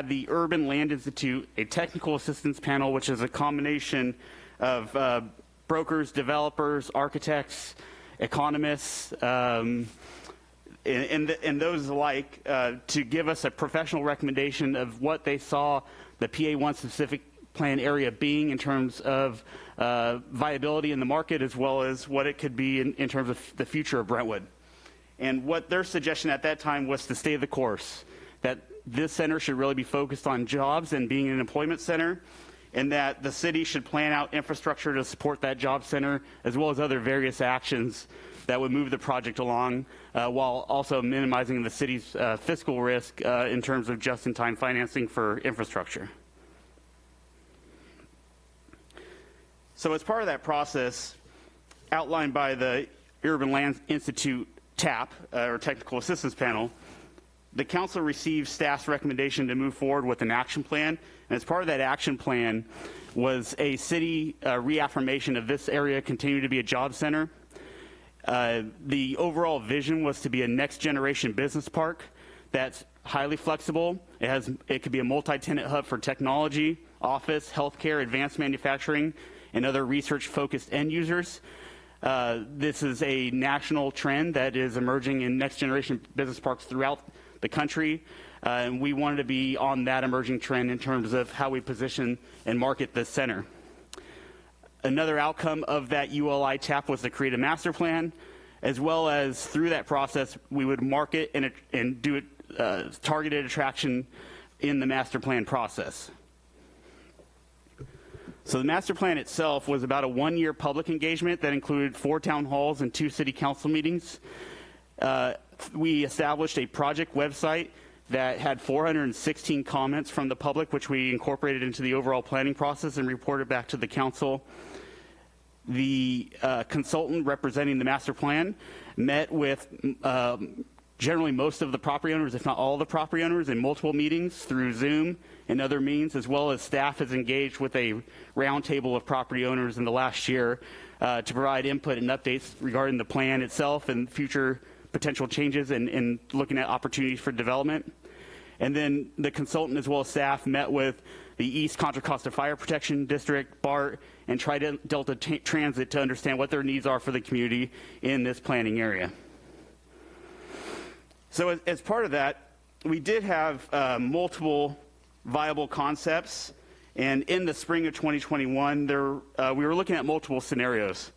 the Urban Land Institute, a technical assistance panel, which is a combination of brokers, developers, architects, economists, and those alike, to give us a professional recommendation of what they saw the PA1 specific plan area being in terms of viability in the market, as well as what it could be in terms of the future of Brentwood. And what their suggestion at that time was to stay the course, that this center should really be focused on jobs and being an employment center, and that the city should plan out infrastructure to support that job center, as well as other various actions that would move the project along, while also minimizing the city's fiscal risk in terms of just-in-time financing for infrastructure. So as part of that process, outlined by the Urban Land Institute TAP, or Technical Assistance Panel, the council received staff's recommendation to move forward with an action plan. And as part of that action plan was a city reaffirmation of this area continue to be a job center. The overall vision was to be a next generation business park that's highly flexible. It could be a multi-tenant hub for technology, office, healthcare, advanced manufacturing, and other research focused end users. This is a national trend that is emerging in next generation business parks throughout the country. And we wanted to be on that emerging trend in terms of how we position and market this center. Another outcome of that ULI TAP was to create a master plan, as well as through that process, we would market and do targeted attraction in the master plan process. So the master plan itself was about a 1-year public engagement that included 4 town halls and 2 city council meetings. We established a project website that had 416 comments from the public, which we incorporated into the overall planning process and reported back to the council. The consultant representing the master plan met with generally most of the property owners, if not all the property owners, in multiple meetings through Zoom and other means, as well as staff has engaged with a roundtable of property owners in the last year to provide input and updates regarding the plan itself and future potential changes and looking at opportunities for development. And then the consultant as well as staff met with the East Contra Costa Fire Protection District, BART, and Tri-Delta Transit to understand what their needs are for the community in this planning area. So as part of that, we did have multiple viable concepts, and in the spring of 2021, we were looking at multiple scenarios.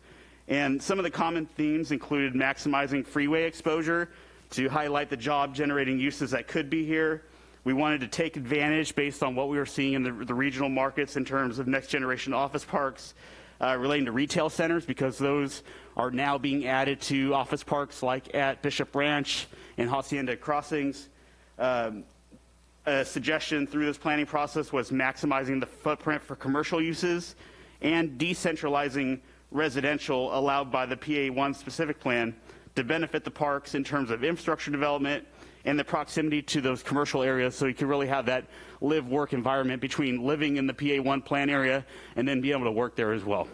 And some of the common themes included maximizing freeway exposure to highlight the job-generating uses that could be here. We wanted to take advantage based on what we were seeing in the regional markets in terms of next-generation office parks relating to retail centers, because those are now being added to office parks like at Bishop Ranch and Hacienda Crossings. A suggestion through this planning process was maximizing the footprint for commercial uses and decentralizing residential allowed by the PA1 specific plan to benefit the parks in terms of infrastructure development and the proximity to those commercial areas, so you can really have that live-work environment between living in the PA1 plan area and then be able to work there as well.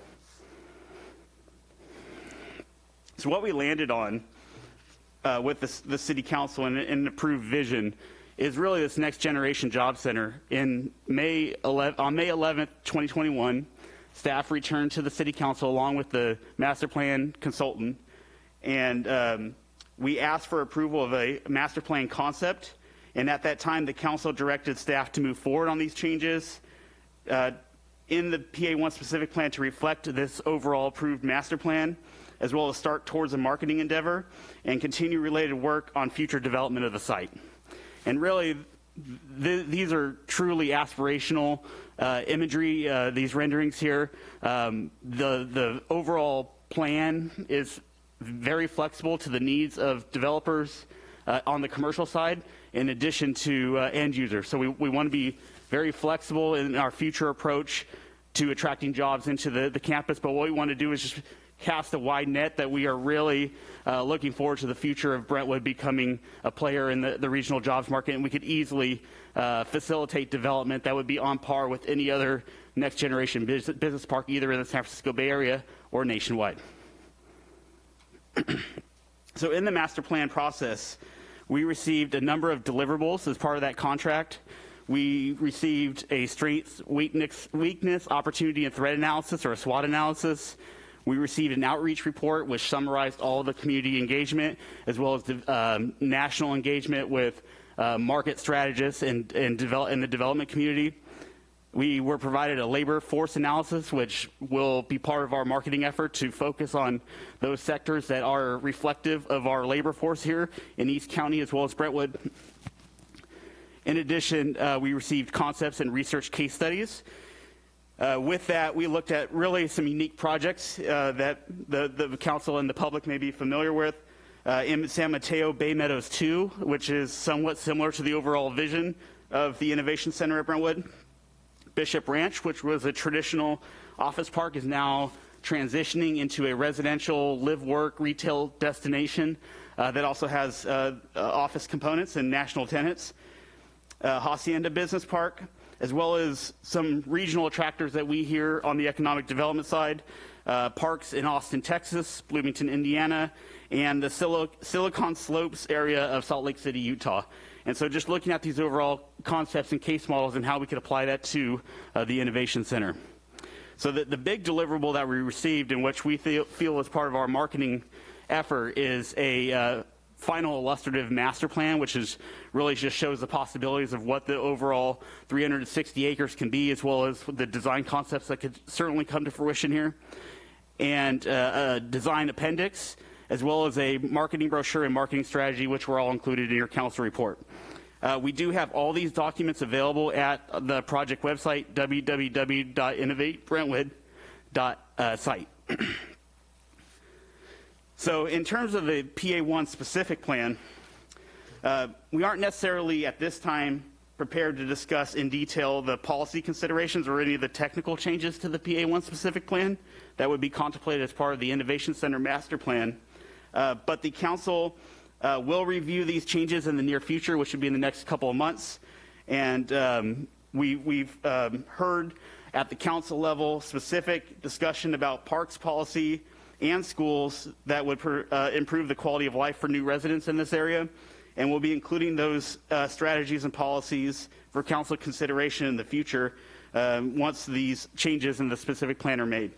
So what we landed on with the City Council and an approved vision is really this next generation job center. On May 11th, 2021, staff returned to the City Council along with the master plan consultant, and we asked for approval of a master plan concept, and at that time the council directed staff to move forward on these changes in the PA1 specific plan to reflect this overall approved master plan, as well as start towards a marketing endeavor and continue related work on future development of the site. And really, these are truly aspirational imagery, these renderings here. The overall plan is very flexible to the needs of developers on the commercial side, in addition to end users. So we want to be very flexible in our future approach to attracting jobs into the campus, but what we want to do is just cast a wide net that we are really looking forward to the future of Brentwood becoming a player in the regional jobs market, and we could easily facilitate development that would be on par with any other next generation business park, either in the San Francisco Bay Area or nationwide. So in the master plan process, we received a number of deliverables as part of that contract. We received a strengths, weakness, opportunity, and threat analysis, or a SWOT analysis. We received an outreach report which summarized all the community engagement, as well as the national engagement with market strategists and the development community. We were provided a labor force analysis, which will be part of our marketing effort to focus on those sectors that are reflective of our labor force here in East County as well as Brentwood. In addition, we received concepts and research case studies. With that, we looked at really some unique projects that the council and the public may be familiar with. In San Mateo, Bay Meadows 2, which is somewhat similar to the overall vision of the Innovation Center at Brentwood. Bishop Ranch, which was a traditional office park, is now transitioning into a residential live-work retail destination that also has office components and national tenants. Hacienda Business Park, as well as some regional attractors that we hear on the economic development side, parks in Austin, Texas, Bloomington, Indiana, and the Silicon Slopes area of Salt Lake City, Utah. And so just looking at these overall concepts and case models and how we could apply that to the Innovation Center. So the big deliverable that we received, in which we feel is part of our marketing effort, is a final illustrative master plan, which is really just shows the possibilities of what the overall 360 acres can be, as well as the design concepts that could certainly come to fruition here, and a design appendix, as well as a marketing brochure and marketing strategy, which were all included in your council report. We do have all these documents available at the project website, www.innovatebrentwood.site. So in terms of the PA1 specific plan, we aren't necessarily at this time prepared to discuss in detail the policy considerations or any of the technical changes to the PA1 specific plan that would be contemplated as part of the Innovation Center master plan. But the council will review these changes in the near future, which should be in the next couple of months. And we've heard at the council level specific discussion about parks policy and schools that would improve the quality of life for new residents in this area. And we'll be including those strategies and policies for council consideration in the future once these changes in the specific plan are made.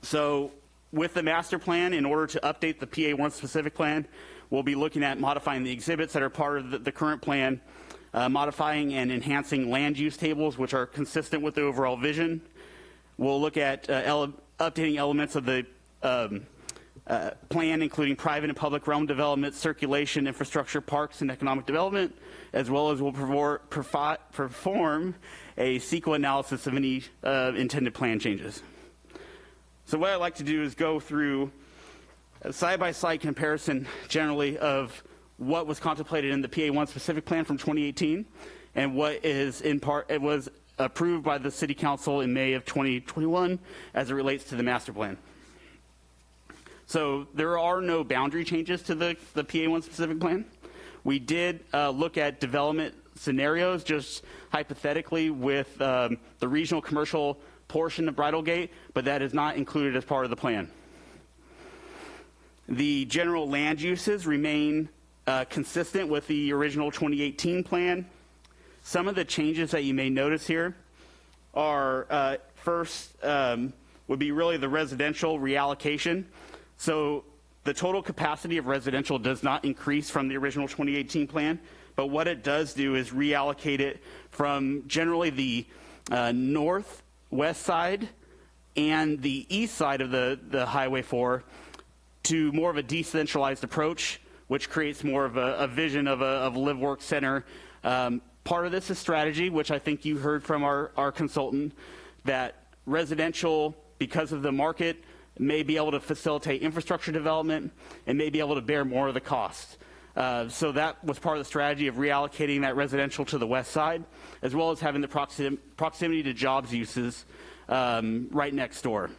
So with the master plan, in order to update the PA1 specific plan, we'll be looking at modifying the exhibits that are part of the current plan, modifying and enhancing land use tables, which are consistent with the overall vision. We'll look at updating elements of the plan, including private and public realm development, circulation, infrastructure, parks, and economic development, as well as we'll perform a CEQA analysis of any intended plan changes. So what I'd like to do is go through a side-by-side comparison generally of what was contemplated in the PA1 specific plan from 2018 and what is in part, it was approved by the City Council in May of 2021 as it relates to the master plan. So there are no boundary changes to the PA1 specific plan. We did look at development scenarios just hypothetically with the regional commercial portion of Bridal Gate, but that is not included as part of the plan. The general land uses remain consistent with the original 2018 plan. Some of the changes that you may notice here are first would be really the residential reallocation. So the total capacity of residential does not increase from the original 2018 plan, but what it does do is reallocate it from generally the northwest side and the east side of the Highway 4 to more of a decentralized approach, which creates more of a vision of a live-work center. Part of this is strategy, which I think you heard from our consultant, that residential, because of the market, may be able to facilitate infrastructure development and may be able to bear more of the cost. So that was part of the strategy of reallocating that residential to the west side, as well as having the proximity to jobs uses right next door.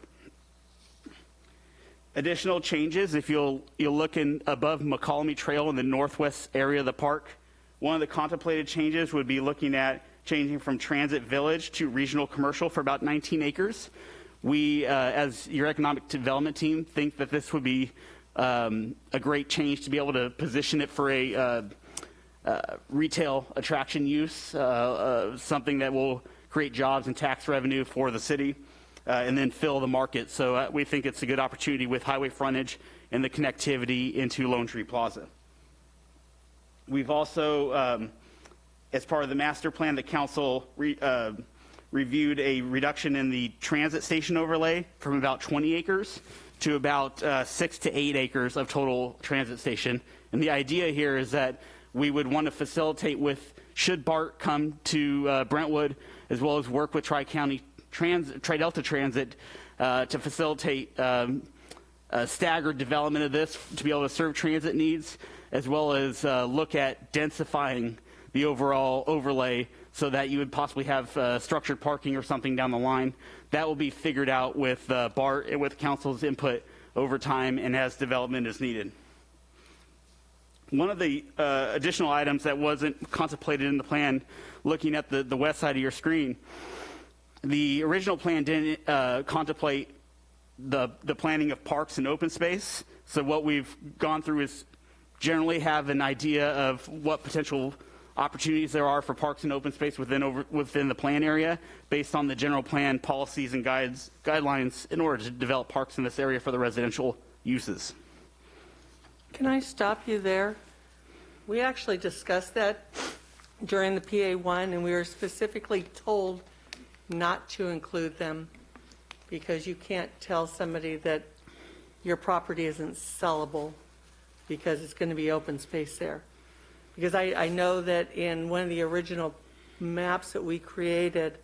Additional changes, if you'll look in above McCollum Trail in the northwest area of the park, one of the contemplated changes would be looking at changing from transit village to regional commercial for about 19 acres. We, as your economic development team, think that this would be a great change to be able to position it for a retail attraction use, something that will create jobs and tax revenue for the city, and then fill the market. So we think it's a good opportunity with highway frontage and the connectivity into Lone Tree Plaza. We've also, as part of the master plan, the council reviewed a reduction in the transit station overlay from about 20 acres to about 6 to 8 acres of total transit station. And the idea here is that we would want to facilitate with, should BART come to Brentwood, as well as work with Tri-County Tri-Delta Transit to facilitate a staggered development of this to be able to serve transit needs, as well as look at densifying the overall overlay so that you would possibly have structured parking or something down the line. That will be figured out with BART and with council's input over time and as development is needed. One of the additional items that wasn't contemplated in the plan, looking at the west side of your screen, the original plan didn't contemplate the planning of parks and open space. So what we've gone through is generally have an idea of what potential opportunities there are for parks and open space within the plan area based on the general plan policies and guidelines in order to develop parks in this area for the residential uses. Can I stop you there? We actually discussed that during the PA1, and we were specifically told not to include them because you can't tell somebody that your property isn't sellable because it's going to be open space there. Because I know that in one of the original maps that we created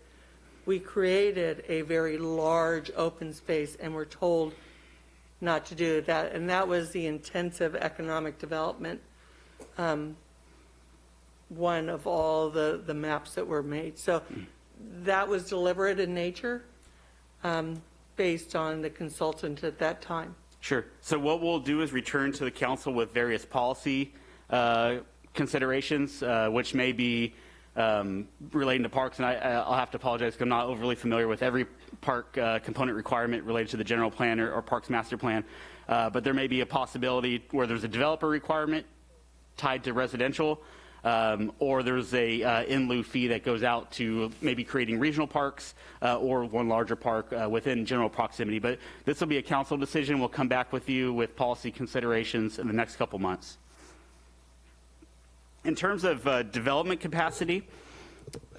a very large open space and we're told not to do that. And that was the intensive economic development, one of all the maps that were made. So that was deliberate in nature based on the consultant at that time. Sure. So what we'll do is return to the council with various policy considerations, which may be relating to parks, and I'll have to apologize because I'm not overly familiar with every park component requirement related to the general plan or parks master plan, but there may be a possibility where there's a developer requirement tied to residential, or there's a in lieu fee that goes out to maybe creating regional parks or one larger park within general proximity. But this will be a council decision. We'll come back with you with policy considerations in the next couple months. In terms of development capacity,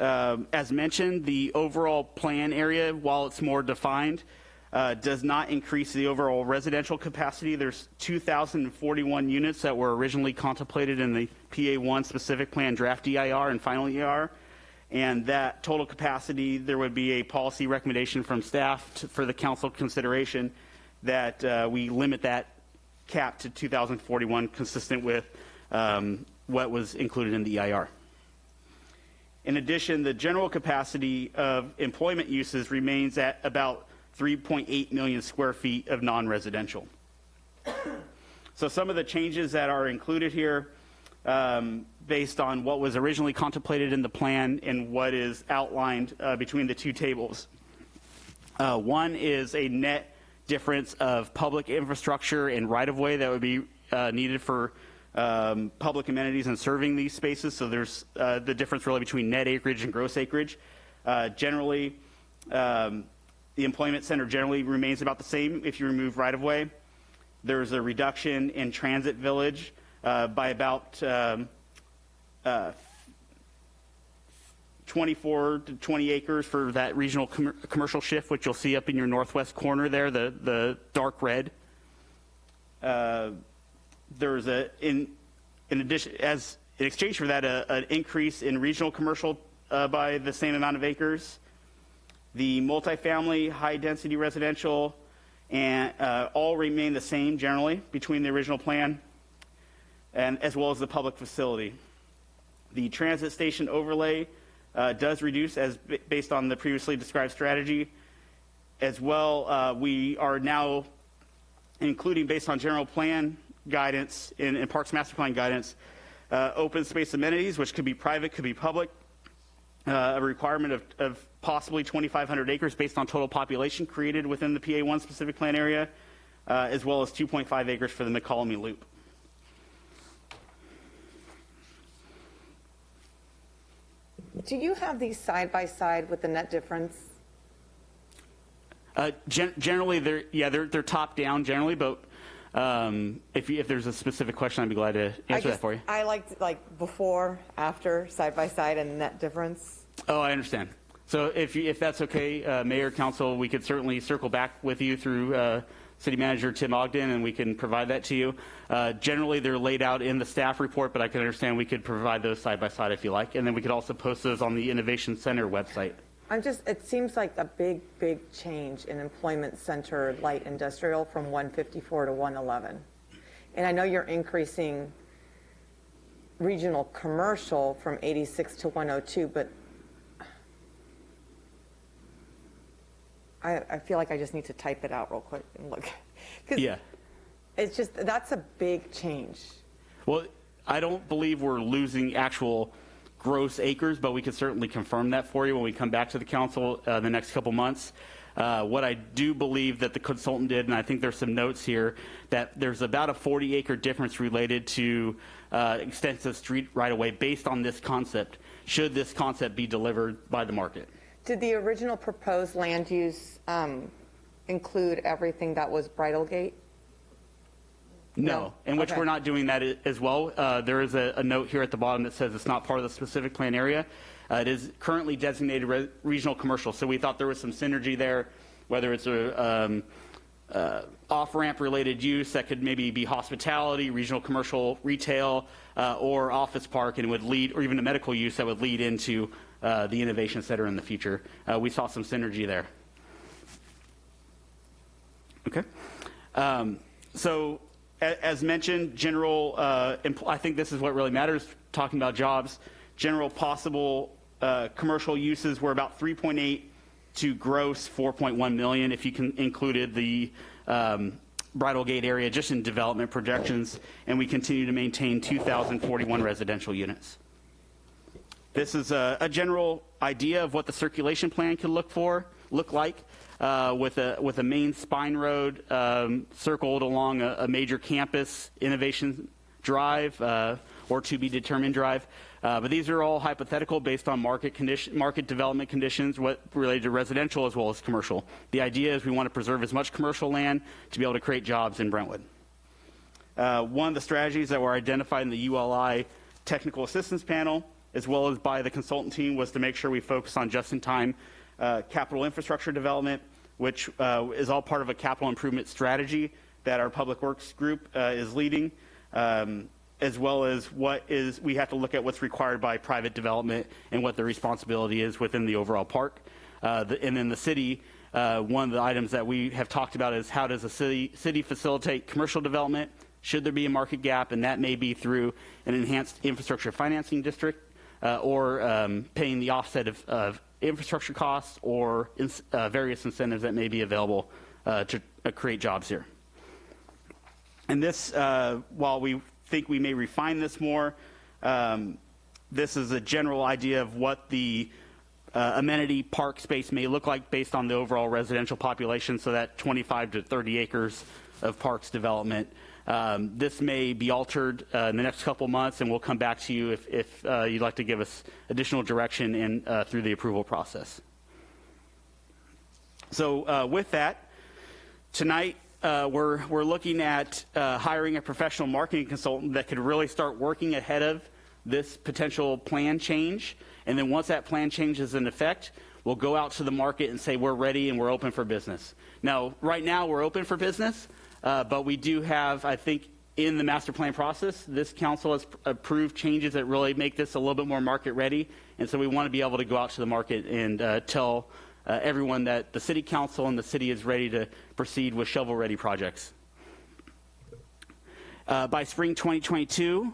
as mentioned, the overall plan area, while it's more defined, does not increase the overall residential capacity. There's 2,041 units that were originally contemplated in the PA1 specific plan draft EIR and final EIR. And that total capacity, there would be a policy recommendation from staff for the council consideration that we limit that cap to 2,041, consistent with what was included in the EIR. In addition, the general capacity of employment uses remains at about 3.8 million square feet of non-residential. So some of the changes that are included here based on what was originally contemplated in the plan and what is outlined between the two tables. One is a net difference of public infrastructure and right-of-way that would be needed for public amenities and serving these spaces. So there's the difference really between net acreage and gross acreage. Generally, the employment center generally remains about the same if you remove right-of-way. There's a reduction in transit village by about 24 to 20 acres for that regional commercial shift, which you'll see up in your northwest corner there, the dark red. There's in addition, as in exchange for that, an increase in regional commercial by the same amount of acres. The multifamily, high-density residential, and all remain the same generally between the original plan, and as well as the public facility. The transit station overlay does reduce as based on the previously described strategy. As well, we are now including, based on general plan guidance in Parks Master Plan guidance, open space amenities, which could be private, could be public, a requirement of possibly 2,500 acres based on total population created within the PA1 specific plan area, as well as 2.5 acres for the McCollum Loop. Do you have these side by side with the net difference? Generally, they're top down generally, but if there's a specific question, I'd be glad to answer that for you. I like before, after, side by side, and net difference. Oh, I understand. So if that's okay, Mayor, Council, we could certainly circle back with you through City Manager Tim Ogden, and we can provide that to you. Generally, they're laid out in the staff report, but I can understand we could provide those side by side if you like, and then we could also post those on the Innovation Center website. It seems like a big change in employment center light industrial from 154 to 111. And I know you're increasing regional commercial from 86 to 102, but I feel like I just need to type it out real quick and look. Yeah. It's just, that's a big change. Well, I don't believe we're losing actual gross acres, but we can certainly confirm that for you when we come back to the council the next couple months. What I do believe that the consultant did, and I think there's some notes here, that there's about a 40-acre difference related to extensive street right-of-way based on this concept, should this concept be delivered by the market. Did the original proposed land use include everything that was Bridlegate? No, in which we're not doing that as well. There is a note here at the bottom that says it's not part of the specific plan area. It is currently designated regional commercial, so we thought there was some synergy there, whether it's a off-ramp related use that could maybe be hospitality, regional commercial, retail, or office park, and would lead, or even a medical use that would lead into the Innovation Center in the future. We saw some synergy there. Okay. So as mentioned, general, I think this is what really matters, talking about jobs. General possible commercial uses were about 3.8 to gross 4.1 million if you included the Bridlegate area just in development projections, and we continue to maintain 2,041 residential units. This is a general idea of what the circulation plan could look like. With a main spine road circled along a major campus, Innovation Drive, or to be determined drive. But these are all hypothetical based on market development conditions, what related to residential as well as commercial. The idea is we want to preserve as much commercial land to be able to create jobs in Brentwood. One of the strategies that were identified in the ULI technical assistance panel, as well as by the consultant team, was to make sure we focus on just-in-time capital infrastructure development, which is all part of a capital improvement strategy that our Public Works group is leading, as well as we have to look at what's required by private development and what the responsibility is within the overall park. And then the city, one of the items that we have talked about is how does a city facilitate commercial development? Should there be a market gap? And that may be through an enhanced infrastructure financing district or paying the offset of infrastructure costs or various incentives that may be available to create jobs here. And this, while we think we may refine this more, this is a general idea of what the amenity park space may look like based on the overall residential population, so that 25 to 30 acres of parks development. This may be altered in the next couple months, and we'll come back to you if you'd like to give us additional direction through the approval process. So with that, tonight we're looking at hiring a professional marketing consultant that could really start working ahead of this potential plan change. And then once that plan change is in effect, we'll go out to the market and say we're ready and we're open for business. Now, right now we're open for business, but we do have, I think, in the master plan process, this council has approved changes that really make this a little bit more market ready. And so we want to be able to go out to the market and tell everyone that the city council and the city is ready to proceed with shovel-ready projects. By spring 2022,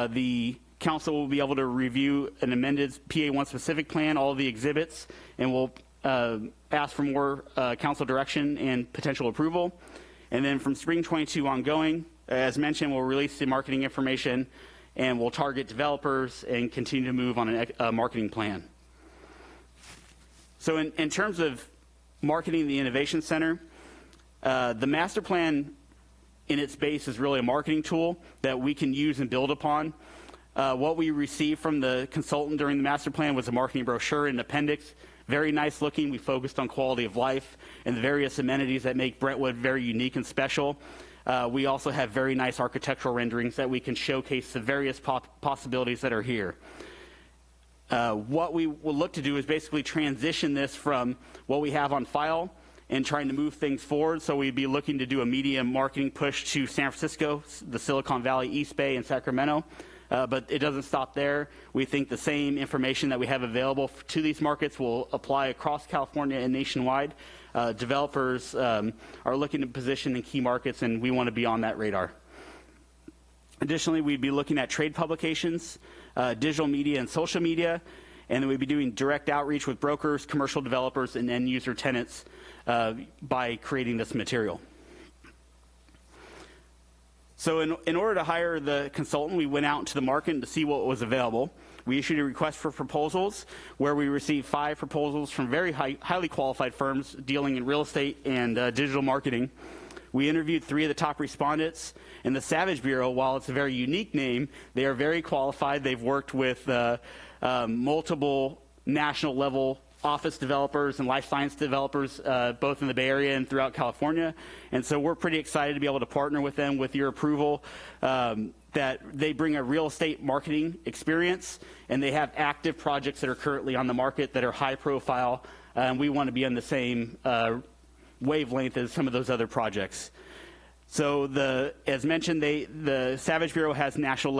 the council will be able to review an amended PA1 specific plan, all of the exhibits, and we'll ask for more council direction and potential approval. And then from spring 22 ongoing, as mentioned, we'll release the marketing information and we'll target developers and continue to move on a marketing plan. So in terms of marketing the Innovation Center, the master plan in its base is really a marketing tool that we can use and build upon. What we received from the consultant during the master plan was a marketing brochure and appendix. Very nice looking. We focused on quality of life and the various amenities that make Brentwood very unique and special. We also have very nice architectural renderings that we can showcase the various possibilities that are here. What we will look to do is basically transition this from what we have on file and trying to move things forward. So we'd be looking to do a media marketing push to San Francisco, the Silicon Valley, East Bay, and Sacramento. But it doesn't stop there. We think the same information that we have available to these markets will apply across California and nationwide. Developers are looking to position in key markets, and we want to be on that radar. Additionally, we'd be looking at trade publications, digital media and social media, and then we'd be doing direct outreach with brokers, commercial developers, and end user tenants by creating this material. So in order to hire the consultant, we went out into the market to see what was available. We issued a request for proposals where we received 5 proposals from very highly qualified firms dealing in real estate and digital marketing. We interviewed 3 of the top respondents. And the Savage Bureau, while it's a very unique name, they are very qualified. They've worked with multiple national level office developers and life science developers, both in the Bay Area and throughout California. And so we're pretty excited to be able to partner with them with your approval, that they bring a real estate marketing experience, and they have active projects that are currently on the market that are high profile. And we want to be on the same wavelength as some of those other projects. So as mentioned, the Savage Bureau has national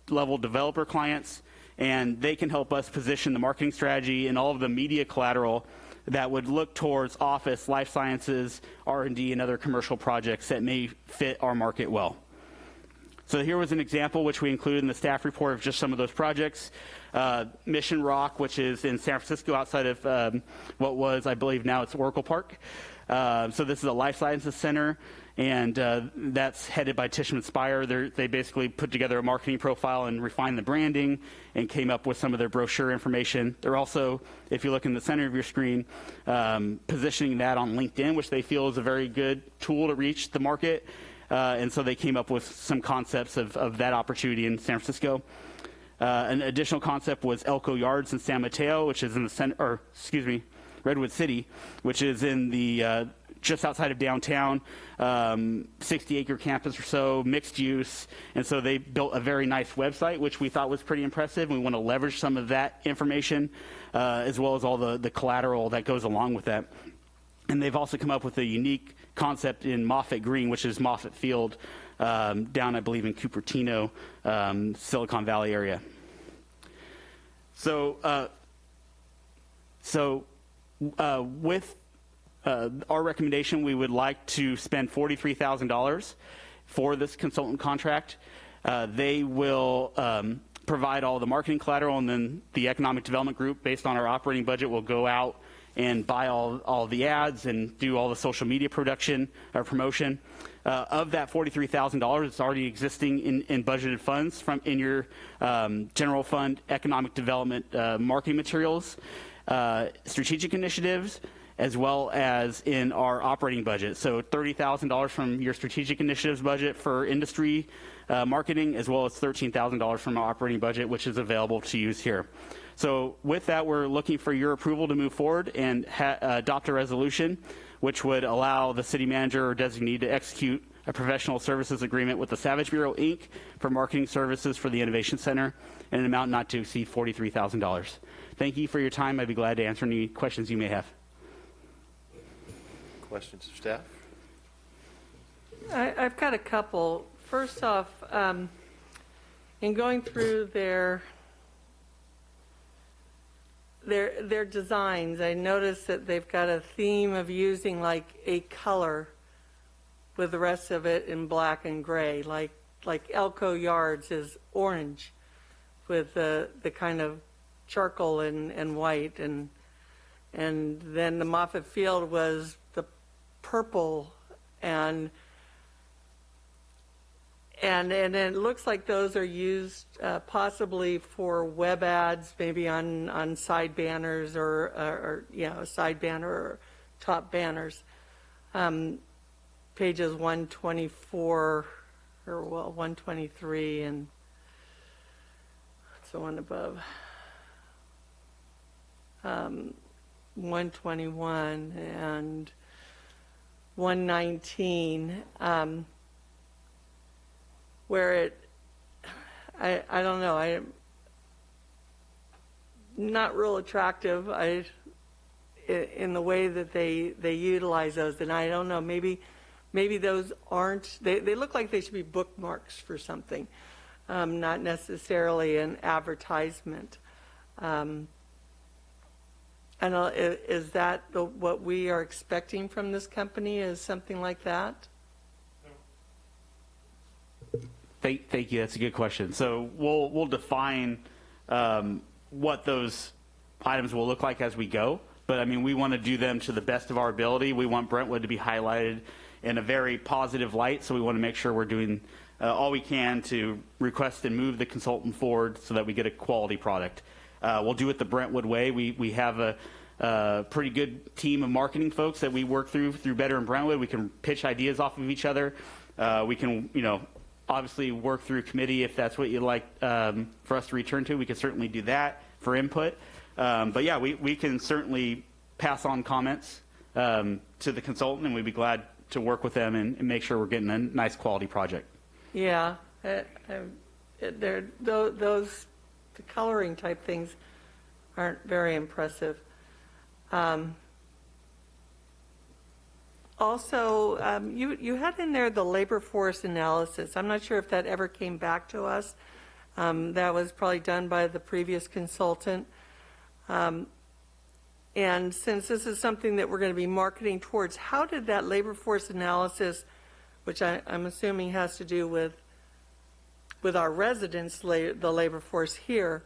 level developer clients, and they can help us position the marketing strategy and all of the media collateral that would look towards office, life sciences, R&D, and other commercial projects that may fit our market well. So here was an example which we included in the staff report of just some of those projects. Mission Rock, which is in San Francisco outside of what was, I believe now it's Oracle Park. So this is a life sciences center, and that's headed by Tishman Speyer. They basically put together a marketing profile and refined the branding and came up with some of their brochure information. They're also, if you look in the center of your screen, positioning that on LinkedIn, which they feel is a very good tool to reach the market. And so they came up with some concepts of that opportunity in San Francisco. An additional concept was Elko Yards in San Mateo, which is in the Redwood City, which is in the just outside of downtown, 60-acre campus or so, mixed use. And so they built a very nice website, which we thought was pretty impressive. We want to leverage some of that information, as well as all the collateral that goes along with that. And they've also come up with a unique concept in Moffett Green, which is Moffett Field, down, I believe, in Cupertino, Silicon Valley area. So with our recommendation, we would like to spend $43,000 for this consultant contract. They will provide all the marketing collateral, and then the economic development group, based on our operating budget, will go out and buy all the ads and do all the social media production or promotion. Of that $43,000, it's already existing in budgeted funds in your general fund economic development marketing materials, strategic initiatives, as well as in our operating budget. So $30,000 from your strategic initiatives budget for industry marketing, as well as $13,000 from our operating budget, which is available to use here. So with that, we're looking for your approval to move forward and adopt a resolution which would allow the city manager or designee to execute a professional services agreement with the Savage Bureau, Inc. for marketing services for the Innovation Center in an amount not to exceed $43,000. Thank you for your time. I'd be glad to answer any questions you may have. Questions of staff? I've got a couple. First off, in going through their designs, I noticed that they've got a theme of using like a color with the rest of it in black and gray, like Elko Yards is orange with the kind of charcoal and white, and then the Moffett Field was the purple, and it looks like those are used possibly for web ads, maybe on side banners or side banner or top banners. Pages 124 or 123 and what's the one above? 121 and 119. Where I don't know, I'm not real attractive in the way that they utilize those, and I don't know, maybe those aren't, they look like they should be bookmarks for something, not necessarily an advertisement. I don't know, is that what we are expecting from this company, is something like that? Thank you. That's a good question. So we'll define what those items will look like as we go. But I mean, we want to do them to the best of our ability. We want Brentwood to be highlighted in a very positive light. So we want to make sure we're doing all we can to request and move the consultant forward so that we get a quality product. We'll do it the Brentwood way. We have a pretty good team of marketing folks that we work through Better in Brentwood. We can pitch ideas off of each other. We can, obviously work through committee if that's what you'd like for us to return to. We can certainly do that for input. But yeah, we can certainly pass on comments to the consultant, and we'd be glad to work with them and make sure we're getting a nice quality project. Yeah, those the coloring type things aren't very impressive. Also, you had in there the labor force analysis. I'm not sure if that ever came back to us. That was probably done by the previous consultant. And since this is something that we're going to be marketing towards, how did that labor force analysis, which I'm assuming has to do with our residents, the labor force here,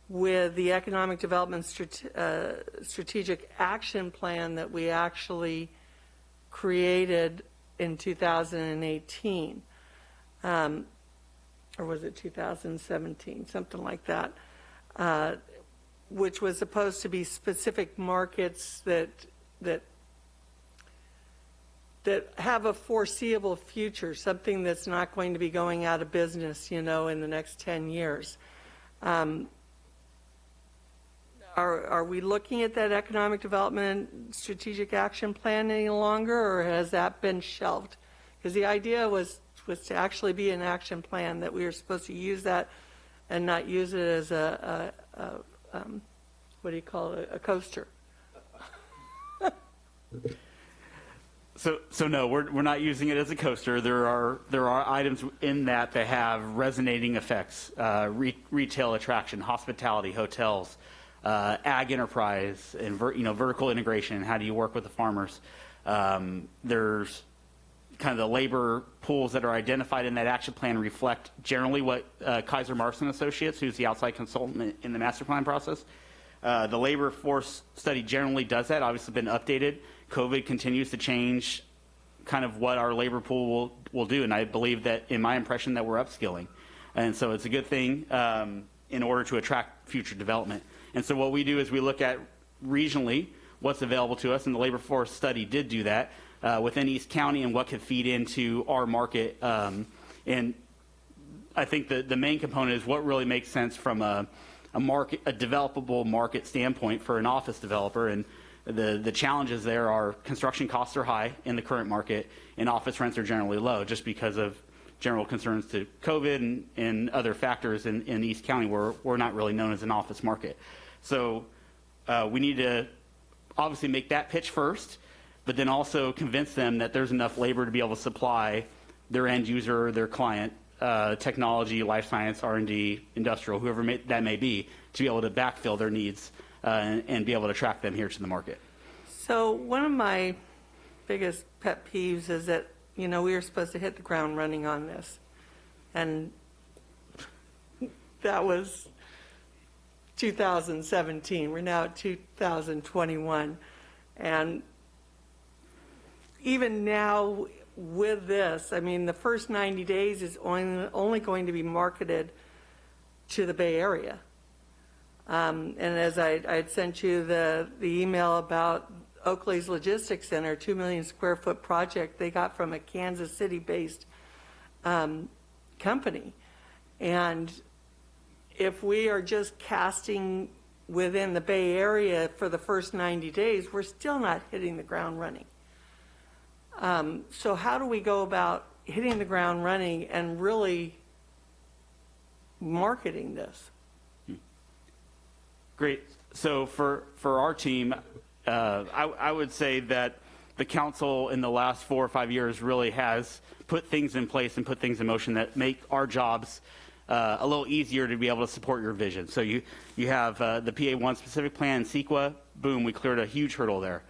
with the economic development strategic action plan that we actually created in 2018, or was it 2017, something like that, which was supposed to be specific markets that have a foreseeable future, something that's not going to be going out of business, in the next 10 years. Are we looking at that economic development strategic action plan any longer, or has that been shelved? Because the idea was to actually be an action plan, that we were supposed to use that and not use it as a what do you call it, a coaster. So no, we're not using it as a coaster. There are items in that have resonating effects: retail attraction, hospitality, hotels, ag enterprise, and vertical integration. How do you work with the farmers? There's kind of the labor pools that are identified in that action plan reflect generally what Kaiser Marson Associates, who's the outside consultant in the master plan process. The labor force study generally does that. Obviously been updated. COVID continues to change kind of what our labor pool will do, and I believe that, in my impression, that we're upskilling. And so it's a good thing in order to attract future development. And so what we do is we look at regionally what's available to us, and the labor force study did do that within East County and what could feed into our market. And I think the main component is what really makes sense from a developable market standpoint for an office developer. And the challenges there are construction costs are high in the current market, and office rents are generally low just because of general concerns to COVID and other factors in East County where we're not really known as an office market. So we need to obviously make that pitch first, but then also convince them that there's enough labor to be able to supply their end user, their client, technology, life science, R&D, industrial, whoever that may be, to be able to backfill their needs and be able to attract them here to the market. So one of my biggest pet peeves is that, we were supposed to hit the ground running on this. And that was 2017. We're now at 2021. And even now with this, the first 90 days is only going to be marketed to the Bay Area. And as I had sent you the email about Oakley's Logistics Center, 2 million square foot project they got from a Kansas City-based company. And if we are just casting within the Bay Area for the first 90 days, we're still not hitting the ground running. So how do we go about hitting the ground running and really marketing this? Great. So for our team, I would say that the council in the last 4 or 5 years really has put things in place and put things in motion that make our jobs a little easier to be able to support your vision. So you have the PA1 specific plan, CEQA, boom, we cleared a huge hurdle there.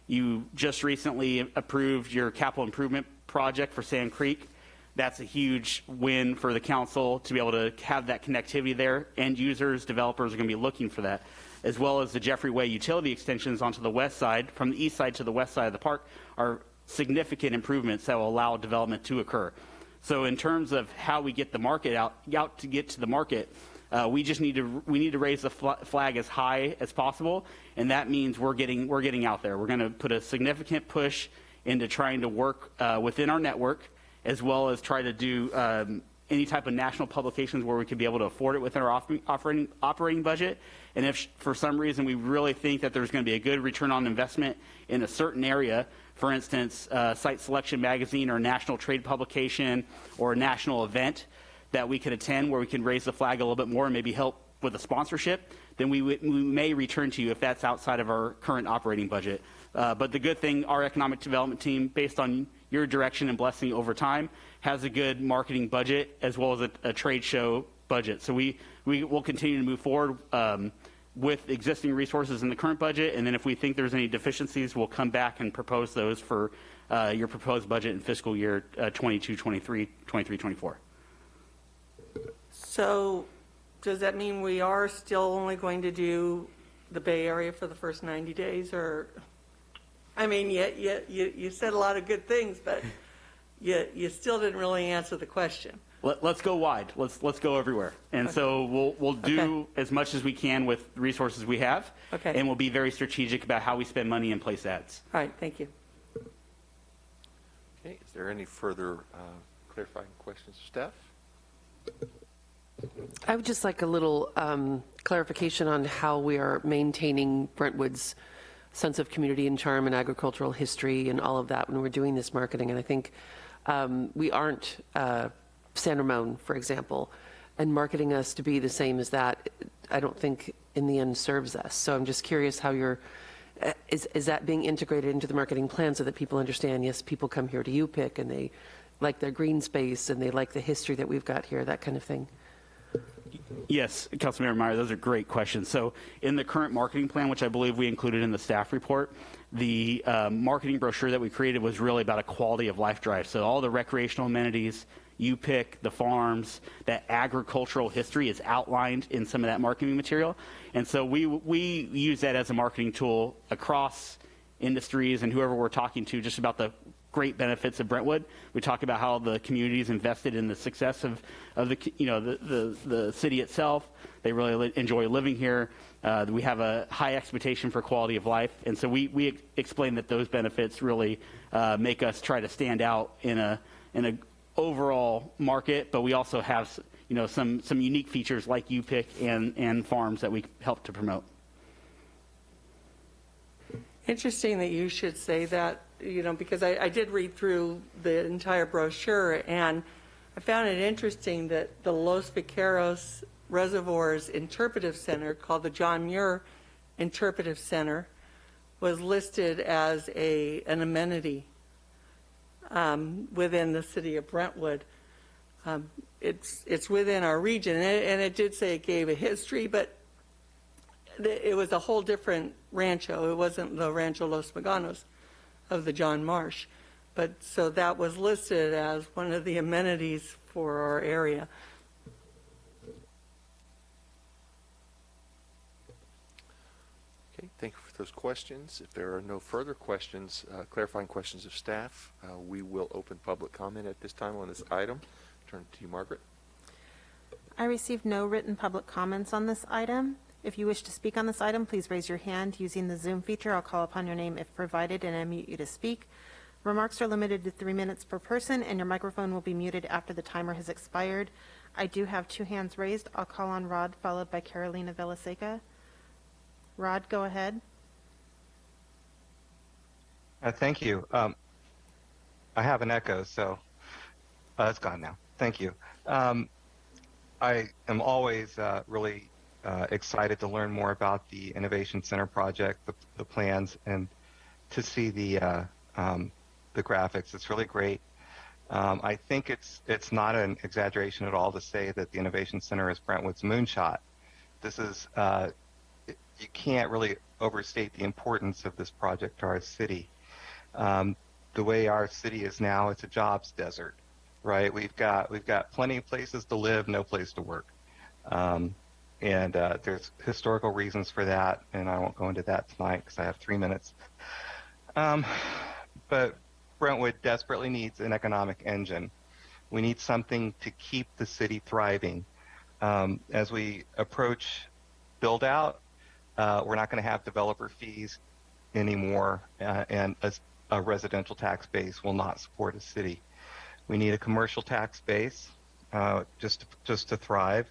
You just recently approved your capital improvement project for Sand Creek. That's a huge win for the council to be able to have that connectivity there. End users, developers are going to be looking for that, as well as the Jeffrey Way utility extensions onto the west side, from the east side to the west side of the park, are significant improvements that will allow development to occur. So in terms of how we get the market out to get to the market, we need to raise the flag as high as possible, and that means we're getting out there. We're going to put a significant push into trying to work within our network, as well as try to do any type of national publications where we could be able to afford it within our operating budget. And if for some reason we really think that there's going to be a good return on investment in a certain area, for instance, Site Selection Magazine or a national trade publication or a national event that we could attend where we can raise the flag a little bit more and maybe help with a sponsorship, then we may return to you if that's outside of our current operating budget. But the good thing, our economic development team, based on your direction and blessing over time, has a good marketing budget as well as a trade show budget. So we will continue to move forward with existing resources in the current budget, and then if we think there's any deficiencies, we'll come back and propose those for your proposed budget in fiscal year 22, 23, 24. So does that mean we are still only going to do the Bay Area for the first 90 days? Or, you said a lot of good things, but you still didn't really answer the question. Let's go wide. Let's go everywhere. And so we'll do as much as we can with the resources we have. Okay. And we'll be very strategic about how we spend money and place ads. All right. Thank you. Okay. Is there any further clarifying questions, Steph? I would just like a little clarification on how we are maintaining Brentwood's sense of community and charm and agricultural history and all of that when we're doing this marketing. And I think we aren't San Ramon, for example, and marketing us to be the same as that, I don't think in the end serves us. So I'm just curious how you're, is that being integrated into the marketing plan so that people understand, yes, people come here to UPIC and they like their green space and they like the history that we've got here, that kind of thing? Yes, Councilmember Meyer, those are great questions. So in the current marketing plan, which I believe we included in the staff report, the marketing brochure that we created was really about a quality of life drive. So all the recreational amenities, UPIC, the farms, that agricultural history is outlined in some of that marketing material. And so we use that as a marketing tool across industries and whoever we're talking to, just about the great benefits of Brentwood. We talk about how the community is invested in the success of the city itself. They really enjoy living here. We have a high expectation for quality of life, and so we explain that those benefits really make us try to stand out in a overall market. But we also have some unique features like UPIC and farms that we help to promote. Interesting that you should say that, because I did read through the entire brochure, and I found it interesting that the Los Vaqueros Reservoirs Interpretive Center, called the John Muir Interpretive Center, was listed as an amenity within the city of Brentwood. It's within our region, and it did say it gave a history, but it was a whole different rancho. It wasn't the Rancho Los Maganos of the John Marsh. But so that was listed as one of the amenities for our area. Okay, thank you for those questions. If there are no further questions, clarifying questions of staff, we will open public comment at this time on this item. Turn to you, Margaret. I received no written public comments on this item. If you wish to speak on this item, please raise your hand using the Zoom feature. I'll call upon your name if provided and unmute you to speak. Remarks are limited to 3 minutes per person, and your microphone will be muted after the timer has expired. I do have 2 hands raised. I'll call on Rod, followed by Carolina Villaseca. Rod, go ahead. Thank you. I have an echo, so it's gone now. Thank you. I am always really excited to learn more about the Innovation Center project, the plans, and to see the graphics. It's really great. I think it's not an exaggeration at all to say that the Innovation Center is Brentwood's moonshot. This is you can't really overstate the importance of this project to our city. The way our city is now, it's a jobs desert, right? We've got plenty of places to live, no place to work. And there's historical reasons for that, and I won't go into that tonight because I have 3 minutes. But Brentwood desperately needs an economic engine. We need something to keep the city thriving. As we approach build-out, we're not going to have developer fees anymore, and a residential tax base will not support a city. We need a commercial tax base just to thrive.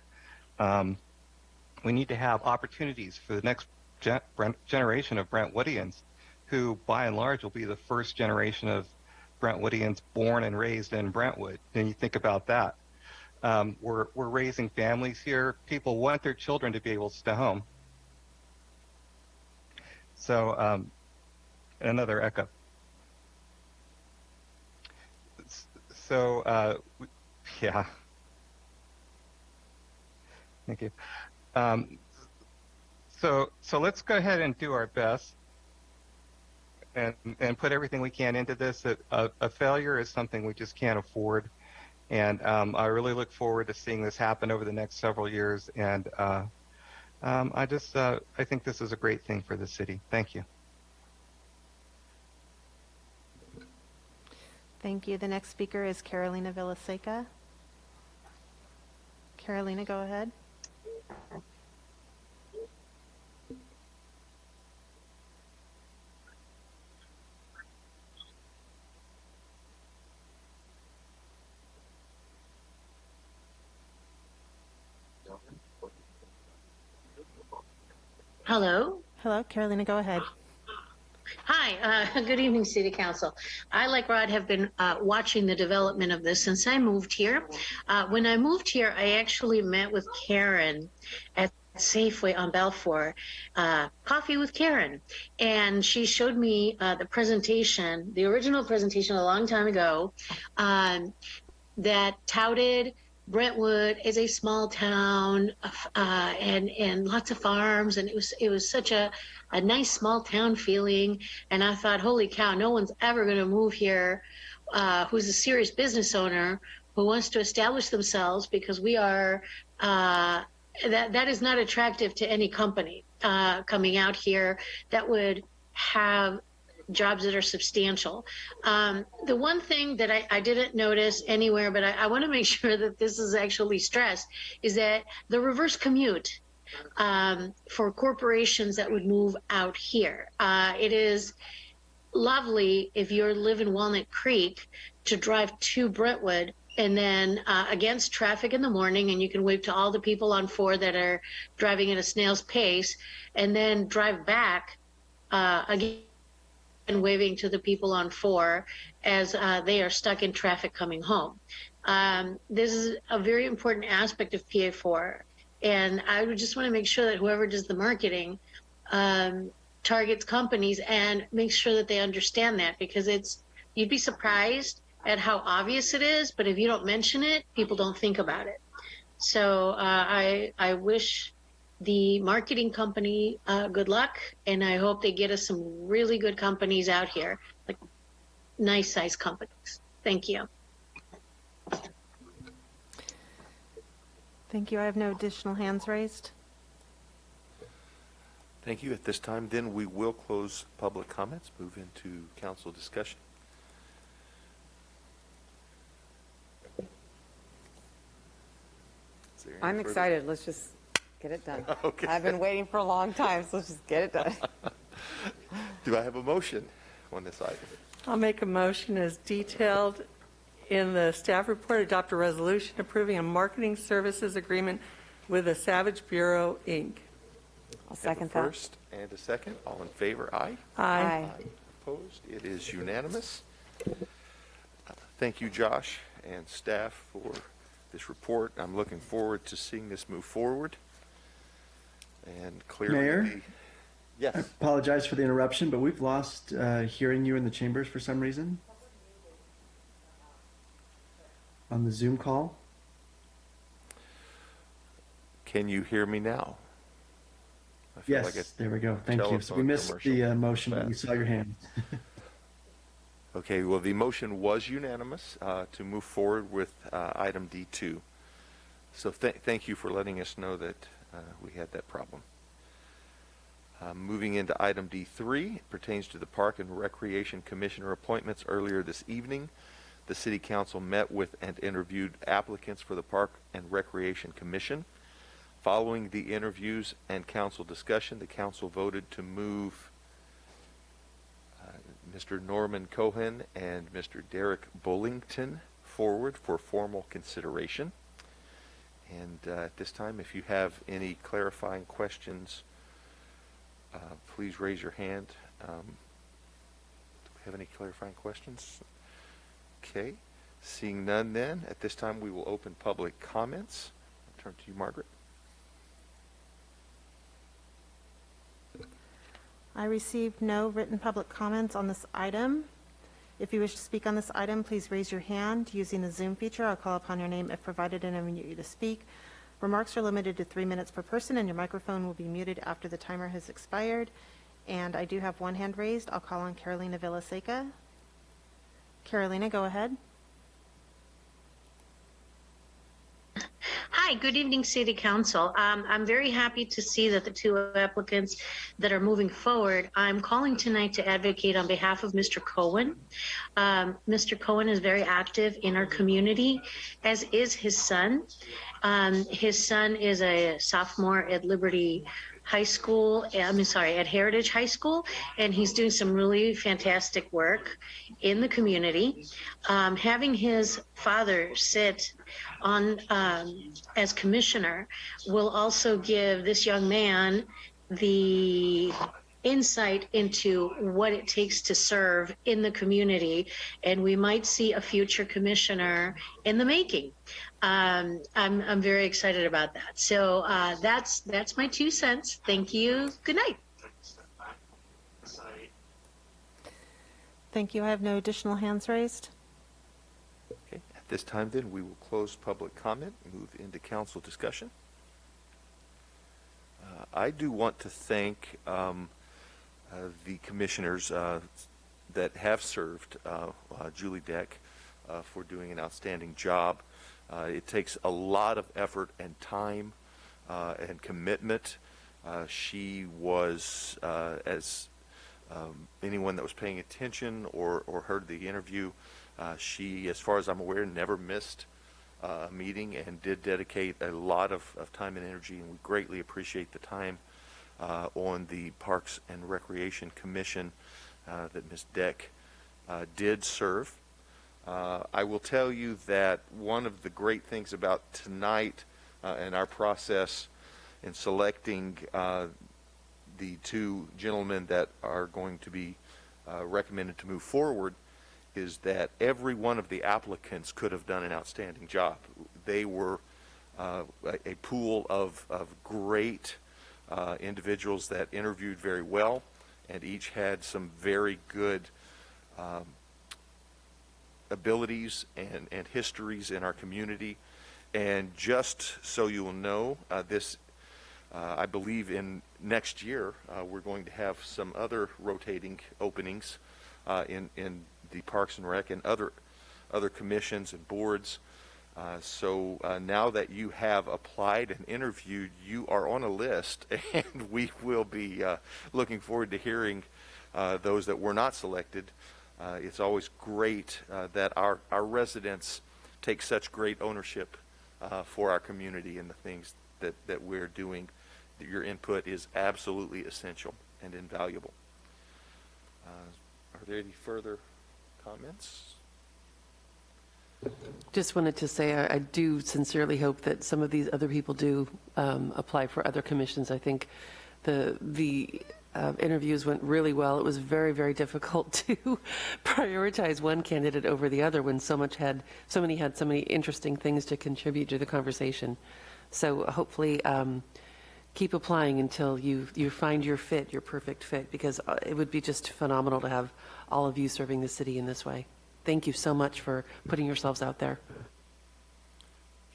We need to have opportunities for the next generation of Brentwoodians, who by and large will be the first generation of Brentwoodians born and raised in Brentwood. And you think about that. We're raising families here. People want their children to be able to stay home. So another echo. So yeah. Thank you. So let's go ahead and do our best and put everything we can into this. A failure is something we just can't afford, and I really look forward to seeing this happen over the next several years. And I think this is a great thing for the city. Thank you. Thank you. The next speaker is Carolina Villaseca. Carolina, go ahead. Hello. Hello, Carolina, go ahead. Hi, good evening, City Council. I, like Rod, have been watching the development of this since I moved here. When I moved here, I actually met with Karen at Safeway on Balfour, Coffee with Karen. And she showed me the presentation, the original presentation a long time ago, that touted Brentwood is a small town and lots of farms, and it was such a nice small town feeling. And I thought, holy cow, no one's ever going to move here who's a serious business owner who wants to establish themselves, because we are that is not attractive to any company coming out here that would have jobs that are substantial. The one thing that I didn't notice anywhere, but I want to make sure that this is actually stressed, is that the reverse commute for corporations that would move out here. It is lovely if you live in Walnut Creek to drive to Brentwood and then against traffic in the morning, and you can wave to all the people on 4 that are driving at a snail's pace, and then drive back again and waving to the people on 4 as they are stuck in traffic coming home. This is a very important aspect of PA4, and I would just want to make sure that whoever does the marketing targets companies and makes sure that they understand that, because you'd be surprised at how obvious it is, but if you don't mention it, people don't think about it. So I wish the marketing company good luck, and I hope they get us some really good companies out here, like nice size companies. Thank you. Thank you. I have no additional hands raised. Thank you. At this time, then, we will close public comments, move into council discussion. I'm excited. Let's just get it done. Okay. I've been waiting for a long time, so let's just get it done. Do I have a motion on this item? I'll make a motion as detailed in the staff report, adopt a resolution approving a marketing services agreement with the Savage Bureau, Inc. I'll second that. First and a second. All in favor, aye. Aye. Opposed? It is unanimous. Thank you, Josh and staff, for this report. I'm looking forward to seeing this move forward. And clearly, Mayor? Yes. I apologize for the interruption, but we've lost hearing you in the chambers for some reason. On the Zoom call. Can you hear me now? I feel Yes, like there we go. Thank you. So we missed the motion, but we saw your hand. Okay, well, the motion was unanimous to move forward with item D2. So thank you for letting us know that we had that problem. Moving into item D3, it pertains to the Park and Recreation Commissioner appointments. Earlier this evening, the City Council met with and interviewed applicants for the Park and Recreation Commission. Following the interviews and council discussion, the council voted to move Mr. Norman Cohen and Mr. Derrick Bullington forward for formal consideration. And at this time, if you have any clarifying questions, please raise your hand. Do we have any clarifying questions? Okay. Seeing none then, at this time we will open public comments. I'll turn to you, Margaret. I received no written public comments on this item. If you wish to speak on this item, please raise your hand using the Zoom feature. I'll call upon your name if provided and unmute you to speak. Remarks are limited to 3 minutes per person, and your microphone will be muted after the timer has expired. And I do have one hand raised. I'll call on Carolina Villaseca. Carolina, go ahead. Hi, good evening, City Council. I'm very happy to see that the 2 applicants that are moving forward. I'm calling tonight to advocate on behalf of Mr. Cohen. Mr. Cohen is very active in our community, as is his son. His son is a sophomore at Liberty High School, at Heritage High School, and he's doing some really fantastic work in the community. Having his father sit on as commissioner will also give this young man the insight into what it takes to serve in the community, and we might see a future commissioner in the making. I'm very excited about that. So that's my 2 cents. Thank you. Good night. Thank you. I have no additional hands raised. Okay. At this time, then, we will close public comment and move into council discussion. I do want to thank the commissioners that have served Julie Deck for doing an outstanding job. It takes a lot of effort and time and commitment. She was, as anyone that was paying attention or heard the interview, she, as far as I'm aware, never missed a meeting and did dedicate a lot of time and energy, and we greatly appreciate the time on the Parks and Recreation Commission that Ms. Deck did serve. I will tell you that one of the great things about tonight and our process in selecting the two gentlemen that are going to be recommended to move forward is that every one of the applicants could have done an outstanding job. They were a pool of great individuals that interviewed very well, and each had some very good abilities and histories in our community. And just so you will know, I believe in next year we're going to have some other rotating openings in the Parks and Rec and other commissions and boards. So now that you have applied and interviewed, you are on a list, and we will be looking forward to hearing those that were not selected. It's always great that our residents take such great ownership for our community and the things that we're doing. Your input is absolutely essential and invaluable. Are there any further comments? Just wanted to say I do sincerely hope that some of these other people do apply for other commissions. I think the interviews went really well. It was very, very difficult to prioritize one candidate over the other when so many had so many interesting things to contribute to the conversation. So hopefully keep applying until you find your fit, your perfect fit, because it would be just phenomenal to have all of you serving the city in this way. Thank you so much for putting yourselves out there.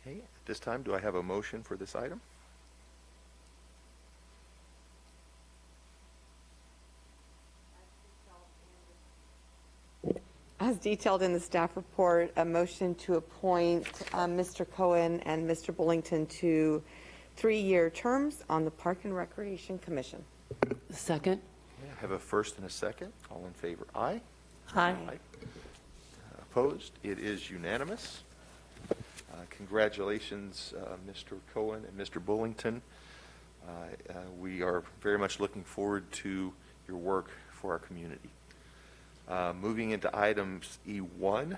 Okay, at this time, do I have a motion for this item? As detailed in the staff report, a motion to appoint Mr. Cohen and Mr. Bullington to 3-year terms on the Park and Recreation Commission. Second. I have a first and a second. All in favor? Aye. Aye. Opposed? It is unanimous. Congratulations, Mr. Cohen and Mr. Bullington. We are very much looking forward to your work for our community. Moving into items E1,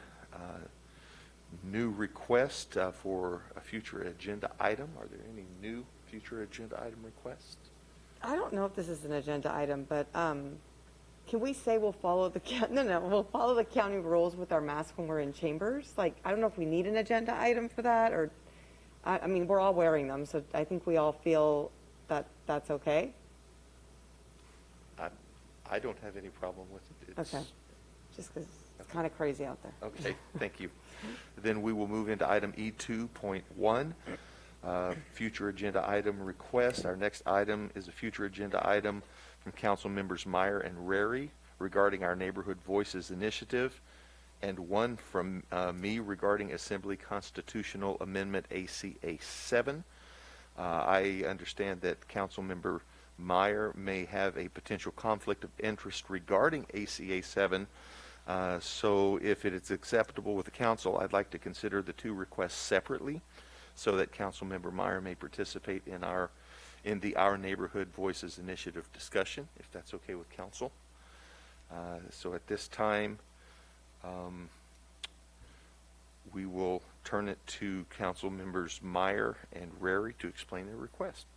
new request for a future agenda item. Are there any new future agenda item requests? I don't know if this is an agenda item, but can we say we'll follow we'll follow the county rules with our masks when we're in chambers? Like, I don't know if we need an agenda item for that, or, I mean, we're all wearing them, so I think we all feel that that's okay. I don't have any problem with it. Okay. Just because it's kind of crazy out there. Okay, thank you. Then we will move into item E2.1, future agenda item request. Our next item is a future agenda item from Council Members Meyer and Rary regarding our Neighborhood Voices Initiative, and one from me regarding Assembly Constitutional Amendment ACA 7. I understand that Council Member Meyer may have a potential conflict of interest regarding ACA 7. So if it is acceptable with the council, I'd like to consider the two requests separately so that Councilmember Meyer may participate in the Our Neighborhood Voices Initiative discussion, if that's okay with council. So at this time, we will turn it to Council Members Meyer and Rary to explain their request.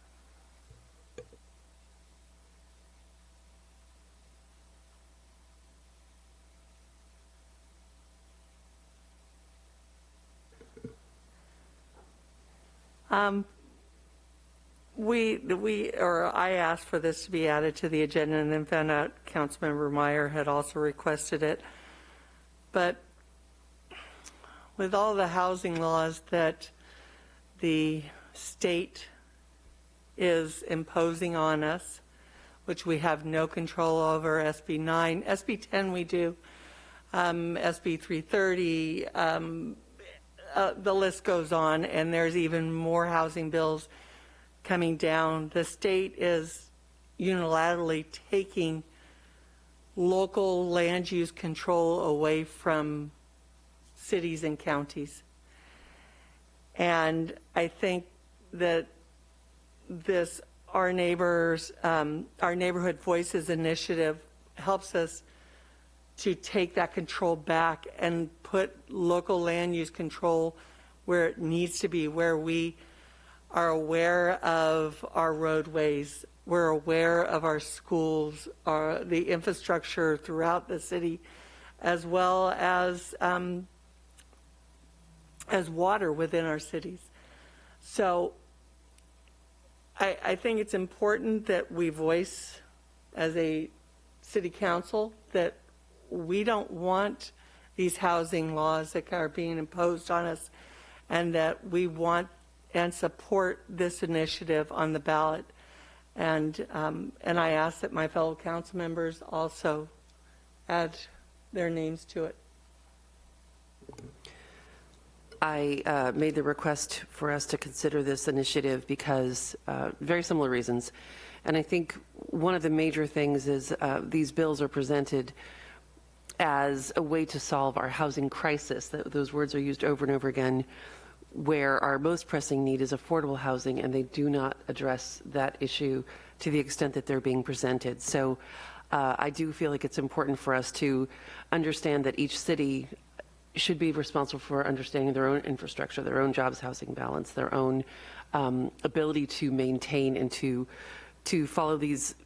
I asked for this to be added to the agenda and then found out Councilmember Meyer had also requested it. But with all the housing laws that the state is imposing on us, which we have no control over, SB 9, SB 10 we do, SB 330, the list goes on, and there's even more housing bills coming down. The state is unilaterally taking local land use control away from cities and counties. And I think that this Our Neighborhood Voices initiative helps us to take that control back and put local land use control where it needs to be, where we are aware of our roadways, we're aware of our schools, the infrastructure throughout the city, as well as water within our cities. So I think it's important that we voice as a city council that we don't want these housing laws that are being imposed on us, and that we want and support this initiative on the ballot. And I ask that my fellow council members also add their names to it. I made the request for us to consider this initiative because very similar reasons. And I think one of the major things is these bills are presented as a way to solve our housing crisis. Those words are used over and over again, where our most pressing need is affordable housing, and they do not address that issue to the extent that they're being presented. So I do feel like it's important for us to understand that each city should be responsible for understanding their own infrastructure, their own jobs housing balance, their own ability to maintain and to follow these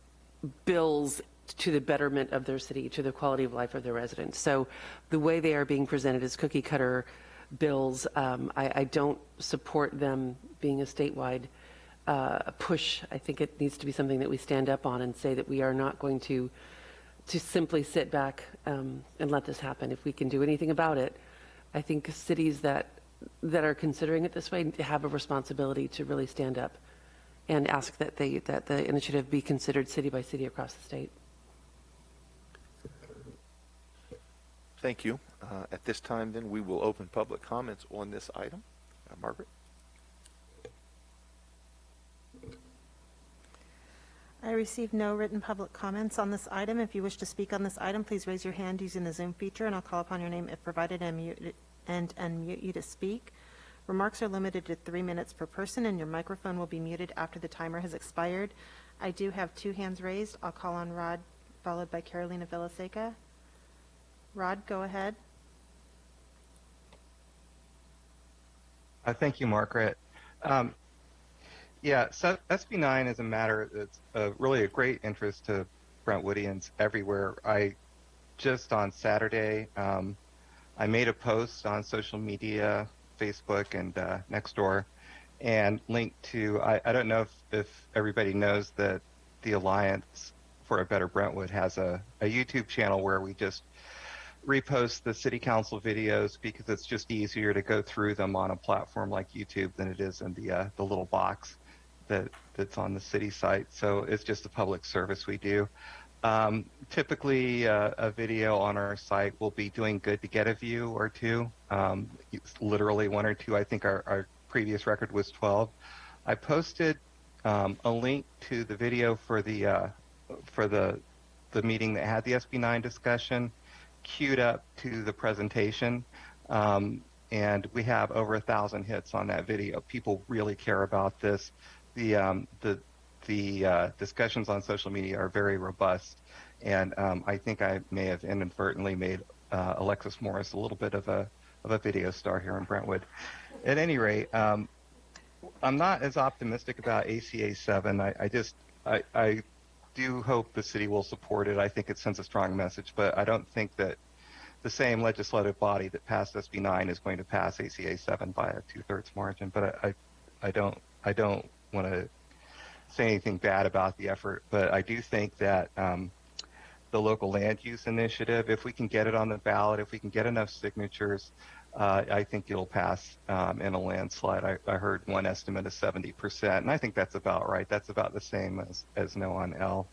bills to the betterment of their city, to the quality of life of their residents. So the way they are being presented as cookie cutter bills, I don't support them being a statewide push. I think it needs to be something that we stand up on and say that we are not going to simply sit back and let this happen. If we can do anything about it, I think cities that are considering it this way have a responsibility to really stand up and ask that the initiative be considered city by city across the state. Thank you. At this time, then, we will open public comments on this item. Margaret? I received no written public comments on this item. If you wish to speak on this item, please raise your hand using the Zoom feature, and I'll call upon your name if provided and unmute you to speak. Remarks are limited to 3 minutes per person, and your microphone will be muted after the timer has expired. I do have 2 hands raised. I'll call on Rod, followed by Carolina Villaseca. Rod, go ahead. Thank you, Margaret. Yeah, so SB 9 is a matter that's really a great interest to Brentwoodians everywhere. I just on Saturday, I made a post on social media, Facebook and Nextdoor, and linked to, I don't know if everybody knows that the Alliance for a Better Brentwood has a YouTube channel where we just repost the city council videos because it's just easier to go through them on a platform like YouTube than it is in the little box that's on the city site. So it's just a public service we do. Typically, a video on our site will be doing good to get a view or 2. Literally 1 or 2. I think our previous record was 12. I posted a link to the video for the meeting that had the SB 9 discussion, queued up to the presentation, and we have over 1,000 hits on that video. People really care about this. The discussions on social media are very robust, and I think I may have inadvertently made Alexis Morris a little bit of a video star here in Brentwood. At any rate, I'm not as optimistic about ACA 7. I do hope the city will support it. I think it sends a strong message, but I don't think that the same legislative body that passed SB 9 is going to pass ACA 7 by a 2/3 margin. But I don't want to say anything bad about the effort, but I do think that the local land use initiative, if we can get it on the ballot, if we can get enough signatures, I think it'll pass in a landslide. I heard one estimate of 70%, and I think that's about right. That's about the same as no on L.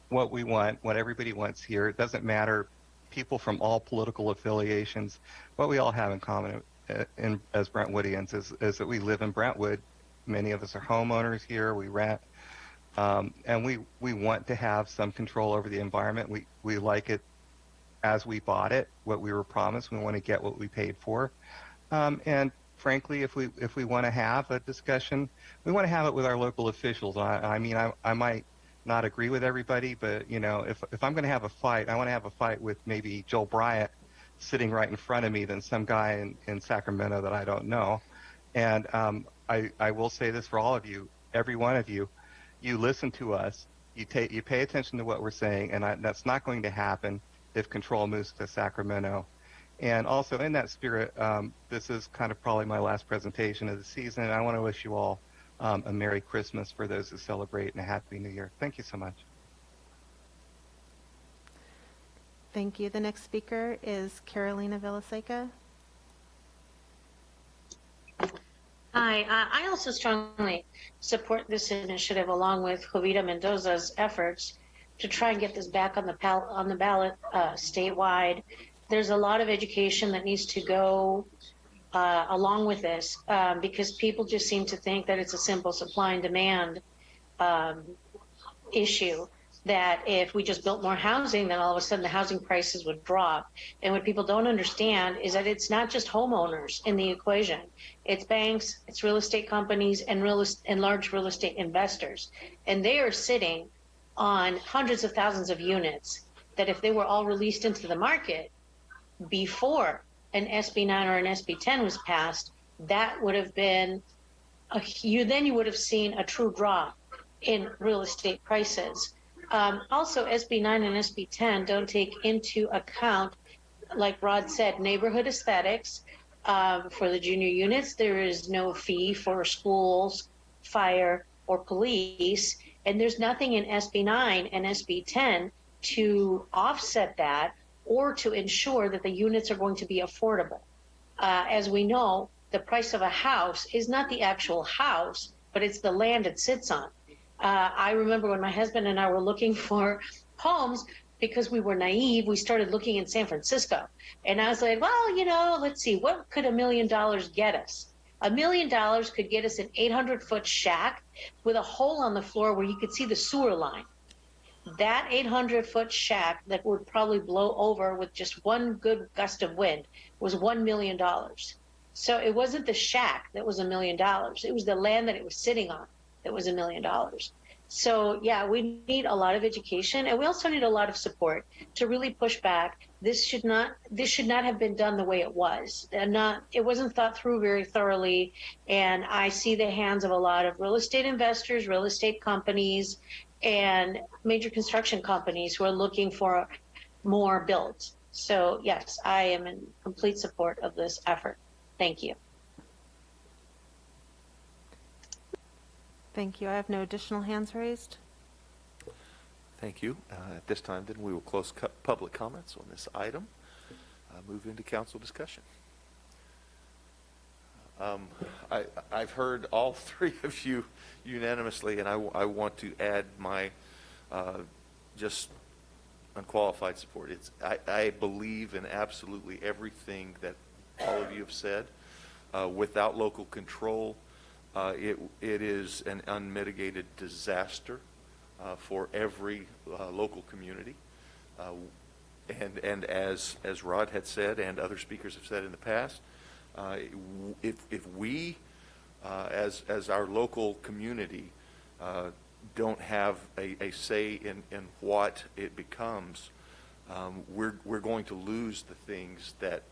What we want, what everybody wants here, it doesn't matter, people from all political affiliations, what we all have in common as Brentwoodians is that we live in Brentwood. Many of us are homeowners here. We rent. And we want to have some control over the environment. We like it as we bought it, what we were promised. We want to get what we paid for. And frankly, if we want to have a discussion, we want to have it with our local officials. I mean, I might not agree with everybody, but if I'm going to have a fight, I want to have a fight with maybe Joel Bryant sitting right in front of me than some guy in Sacramento that I don't know. And I will say this for all of you, every one of you, you listen to us, you pay attention to what we're saying, and that's not going to happen if control moves to Sacramento. And also in that spirit, this is kind of probably my last presentation of the season, and I want to wish you all a Merry Christmas for those who celebrate and a Happy New Year. Thank you so much. Thank you. The next speaker is Carolina Villaseca. Hi, I also strongly support this initiative along with Jovita Mendoza's efforts to try and get this back on the ballot statewide. There's a lot of education that needs to go along with this because people just seem to think that it's a simple supply and demand issue, that if we just built more housing, then all of a sudden the housing prices would drop. And what people don't understand is that it's not just homeowners in the equation. It's banks, it's real estate companies, and large real estate investors. And they are sitting on hundreds of thousands of units that if they were all released into the market before an SB 9 or an SB 10 was passed, that would have been, you would have seen a true drop in real estate prices. Also, SB 9 and SB 10 don't take into account, like Rod said, neighborhood aesthetics. For the junior units, there is no fee for schools, fire, or police, and there's nothing in SB 9 and SB 10 to offset that or to ensure that the units are going to be affordable. As we know, the price of a house is not the actual house, but it's the land it sits on. I remember when my husband and I were looking for homes, because we were naive, we started looking in San Francisco. And I was like, well, let's see, what could $1 million get us? $1 million could get us an 800-foot shack with a hole on the floor where you could see the sewer line. That 800-foot shack that would probably blow over with just one good gust of wind was $1 million. So it wasn't the shack that was $1 million. It was the land that it was sitting on that was $1 million. So yeah, we need a lot of education, and we also need a lot of support to really push back. This should not have been done the way it was. It wasn't thought through very thoroughly, and I see the hands of a lot of real estate investors, real estate companies, and major construction companies who are looking for more built. So yes, I am in complete support of this effort. Thank you. Thank you. I have no additional hands raised. Thank you. At this time, then, we will close public comments on this item. Move into council discussion. I've heard all three of you unanimously, and I want to add my just unqualified support. I believe in absolutely everything that all of you have said. Without local control, it is an unmitigated disaster for every local community. And as Rod had said, and other speakers have said in the past, if we, as our local community, don't have a say in what it becomes, we're going to lose the things that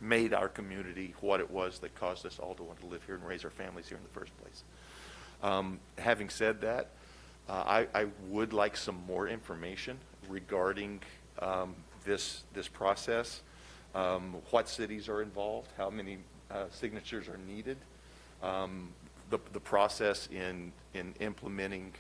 made our community what it was, that caused us all to want to live here and raise our families here in the first place. Having said that, I would like some more information regarding this process. What cities are involved, how many signatures are needed, the process in implementing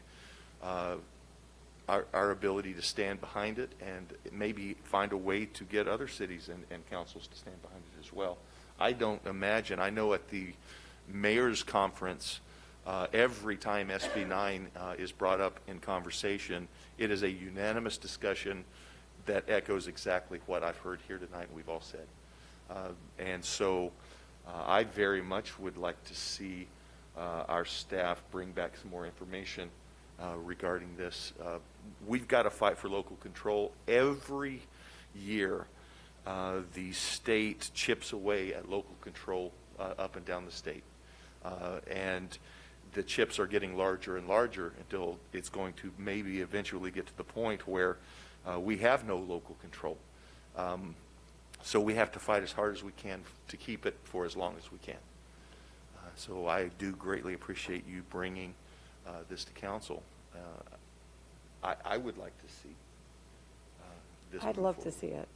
our ability to stand behind it, and maybe find a way to get other cities and councils to stand behind it as well. I don't imagine, I know at the mayor's conference, every time SB 9 is brought up in conversation, it is a unanimous discussion that echoes exactly what I've heard here tonight and we've all said. And so I very much would like to see our staff bring back some more information regarding this. We've got to fight for local control. Every year, the state chips away at local control up and down the state. And the chips are getting larger and larger until it's going to maybe eventually get to the point where we have no local control. So we have to fight as hard as we can to keep it for as long as we can. So I do greatly appreciate you bringing this to council. I would like to see this. I'd love to see it.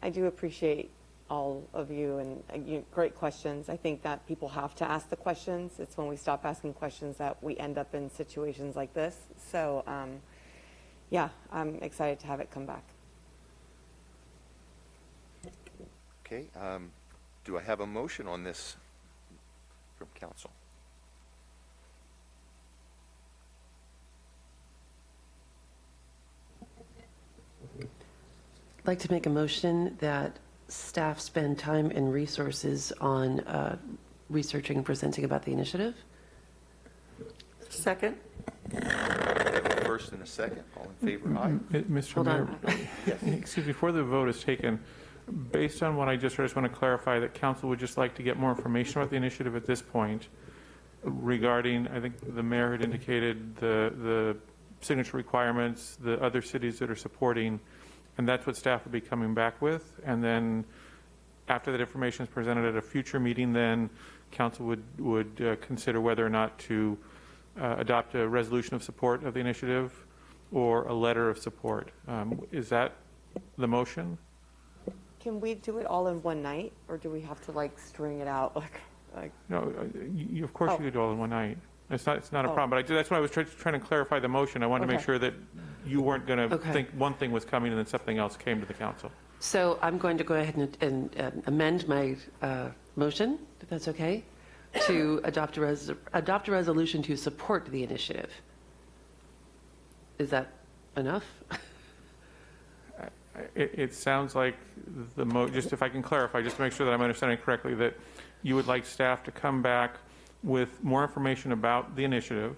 I do appreciate all of you and great questions. I think that people have to ask the questions. It's when we stop asking questions that we end up in situations like this. So, yeah, I'm excited to have it come back. Okay. Do I have a motion on this from council? I'd like to make a motion that staff spend time and resources on researching and presenting about the initiative. Second. I have a first and a second. All in favor, aye. Mr. Mayor, yes. Excuse me, before the vote is taken, based on what I just heard, I just want to clarify that council would just like to get more information about the initiative at this point regarding, I think the mayor had indicated the signature requirements, the other cities that are supporting, and that's what staff would be coming back with. And then after that information is presented at a future meeting, then council would consider whether or not to adopt a resolution of support of the initiative or a letter of support. Is that the motion? Can we do it all in one night, or do we have to like string it out? Like No, of course you could do it all in one night. It's not a problem, but that's why I was trying to clarify the motion. I wanted to make sure that you weren't going to think one thing was coming and then something else came to the council. So I'm going to go ahead and amend my motion, if that's okay, to adopt a resolution to support the initiative. Is that enough? It sounds like just if I can clarify, just to make sure that I'm understanding correctly, that you would like staff to come back with more information about the initiative,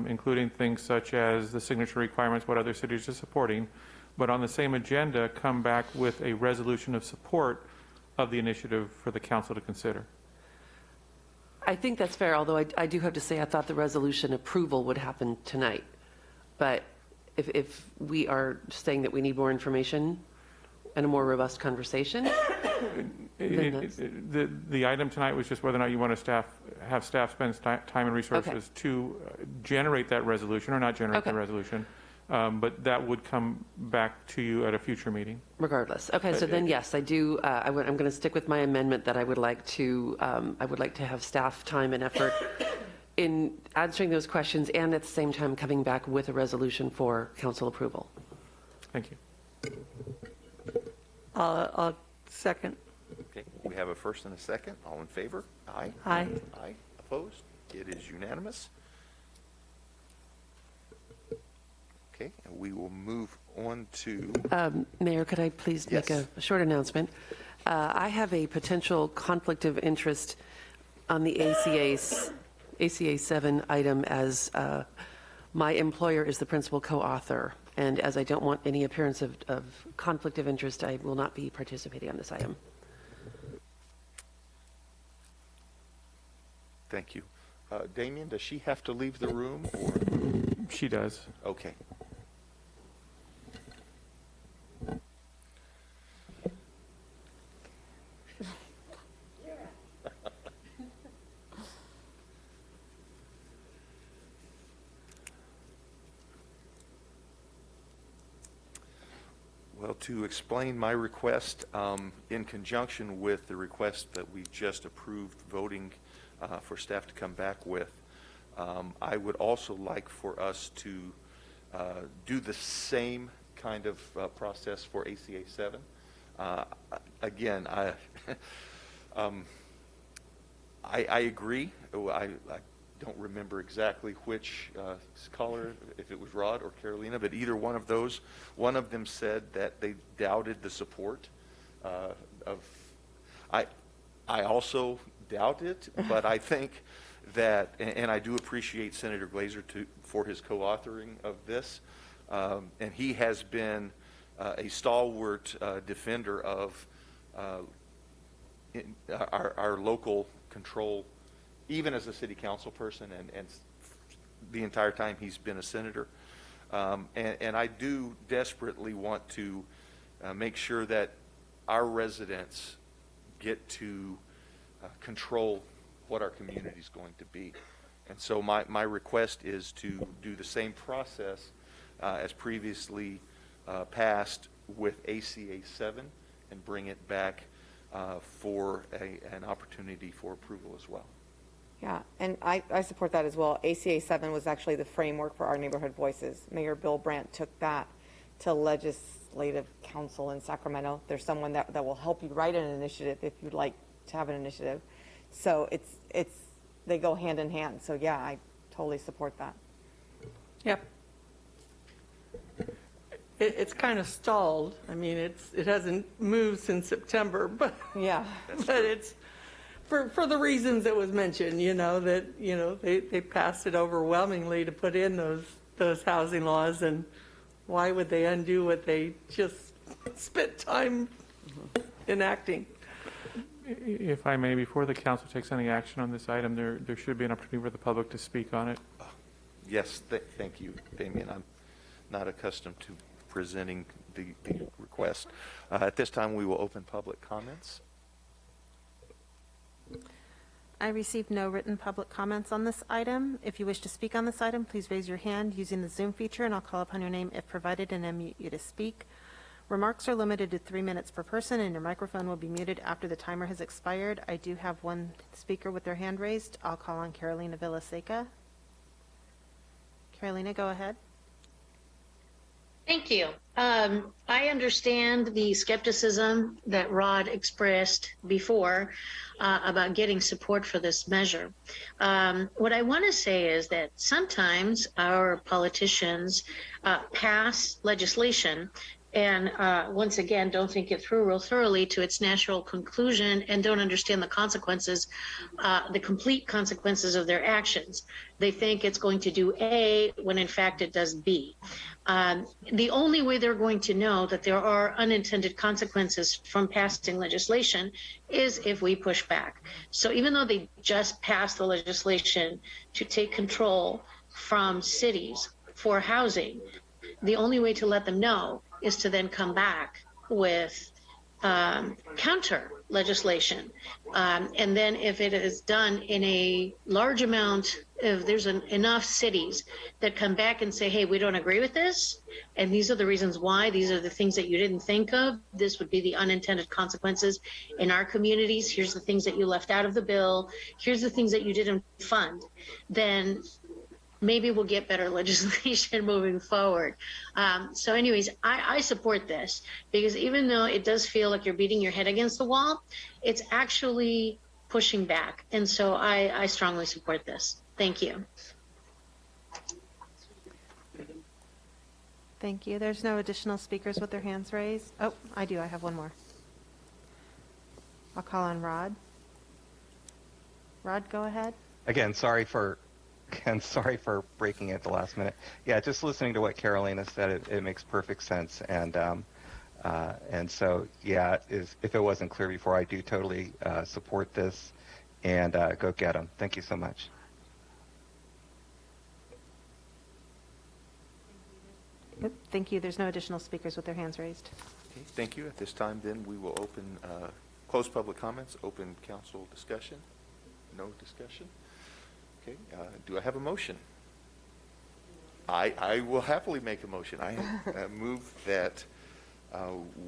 including things such as the signature requirements, what other cities are supporting, but on the same agenda, come back with a resolution of support of the initiative for the council to consider. I think that's fair, although I do have to say I thought the resolution approval would happen tonight. But if we are saying that we need more information and a more robust conversation, the item tonight was just whether or not you want to have staff spend time and resources to generate that resolution or not generate the resolution. But that would come back to you at a future meeting. Regardless. Okay, so then yes, I do. I'm going to stick with my amendment that I would like to have staff time and effort in answering those questions, and at the same time coming back with a resolution for council approval. Thank you. I'll second. Okay, we have a first and a second. All in favor? Aye. Aye. Aye. Opposed? It is unanimous. Okay, and we will move on to... Mayor, could I please make a short announcement? I have a potential conflict of interest on the ACA 7 item, as my employer is the principal co-author. And as I don't want any appearance of conflict of interest, I will not be participating on this item. Thank you. Damien, does she have to leave the room? Or? She does. Okay. Well, to explain my request, in conjunction with the request that we just approved voting for staff to come back with, I would also like for us to do the same kind of process for ACA 7. Again, I agree. I don't remember exactly which caller, if it was Rod or Carolina, but either one of those, one of them said that they doubted the support of. I also doubt it, but I think that, and I do appreciate Senator Glazer for his co-authoring of this, and he has been a stalwart defender of our local control, even as a city council person, and the entire time he's been a senator. And I do desperately want to make sure that our residents get to control what our community is going to be. And so my request is to do the same process as previously passed with ACA 7 and bring it back for an opportunity for approval as well. Yeah, and I support that as well. ACA 7 was actually the framework for our neighborhood voices. Mayor Bill Brandt took that to legislative council in Sacramento. There's someone that will help you write an initiative if you'd like to have an initiative. So they go hand in hand. So yeah, I totally support that. Yep. It's kind of stalled. I mean, it hasn't moved since September, but yeah, but it's for the reasons that was mentioned. That they passed it overwhelmingly to put in those housing laws, and why would they undo what they just spent time enacting? If I may, before the council takes any action on this item, there should be an opportunity for the public to speak on it. Yes, thank you, Damien. I'm not accustomed to presenting the request. At this time, we will open public comments. I received no written public comments on this item. If you wish to speak on this item, please raise your hand using the Zoom feature, and I'll call upon your name if provided and unmute you to speak. Remarks are limited to 3 minutes per person, and your microphone will be muted after the timer has expired. I do have one speaker with their hand raised. I'll call on Carolina Villaseca. Carolina, go ahead. Thank you. I understand the skepticism that Rod expressed before about getting support for this measure. What I want to say is that sometimes our politicians pass legislation and once again, don't think it through real thoroughly to its natural conclusion and don't understand the consequences, the complete consequences of their actions. They think it's going to do A when in fact it does B. The only way they're going to know that there are unintended consequences from passing legislation is if we push back. So even though they just passed the legislation to take control from cities for housing, the only way to let them know is to then come back with counter legislation. And then if it is done in a large amount, if there's enough cities that come back and say, hey, we don't agree with this, and these are the reasons why, these are the things that you didn't think of, this would be the unintended consequences in our communities, here's the things that you left out of the bill, here's the things that you didn't fund, then maybe we'll get better legislation moving forward. So anyways, I support this because even though it does feel like you're beating your head against the wall, it's actually pushing back. And so I strongly support this. Thank you. Thank you. There's no additional speakers with their hands raised. Oh, I do. I have one more. I'll call on Rod. Rod, go ahead. Again, sorry for breaking it at the last minute. Yeah, just listening to what Carolina said, it makes perfect sense. And so, yeah, if it wasn't clear before, I do totally support this, and go get them. Thank you so much. Yep, thank you. There's no additional speakers with their hands raised. Okay, thank you. At this time, then, we will open, close public comments, open council discussion. No discussion. Okay, do I have a motion? I will happily make a motion. I move that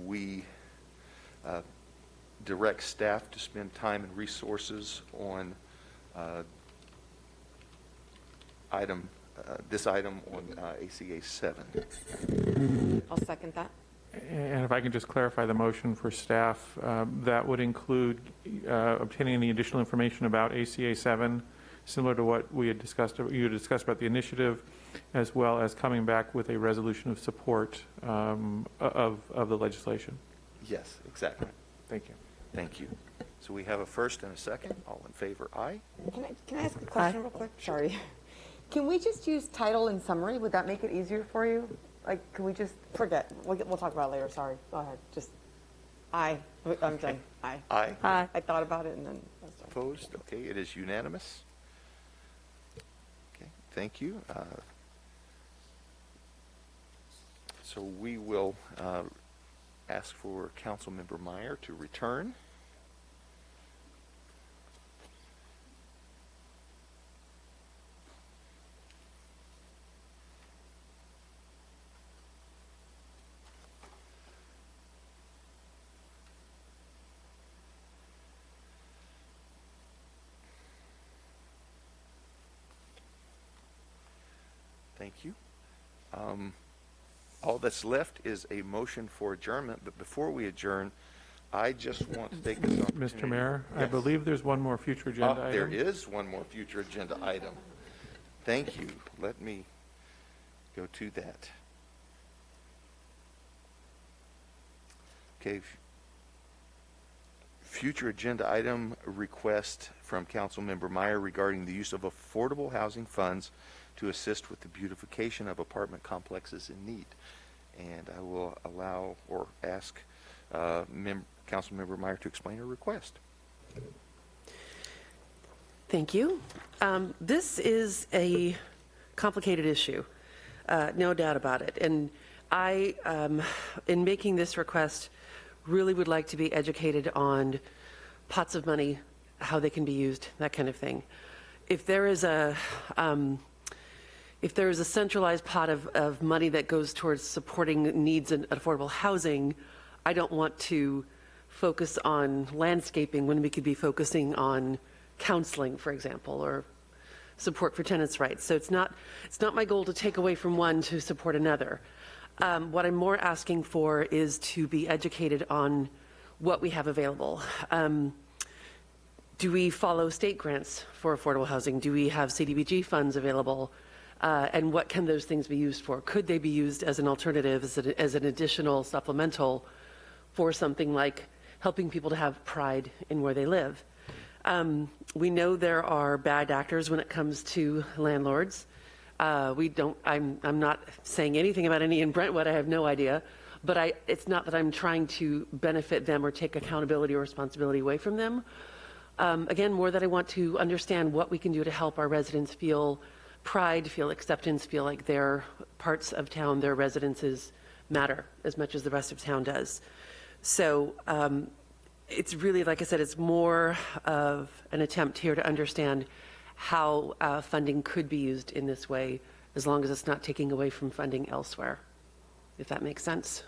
we direct staff to spend time and resources on this item on ACA 7. I'll second that. And if I can just clarify the motion for staff, that would include obtaining any additional information about ACA 7, similar to what you had discussed about the initiative, as well as coming back with a resolution of support of the legislation. Yes, exactly. Thank you. Thank you. So we have a first and a second. All in favor, aye. Can I ask a question real quick? Sorry. Can we just use title and summary? Would that make it easier for you? Like, can we just forget? We'll talk about it later. Sorry. Go ahead. Just aye. I'm done. Aye. Aye. Aye. I thought about it and then I was done. Opposed? Okay, it is unanimous. Okay, thank you. So we will ask for Councilmember Meyer to return. Thank you. All that's left is a motion for adjournment, but before we adjourn, I just want to take this opportunity. Mr. Mayor, I Yes. believe there's one more future agenda item. There is one more future agenda item. Thank you. Let me go to that. Okay. Future agenda item request from Councilmember Meyer regarding the use of affordable housing funds to assist with the beautification of apartment complexes in need. And I will allow or ask Councilmember Meyer to explain her request. Thank you. This is a complicated issue, no doubt about it. And I, in making this request, really would like to be educated on pots of money, how they can be used, that kind of thing. If there is a centralized pot of money that goes towards supporting needs in affordable housing, I don't want to focus on landscaping when we could be focusing on counseling, for example, or support for tenants' rights. So it's not my goal to take away from one to support another. What I'm more asking for is to be educated on what we have available. Do we follow state grants for affordable housing? Do we have CDBG funds available? And what can those things be used for? Could they be used as an alternative, as an additional supplemental for something like helping people to have pride in where they live? We know there are bad actors when it comes to landlords. I'm not saying anything about any in Brentwood. I have no idea. But it's not that I'm trying to benefit them or take accountability or responsibility away from them. Again, more that I want to understand what we can do to help our residents feel pride, feel acceptance, feel like their parts of town, their residences matter as much as the rest of town does. So it's really, like I said, it's more of an attempt here to understand how funding could be used in this way, as long as it's not taking away from funding elsewhere, if that makes sense.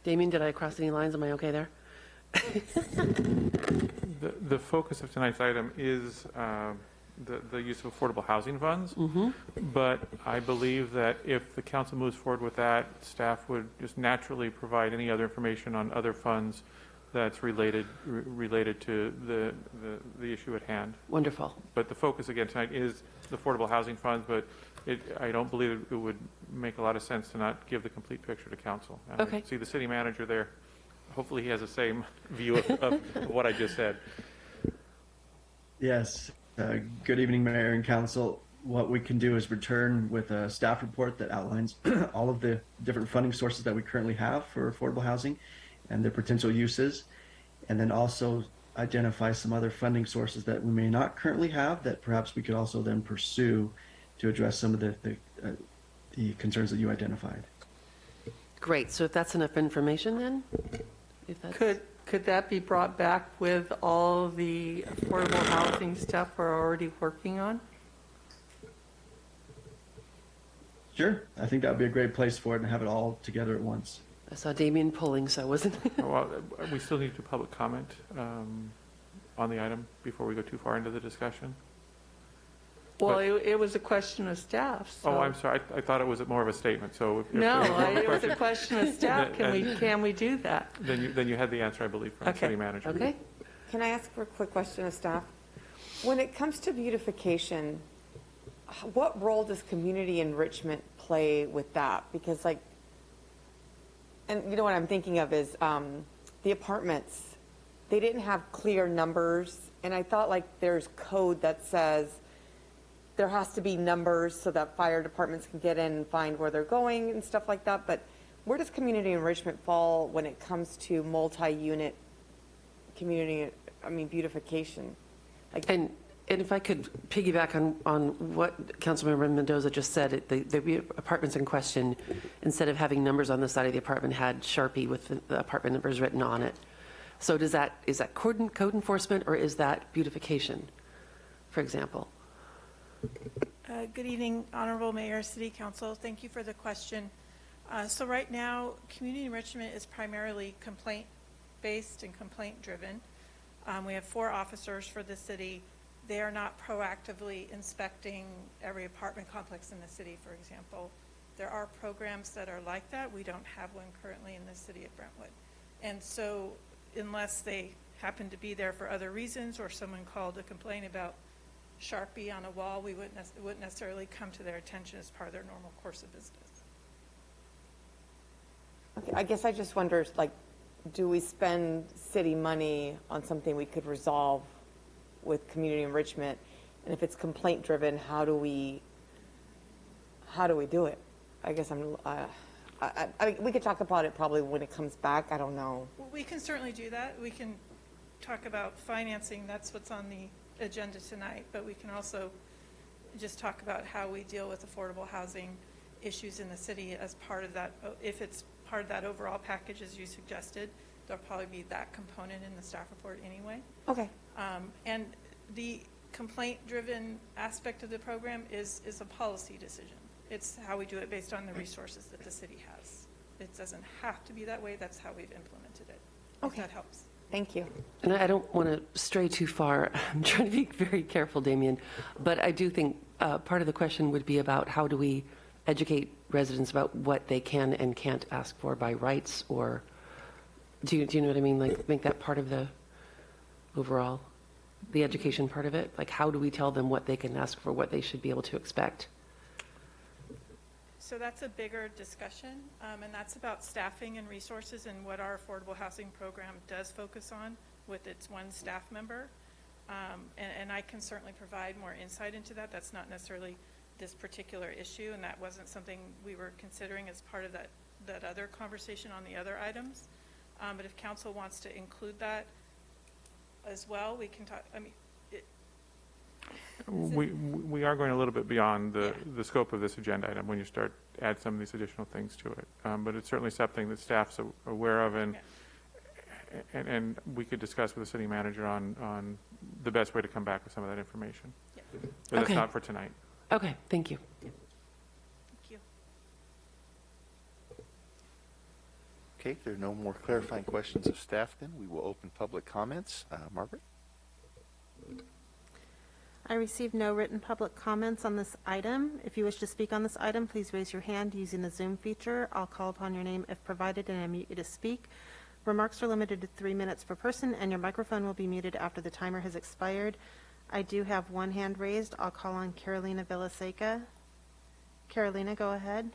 Damien, did I cross any lines? Am I okay there? The focus of tonight's item is the use of affordable housing funds. Mm-hmm. But I believe that if the council moves forward with that, staff would just naturally provide any other information on other funds that's related to the issue at hand. Wonderful. But the focus again tonight is the affordable housing funds, but I don't believe it would make a lot of sense to not give the complete picture to council. And Okay. I see the city manager there. Hopefully he has the same view of what I just said. Yes. Good evening, Mayor and Council. What we can do is return with a staff report that outlines all of the different funding sources that we currently have for affordable housing and their potential uses, and then also identify some other funding sources that we may not currently have that perhaps we could also then pursue to address some of the concerns that you identified. Great. So if that's enough information, then, if that's... Could that be brought back with all the affordable housing stuff we're already working on? Sure. I think that would be a great place for it and have it all together at once. I saw Damien pulling, so I wasn't... Well, we still need to public comment on the item before we go too far into the discussion. Well, it was a question of staff. So. Oh, I'm sorry. I thought it was more of a statement. So if no, it was a question of staff. Can we do that? Then you had the answer, I believe, from the city manager. Okay. Can I ask for a quick question of staff? When it comes to beautification, what role does community enrichment play with that? Because, like, And you know what I'm thinking of is the apartments. They didn't have clear numbers, and I thought like there's code that says there has to be numbers so that fire departments can get in and find where they're going and stuff like that. But where does community enrichment fall when it comes to multi-unit community, beautification? And if I could piggyback on what Councilmember Mendoza just said, the apartments in question, instead of having numbers on the side of the apartment, had Sharpie with the apartment numbers written on it. So is that code enforcement, or is that beautification, for example? Good evening, Honorable Mayor, City Council. Thank you for the question. So right now, community enrichment is primarily complaint-based and complaint-driven. We have 4 officers for the city. They are not proactively inspecting every apartment complex in the city, for example. There are programs that are like that. We don't have one currently in the city of Brentwood. And so unless they happen to be there for other reasons, or someone called a complaint about Sharpie on a wall, we wouldn't necessarily come to their attention as part of their normal course of business. Okay, I guess I just wonder, like, do we spend city money on something we could resolve with community enrichment? And if it's complaint driven, how do we do it? I guess we could talk about it probably when it comes back. I don't know. Well, we can certainly do that. We can talk about financing. That's what's on the agenda tonight, but we can also just talk about how we deal with affordable housing issues in the city as part of that. If it's part of that overall package, as you suggested, there'll probably be that component in the staff report anyway. Okay. And the complaint-driven aspect of the program is a policy decision. It's how we do it based on the resources that the city has. It doesn't have to be that way. That's how we've implemented it. Okay. If that helps. Thank you. And I don't want to stray too far. I'm trying to be very careful, Damien. But I do think part of the question would be about how do we educate residents about what they can and can't ask for by rights, or do you know what I mean? Like, make that part of the overall, the education part of it. Like, how do we tell them what they can ask for, what they should be able to expect? So that's a bigger discussion, and that's about staffing and resources and what our affordable housing program does focus on with its one staff member. And I can certainly provide more insight into that. That's not necessarily this particular issue, and that wasn't something we were considering as part of that other conversation on the other items. But if council wants to include that as well, we can talk. I mean, we are going a little bit beyond the scope of this agenda item when you start to add some of these additional things to it. But it's certainly something that staff's aware of, and we could discuss with the city manager on the best way to come back with some of that information. Yeah. But that's not for tonight. Okay, thank you. Thank you. Okay, if there are no more clarifying questions of staff, then we will open public comments. Margaret? I received no written public comments on this item. If you wish to speak on this item, please raise your hand using the Zoom feature. I'll call upon your name if provided and unmute you to speak. Remarks are limited to 3 minutes per person, and your microphone will be muted after the timer has expired. I do have one hand raised. I'll call on Carolina Villaseca. Carolina, go ahead.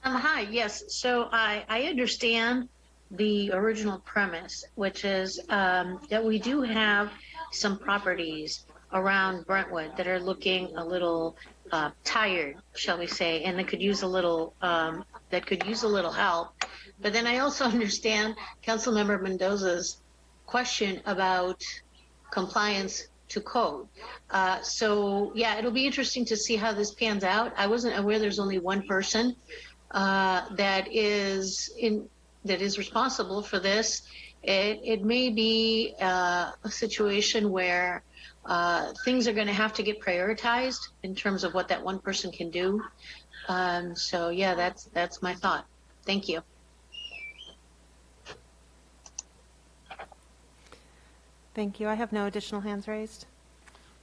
Hi, yes. So I understand the original premise, which is that we do have some properties around Brentwood that are looking a little tired, shall we say, and that could use a little help. But then I also understand Councilmember Mendoza's question about compliance to code. So yeah, it'll be interesting to see how this pans out. I wasn't aware there's only one person that is responsible for this. It may be a situation where things are going to have to get prioritized in terms of what that one person can do. So yeah, that's my thought. Thank you. Thank you. I have no additional hands raised.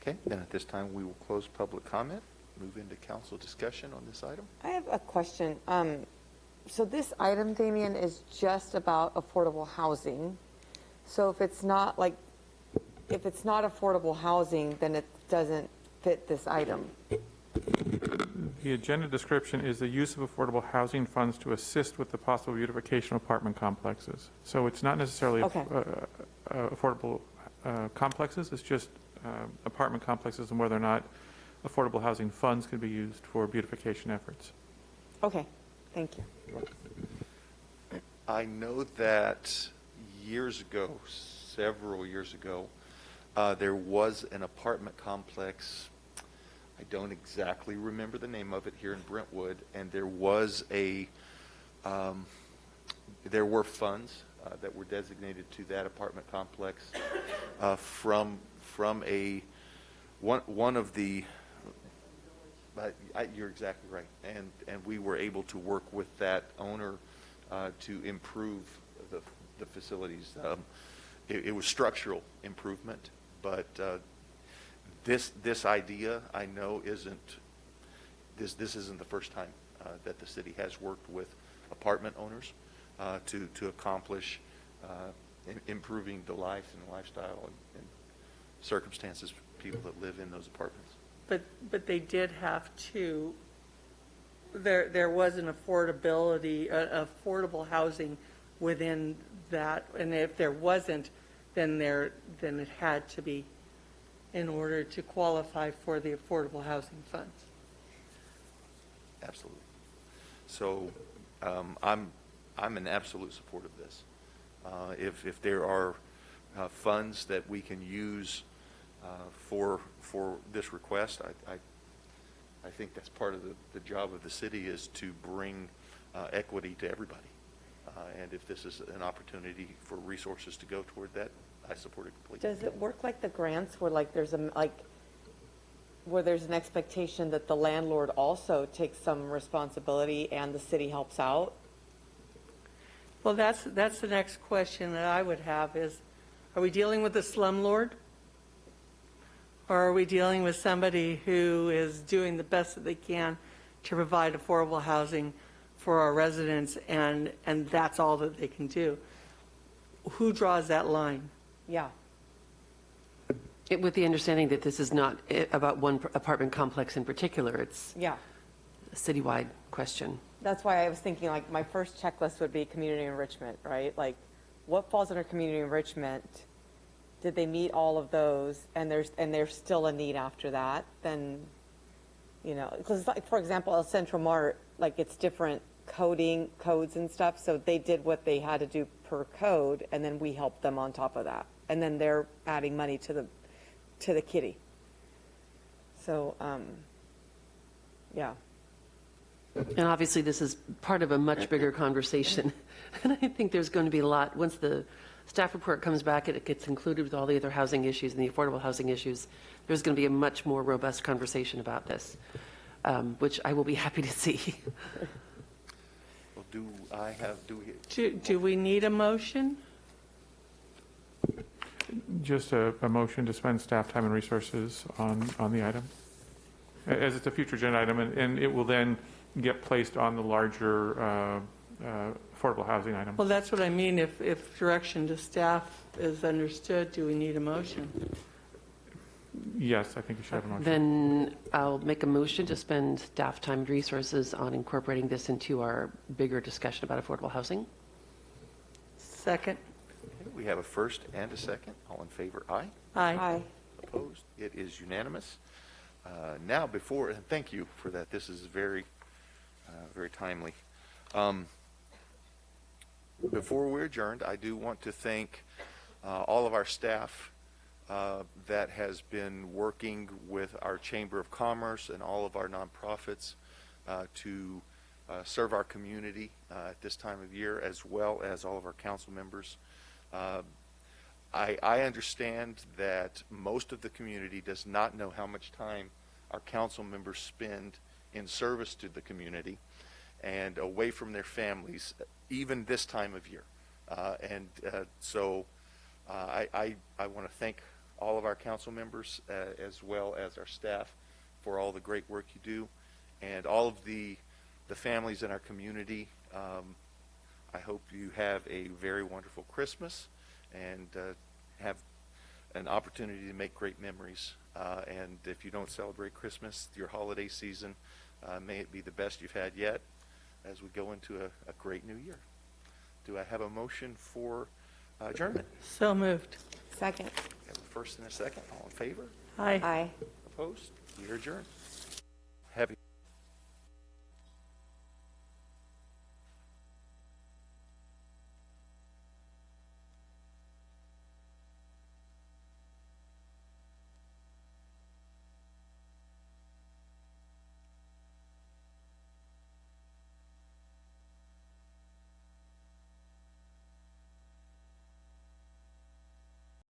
Okay, then at this time we will close public comment, move into council discussion on this item. I have a question. So this item, Damien, is just about affordable housing. So if it's not affordable housing, then it doesn't fit this item. The agenda description is the use of affordable housing funds to assist with the possible beautification of apartment complexes. So it's not necessarily affordable complexes, it's just apartment complexes and whether or not affordable housing funds could be used for beautification efforts. Okay, thank you. I know that years ago, several years ago, there was an apartment complex. I don't exactly remember the name of it here in Brentwood, and there was there were funds that were designated to that apartment complex from one of the. You're exactly right, and we were able to work with that owner to improve the facilities. It was structural improvement, but this idea I know isn't the first time that the city has worked with apartment owners to accomplish improving the life and lifestyle and circumstances of people that live in those apartments. But they did have to, there was an affordable housing within that, and if there wasn't, then it had to be in order to qualify for the affordable housing funds. Absolutely. So I'm in absolute support of this. If there are funds that we can use for this request, I think that's part of the job of the city is to bring equity to everybody. And if this is an opportunity for resources to go toward that, I support it completely. Does it work like the grants where where there's an expectation that the landlord also takes some responsibility and the city helps out? Well, that's the next question that I would have is, are we dealing with a slumlord? Or are we dealing with somebody who is doing the best that they can to provide affordable housing for our residents, and that's all that they can do? Who draws that line? Yeah. With the understanding that this is not about one apartment complex in particular, it's a citywide question. That's why I was thinking, like, my first checklist would be community enrichment, right? Like, what falls under community enrichment? Did they meet all of those? And there's still a need after that. Then, because, like, for example, El Centro Mart, like, it's different codes and stuff. So they did what they had to do per code, and then we helped them on top of that. And then they're adding money to the kitty. So, yeah. And obviously, this is part of a much bigger conversation. And I think there's going to be a lot. Once the staff report comes back, it gets included with all the other housing issues and the affordable housing issues. There's going to be a much more robust conversation about this, which I will be happy to see. Well, do we need a motion? Just a motion to spend staff time and resources on the item, as it's a future agenda item, and it will then get placed on the larger affordable housing item. Well, that's what I mean. If direction to staff is understood, do we need a motion? Yes, I think you should have a motion. Then I'll make a motion to spend staff time and resources on incorporating this into our bigger discussion about affordable housing. Second. Okay, we have a first and a second. All in favor, aye. Aye. Opposed? It is unanimous. Now, and thank you for that. This is very timely. Before we're adjourned, I do want to thank all of our staff that has been working with our Chamber of Commerce and all of our nonprofits to serve our community at this time of year, as well as all of our council members. I understand that most of the community does not know how much time our council members spend in service to the community and away from their families, even this time of year. So I want to thank all of our council members as well as our staff for all the great work you do, and all of the families in our community. I hope you have a very wonderful Christmas and have an opportunity to make great memories. And if you don't celebrate Christmas, your holiday season, May it be the best you've had yet as we go into a great new year. Do I have a motion for adjournment? So moved. Second. We have a first and a second. All in favor? Aye. Aye. Opposed? We are adjourned.